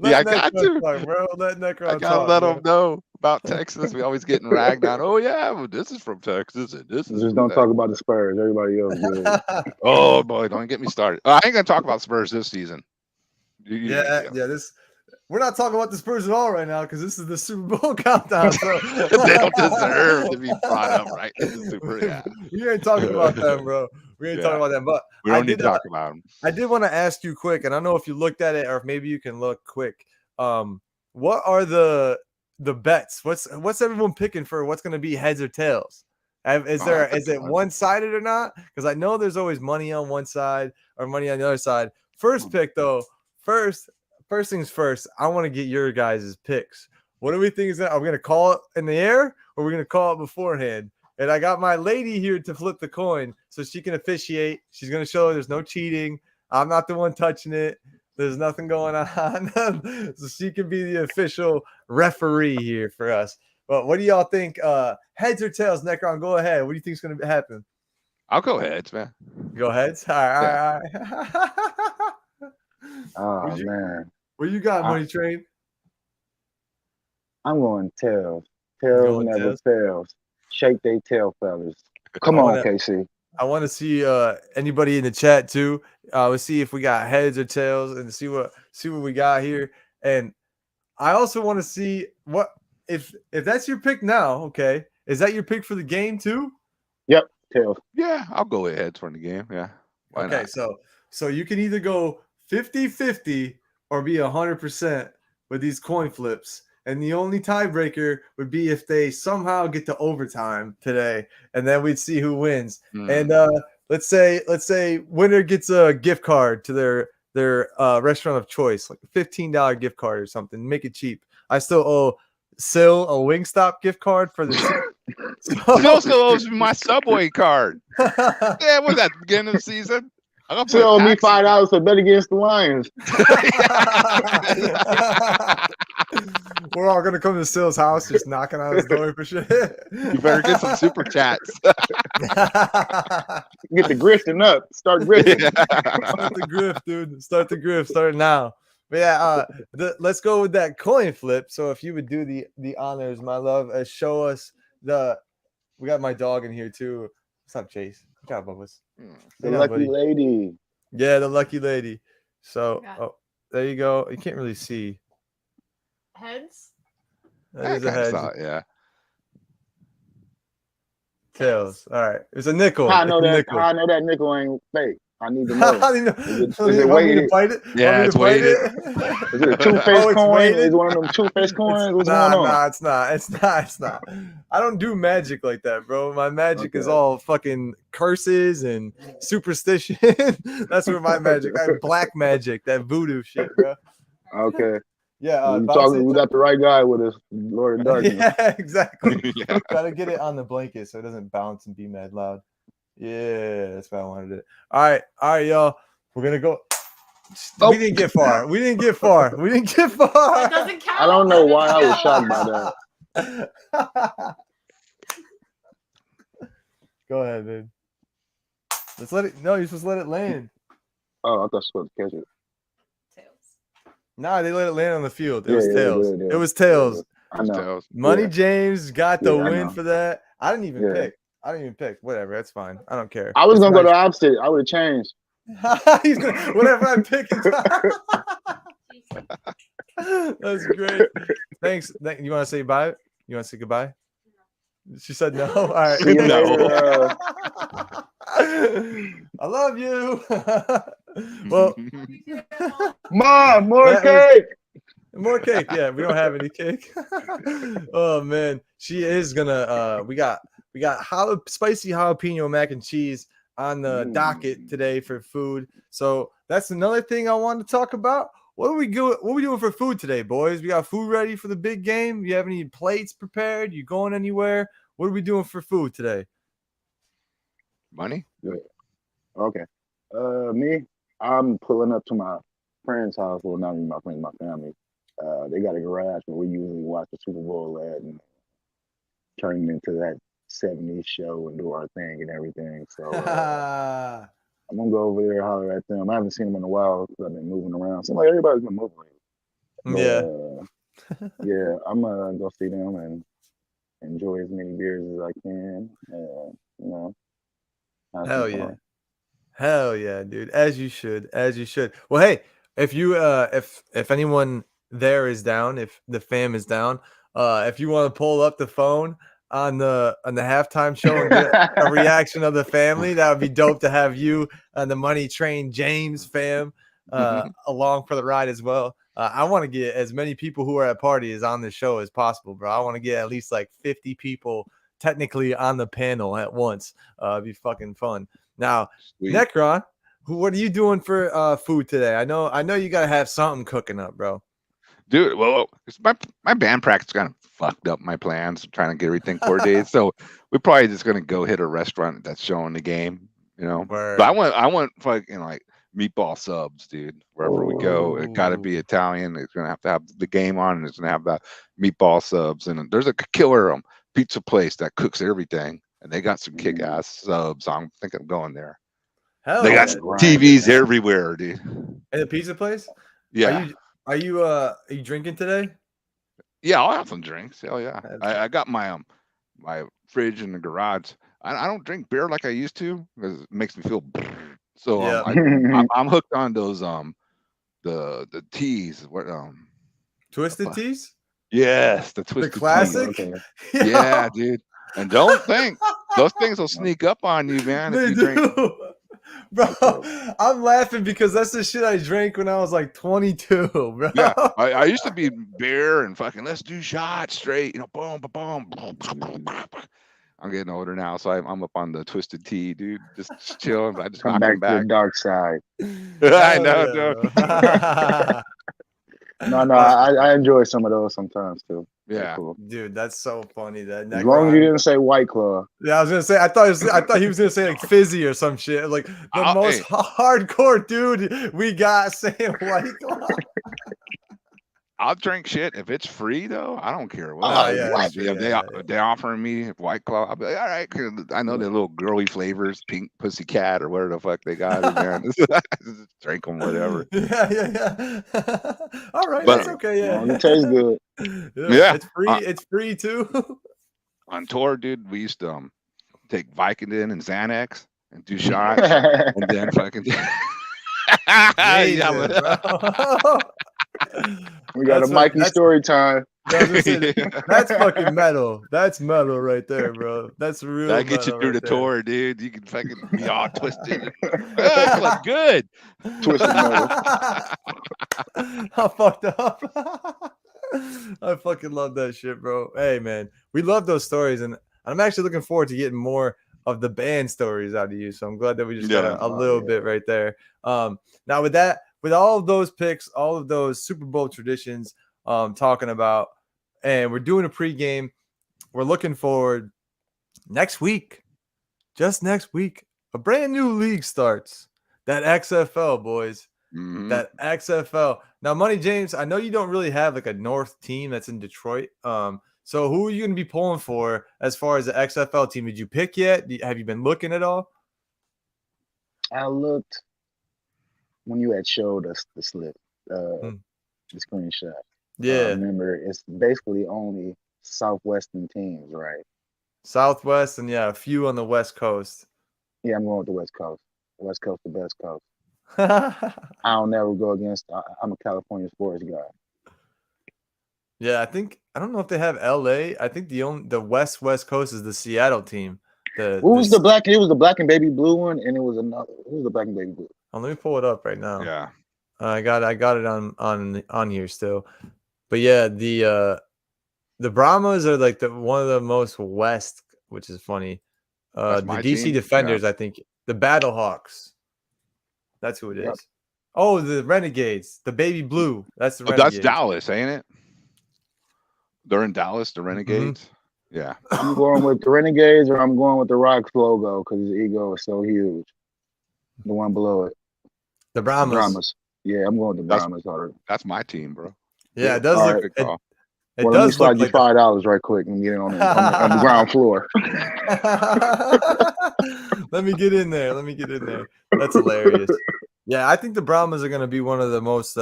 I got to. Talk, bro. Let Necron I gotta talk, let bro. them know about Texas. We always getting ragged on. Oh yeah, well, this is from Texas, and this is. Just don't talk about the Spurs. Everybody else good. Oh boy, don't get me started. I ain't gonna talk about Spurs this season. Yeah. We're not talking about the Spurs at all right now because this is the Super Bowl countdown. So. They don't deserve to be brought up, right? We ain't talking about them, bro. We ain't talking about them. But we don't need to talk about them. I did want to ask you quick, and I don't know if you looked at it or if maybe you can look quick. What are the bets? What's everyone picking for? What's going to be heads or tails? Is it one-sided or not? Because I know there's always money on one side or money on the other side. First pick though. First things first, I want to get your guys' picks. What do we think is that? Are we going to call it in the air or are we going to call it beforehand? And I got my lady here to flip the coin so she can officiate. She's going to show there's no cheating. I'm not the one touching it. There's nothing going on. So she can be the official referee here for us. But what do y'all think? Heads or tails, Necron? Go ahead. What do you think is going to happen? I'll go heads, man. Go heads? All right. Oh, man. What you got, Money Train? I'm going tails. Tails never fails. Shake they tail, fellas. Come on, KC. I want to see anybody in the chat too. Let's see if we got heads or tails and see what we got here. And I also want to see what if that's your pick now. Okay, is that your pick for the game too? Yep, tails. Yeah, I'll go with heads for the game. Yeah. Why okay, not? so you can either go 50-50 or be 100% with these coin flips. And the only tiebreaker would be if they somehow get to overtime today, and then we'd see who wins. And let's say winner gets a gift card to their restaurant of choice, like a $15 gift card or something. Make it cheap. I still owe Syl a Wingstop gift card for the. He also owes me my Subway card. Yeah, was that the beginning of the season? Tell me $5 to bet against the Lions. We're all gonna come to Syl's house, just knocking on his door for shit. You better get some super chats. Get the grifting up. Start grifting. Start the grift, dude. Start the grift. Start now. But yeah, let's go with that coin flip. So if you would do the honors, my love, show us we got my dog in here too. What's up, Chase? Good job, Bubba's. The lucky lady. Yeah, the lucky lady. So there you go. You can't really see. Heads? That is a head. Yeah. Tails. All right. It's a nickel. I know that nickel ain't fake. I need to know. Is it want me to weighted? bite it? Yeah, it's weighted. Is it a two-faced it's coin? weighted? Is it one of them two-faced coins? What's going on? Nah, it's not. It's not. I don't do magic like that, bro. My magic is all fucking curses and superstition. That's where my magic. I have black magic, that voodoo shit, bro. Okay. Yeah, we got the right guy with us, Lord of Darkness. Yeah, exactly. Gotta get it on the blanket so it doesn't bounce and be mad loud. Yeah, that's what I wanted to do. All right, y'all. We're gonna go. We didn't get far. We didn't get far. That doesn't count. I don't know why I was shocked by that. Go ahead, dude. Let's let it. No, you're supposed to let it land. Oh, I thought you were supposed to catch it. Nah, they let it land on the field. It was tails. It was tails. I know. Money James got the win for that. I didn't even pick. Whatever. That's fine. I don't care. I was gonna go the opposite. I would have changed. Whatever I pick. That's great. Thanks. You want to say bye? You want to say goodbye? She said no. All right. No. I love you. Well, Mom, more cake. More cake. Yeah, we don't have any cake. Oh man, she is gonna. We got spicy jalapeno mac and cheese on the docket today for food. So that's another thing I wanted to talk about. What are we doing for food today, boys? We got food ready for the big game. You have any plates prepared? You going anywhere? What are we doing for food today? Money? Good. Okay. Me, I'm pulling up to my friend's house. Well, not even my friends, my family. They got a garage where we usually watch the Super Bowl at and turn it into that 70s show and do our thing and everything. So I'm gonna go over there and holler at them. I haven't seen them in a while because I've been moving around. Seems like everybody's been moving. But, yeah, I'm gonna go see them and enjoy as many beers as I can. You know. Hell yeah. Hell yeah, dude. As you should. Well, hey, if you if anyone there is down, if the fam is down, if you want to pull up the phone on the halftime show and get a reaction of the family, that would be dope to have you and the Money Train James fam along for the ride as well. I want to get as many people who are at parties on the show as possible, bro. I want to get at least like 50 people technically on the panel at once. It'd be fucking fun. Now, sweet. Necron, what are you doing for food today? I know you gotta have something cooking up, bro. Dude, well, my band practice kind of fucked up my plans, trying to get everything coordinated. So we're probably just gonna go hit a restaurant that's showing the game, you know. But I want fucking like meatball subs, dude. Wherever we go, it got to be Italian. It's gonna have to have the game on, and it's gonna have the meatball subs. And there's a killer pizza place that cooks everything, and they got some kick-ass subs. I'm thinking of going there. Hell, they got TVs everywhere, dude. And the pizza place? Yeah. Are you drinking today? Yeah, I'll have some drinks. Hell yeah. I got my my fridge in the garage. I don't drink beer like I used to because it makes me feel. So I'm hooked on those the teas. What Twisted teas? Yes, the Twisted the classic. Tea. Okay. Yeah, dude. And don't think those things will sneak up on you, man. If you drink. Bro, I'm laughing because that's the shit I drank when I was like 22, bro. Yeah, I used to be beer and fucking let's do shots straight, you know, boom, boom, boom. I'm getting older now, so I'm up on the Twisted Tea, dude. Just chilling. I just come back to the dark side. I know, dude. No, I enjoy some of those sometimes too. Yeah, cool. Dude, that's so funny. As long as you didn't say White Claw. Yeah, I was gonna say. I thought he was gonna say like fizzy or some shit. Like the most hardcore dude we got saying White Claw. I'll drink shit if it's free though. I don't care what. If they offering me White Claw, I'll be like, all right. Cause I know they're little girly flavors, pink pussycat or whatever the fuck they got in there. Just drink them, whatever. Yeah. All right, that's okay. Yeah, it tastes good. Yeah, it's free. It's free too. On tour, dude, we used to take Vicodin and Xanax and do shots, and then fucking. We got a Mikey story time. That's fucking metal. That's metal right there, bro. That's real. That gets you through the tour, dude. You can fucking be all twisted. That was good. Twisted metal. I fucked up. I fucking love that shit, bro. Hey, man, we love those stories, and I'm actually looking forward to getting more of the band stories out of you. So I'm glad that we just got a little bit right there. Now with that, with all of those picks, all of those Super Bowl traditions, talking about, and we're doing a pregame. We're looking forward next week, just next week, a brand new league starts. That XFL, boys. That XFL. Now, Money James, I know you don't really have like a North team that's in Detroit. So who are you going to be pulling for as far as the XFL team? Did you pick yet? Have you been looking at all? I looked when you had showed us the slip, the screenshot. Yeah. I remember it's basically only Southwestern teams, right? Southwest and a few on the West Coast. Yeah, I'm going with the West Coast. West Coast, the best coast. I'll never go against. I'm a California sports guy. Yeah, I don't know if they have LA. I think the West Coast is the Seattle team. Who was the black? It was the black and baby blue one, and it was another. Who was the black and baby blue? Oh, let me pull it up right now. Yeah, I got it on here still. But yeah, the Brahmas are like one of the most West, which is funny. The DC team. Defenders, I think the Battlehawks. That's who it is. Yep. Oh, the Renegades, the baby blue. That's the Renegades. That's Dallas, ain't it? They're in Dallas, the Renegades. Yeah. I'm going with the Renegades, or I'm going with the Rocks logo because his ego is so huge. The one below it. The Brahmas. Yeah, I'm going with the Brahmas. That's my team, bro. Yeah, it does look. Right. It does let me slide you $5 right quick and get it on the ground floor. Let me get in there. That's hilarious. Yeah, I think the Brahmas are going to be one of the most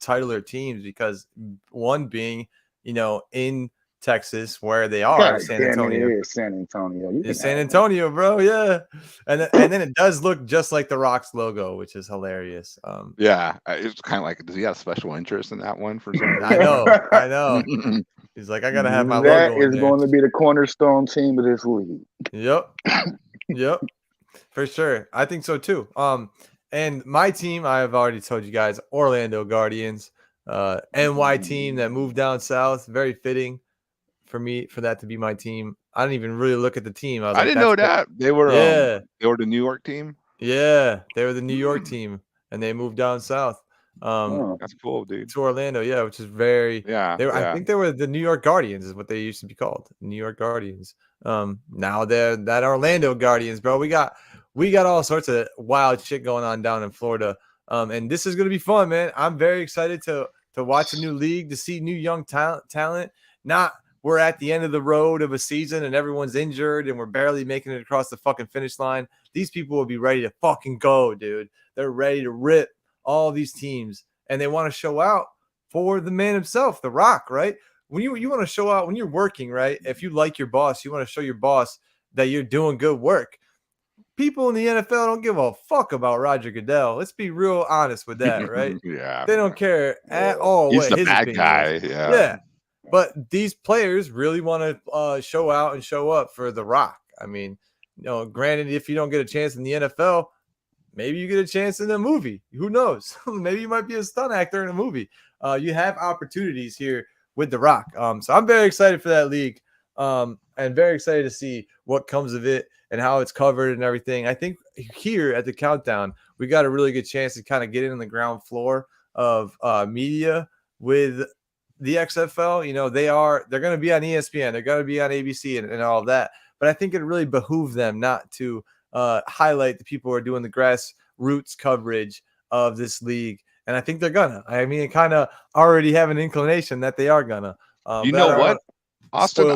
titular teams because one being, in Texas where they are, San Antonio. It is San Antonio. It's San Antonio, bro. Yeah, and then it does look just like the Rocks logo, which is hilarious. Yeah, it's kind of like, does he have special interest in that one for some reason? I know. He's like, I gotta have my logo. That is going to be the cornerstone team of this league. Yep, for sure. I think so too. And my team, I have already told you guys, Orlando Guardians, NY team that moved down south. Very fitting for me for that to be my team. I didn't even really look at the team. I didn't know that they were. They were the New York team. Yeah, they were the New York team, and they moved down south. That's cool, dude. To Orlando, which is very. I think they were the New York Guardians, is what they used to be called, New York Guardians. Now they're that Orlando Guardians, bro. We got all sorts of wild shit going on down in Florida, and this is gonna be fun, man. I'm very excited to watch a new league, to see new young talent. Not we're at the end of the road of a season and everyone's injured and we're barely making it across the fucking finish line. These people will be ready to fucking go, dude. They're ready to rip all these teams, and they want to show out for the man himself, The Rock, right? When you want to show out when you're working, right? If you like your boss, you want to show your boss that you're doing good work. People in the NFL don't give a fuck about Roger Goodell. Let's be real honest with that, right? Yeah. They don't care at all. He's the bad guy. Yeah. But these players really want to show out and show up for The Rock. I mean, granted, if you don't get a chance in the NFL, maybe you get a chance in a movie. Who knows? Maybe you might be a stunt actor in a movie. You have opportunities here with The Rock. So I'm very excited for that league, and very excited to see what comes of it and how it's covered and everything. I think here at the Countdown, we got a really good chance to kind of get in on the ground floor of media with the XFL. They're going to be on ESPN. They're going to be on ABC and all of that. But I think it really behooves them not to highlight the people who are doing the grassroots coverage of this league. And I think they're gonna. I mean, kind of already have an inclination that they are gonna. You know what, Austin?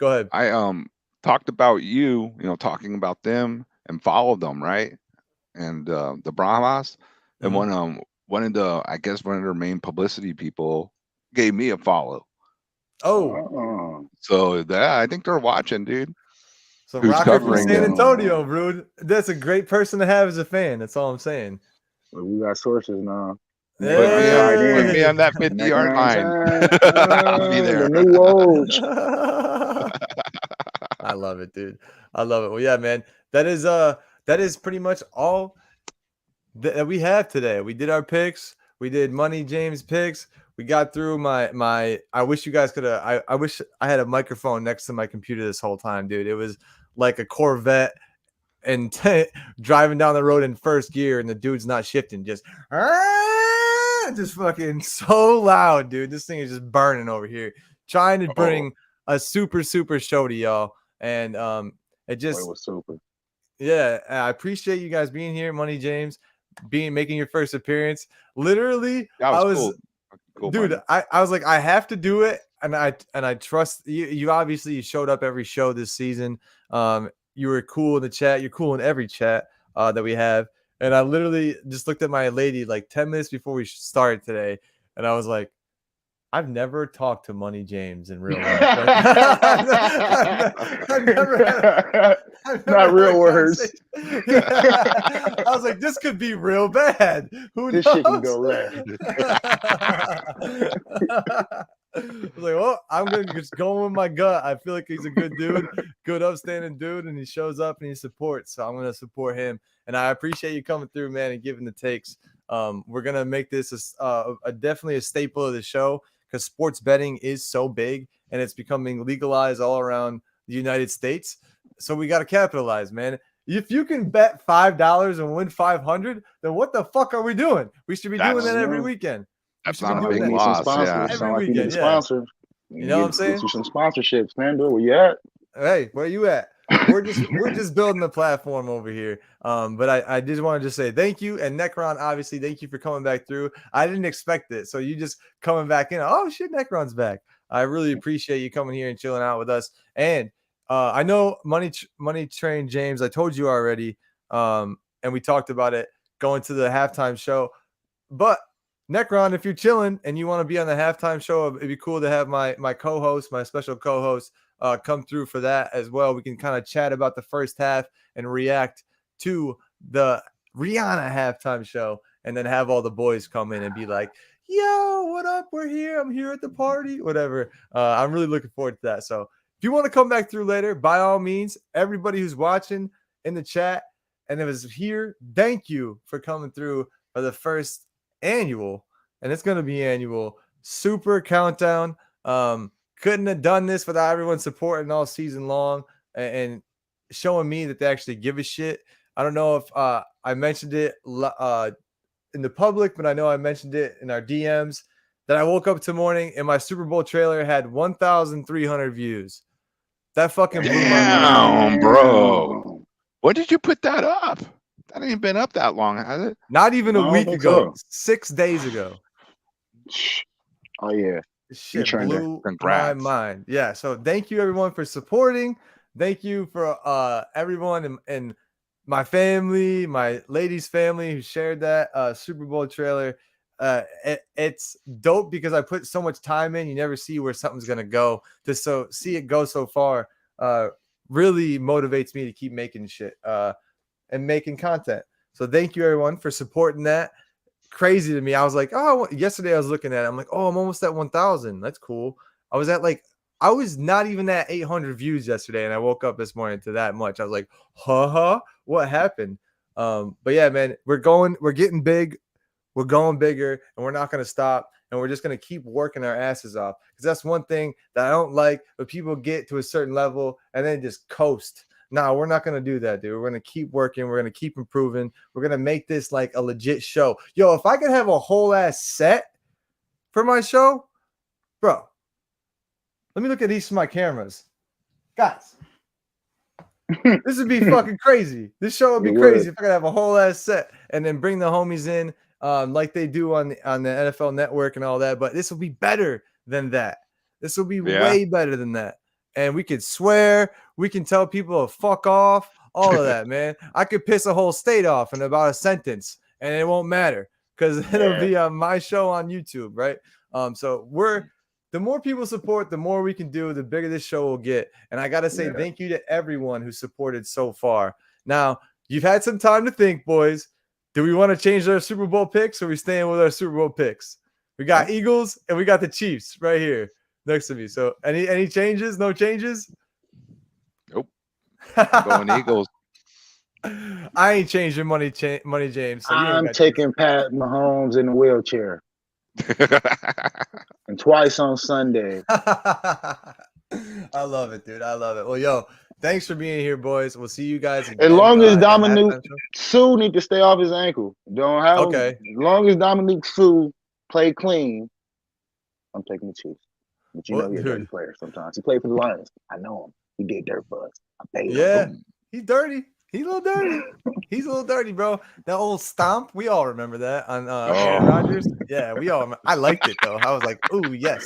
Go ahead. I talked about you, talking about them and followed them, right? And the Brahmas, and one of their main publicity people gave me a follow. Oh, so I think they're watching, dude. So Rocker from San Antonio, bro. That's a great person to have as a fan. That's all I'm saying. Well, we got sources now. Put me on that 50-yard line. I'll be there. The new Woj. I love it, dude. I love it. Well, yeah, man. That is pretty much all that we have today. We did our picks. We did Money James picks. We got through my. I wish you guys could have. I wish I had a microphone next to my computer this whole time, dude. It was like a Corvette and driving down the road in first gear, and the dude's not shifting, just fucking so loud, dude. This thing is just burning over here, trying to bring a super show to y'all, and it just was super. Yeah, I appreciate you guys being here, Money James, making your first appearance. Literally, I was cool, dude. I was like, I have to do it, and I trust you. You obviously showed up every show this season. You were cool in the chat. You're cool in every chat that we have. And I literally just looked at my lady like 10 minutes before we started today, and I was like, I've never talked to Money James in real life. I've never not real words. I was like, this could be real bad. This shit can go left. I was like, well, I'm going to just go with my gut. I feel like he's a good dude, good upstanding dude, and he shows up and he supports. So I'm going to support him. And I appreciate you coming through, man, and giving the takes. We're going to make this definitely a staple of the show, because sports betting is so big and it's becoming legalized all around the United States. So we got to capitalize, man. If you can bet $5 and win 500, then what the fuck are we doing? We should be doing that every weekend. That's not a big loss. Yeah. Every weekend, sponsor. You know what I'm saying? Get you some sponsorships, man. Where you at? Hey, where you at? We're just building the platform over here. But I just wanted to say thank you. And Necron, obviously, thank you for coming back through. I didn't expect it. So you just coming back in. Oh shit, Necron's back. I really appreciate you coming here and chilling out with us. And I know Money Train James, I told you already. And we talked about it going to the halftime show. But Necron, if you're chilling and you want to be on the halftime show, it'd be cool to have my co-host, my special co-host, come through for that as well. We can kind of chat about the first half and react to the Rihanna halftime show, and then have all the boys come in and be like, yo, what up? We're here. I'm here at the party, whatever. I'm really looking forward to that. So if you want to come back through later, by all means, everybody who's watching in the chat and it was here, thank you for coming through for the first annual, and it's going to be annual, Super Countdown. Couldn't have done this without everyone supporting all season long and showing me that they actually give a shit. I don't know if I mentioned it in the public, but I know I mentioned it in our DMs that I woke up tomorrow and my Super Bowl trailer had 1,300 views. That fucking blew my mind. Bro. When did you put that up? That ain't been up that long, has it? Not even a week ago. 6 days ago. Oh, yeah. Shit blew my mind. Yeah. So thank you everyone for supporting. Thank you for everyone and my family, my ladies' family who shared that Super Bowl trailer. It's dope because I put so much time in. You never see where something's gonna go. To see it go so far really motivates me to keep making shit and making content. So thank you everyone for supporting that. Crazy to me. I was like, oh, yesterday I was looking at it. I'm like, oh, I'm almost at 1,000. That's cool. I was not even at 800 views yesterday, and I woke up this morning to that much. I was like, haha, what happened? But yeah, man, we're getting big, we're going bigger, and we're not going to stop, and we're just going to keep working our asses off, because that's one thing that I don't like, but people get to a certain level and then just coast. No, we're not going to do that, dude. We're going to keep working. We're going to keep improving. We're going to make this like a legit show. Yo, if I could have a whole ass set for my show, bro, let me look at each of my cameras. Guys, this would be fucking crazy. This show would be crazy if I could have a whole ass set and then bring the homies in like they do on the NFL Network and all that. But this will be better than that. This will be way better than that. And we could swear, we can tell people to fuck off, all of that, man. I could piss a whole state off in about a sentence, and it won't matter because it'll be on my show on YouTube, right? So the more people support, the more we can do, the bigger this show will get. And I got to say thank you to everyone who supported so far. Now, you've had some time to think, boys. Do we want to change our Super Bowl picks, or are we staying with our Super Bowl picks? We got Eagles and we got the Chiefs right here next to me. So any changes? No changes? Nope. I'm going Eagles. I ain't changing money, James. So I'm taking Pat Mahomes in the wheelchair. And twice on Sunday. I love it, dude. I love it. Well, yo, thanks for being here, boys. We'll see you guys again. As long as Dominique Sue need to stay off his ankle. Don't have Okay. As long as Dominique Sue play clean, I'm taking the Chiefs. But you know he's a dirty player sometimes. He played for the Lions. I know him. He get dirt for us. I paid him. He's dirty. He's a little dirty. He's a little dirty, bro. That old stomp, we all remember that on Aaron Rodgers. Yeah, we all remember. I liked it, though. I was like, ooh, yes.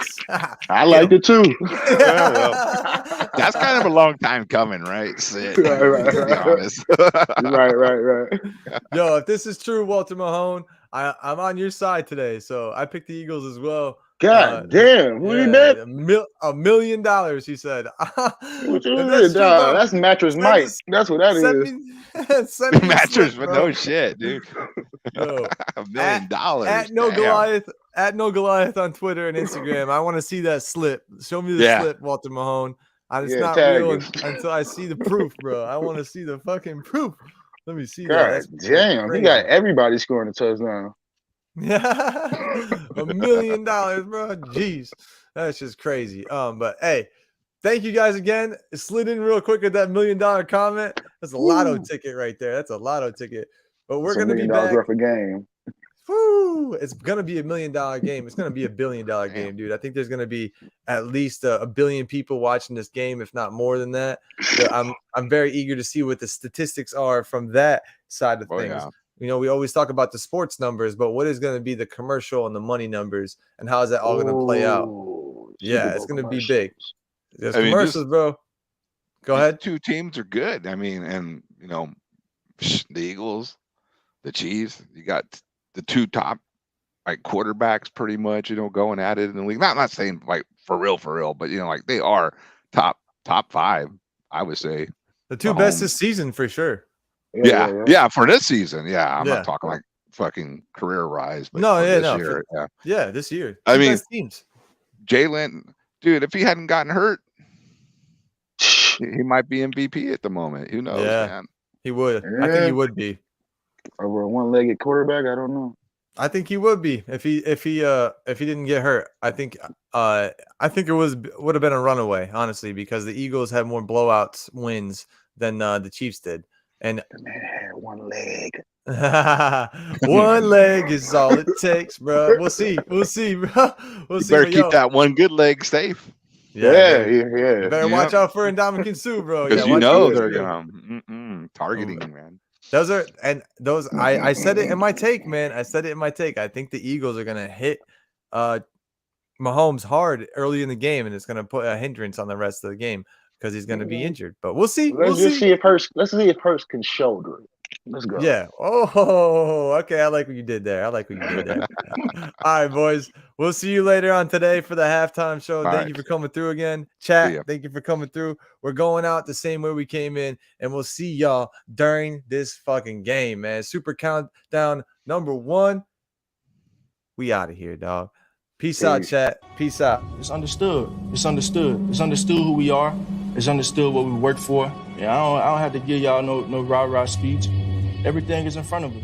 I liked it, too. Yeah, well, that's kind of a long time coming, right? Sid, Right. to be honest. Right. Yo, if this is true, Walter Mahone, I'm on your side today. So I picked the Eagles as well. God damn. Who you bet? $1 million, he said. That's Mattress Mike. That's what that is. Send me Mattress, slip, but bro. no shit, dude. Yo, $1 million. At no Damn. Goliath. At no Goliath on Twitter and Instagram. I want to see that slip. Show me the slip, Walter Mahone. It's not real until I see the proof, bro. I want to see the fucking proof. Let me see that. God damn. He got everybody scoring a touchdown. Yeah, $1 million, bro. Jeez, that's just crazy. But hey, thank you guys again. It slid in real quick at that $1 million comment. That's a lotto ticket right there. That's a lotto ticket. But we're gonna be back. Worth a game. Woo! It's gonna be $1 million game. It's gonna be $1 billion game, dude. I think there's gonna be at least a billion people watching this game, if not more than that. So I'm very eager to see what the statistics are from that side of things. Yeah. You know, we always talk about the sports numbers, but what is going to be the commercial and the money numbers, and how is that all going to play out? Yeah, it's going to be big. There's commercials, bro. Go ahead. Two teams are good. I mean, and you know, the Eagles, the Chiefs. You got the two top like quarterbacks, pretty much. You know, going at it in the league. Not saying like for real, but you know, like they are top five. I would say the two best this season for sure. Yeah, for this season. Yeah, I'm not talking like fucking career rise, but this year. I mean, teams. Jalen, dude, if he hadn't gotten hurt, he might be MVP at the moment. Who knows, man? He would. I think he would be. Over a one-legged quarterback, I don't know. I think he would be if he didn't get hurt. I think it would have been a runaway, honestly, because the Eagles had more blowouts wins than the Chiefs did. And the man had one leg. One leg is all it takes, bro. We'll see, bro. We'll see. Better keep that one good leg safe. Yeah. You better watch out for Ndamukong Suh, bro. Because you know they're going targeting, man. Those I said it in my take, man. I think the Eagles are gonna hit Mahomes hard early in the game, and it's gonna put a hindrance on the rest of the game because he's gonna be injured. But we'll see. Let's see if Hurts can shoulder it. Let's go. Yeah. Oh, okay. I like what you did there. All right, boys. We'll see you later on today for the halftime show. Thank you for coming through again. Chat, thank you for coming through. We're going out the same way we came in, and we'll see y'all during this fucking game, man. Super countdown number 1. We out of here, dog. Peace out, chat. Peace out. It's understood. It's understood who we are. It's understood what we work for. Yeah, I don't have to give y'all no rah-rah speech. Everything is in front of us.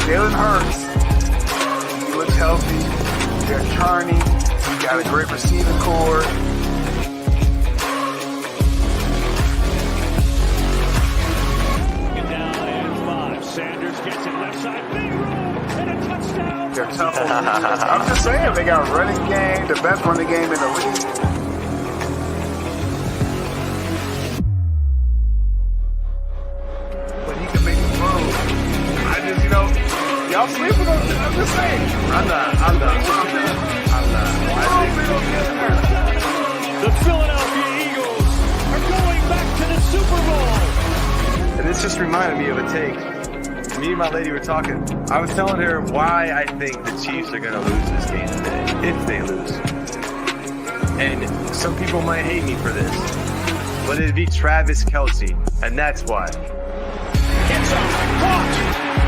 Jalen Hurts, he looks healthy. They're turning. He got a great receiving core. Sanders gets it left side, big room, and a touchdown. They're tough on defense. I'm just saying, they got running game, the best running game in the league. But he can make the throw. I just, y'all sleeping on it. I'm just saying. I'm not. The Philadelphia Eagles are going back to the Super Bowl. And this just reminded me of a take. Me and my lady were talking. I was telling her why I think the Chiefs are going to lose this game today, if they lose. And some people might hate me for this, but it'd be Travis Kelce, and that's why. It's up, caught.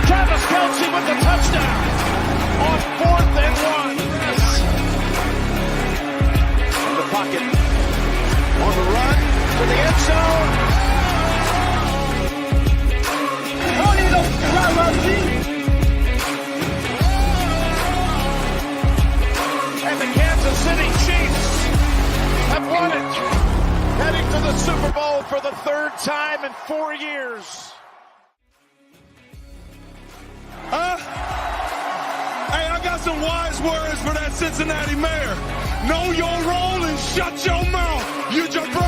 Travis Kelce with the touchdown on 4th and 1. In the pocket, on the run to the end zone. And the Kansas City Chiefs have won it, heading to the Super Bowl for the 3rd time in 4 years. Hey, I got some wise words for that Cincinnati mayor. Know your role and shut your mouth. You jabron.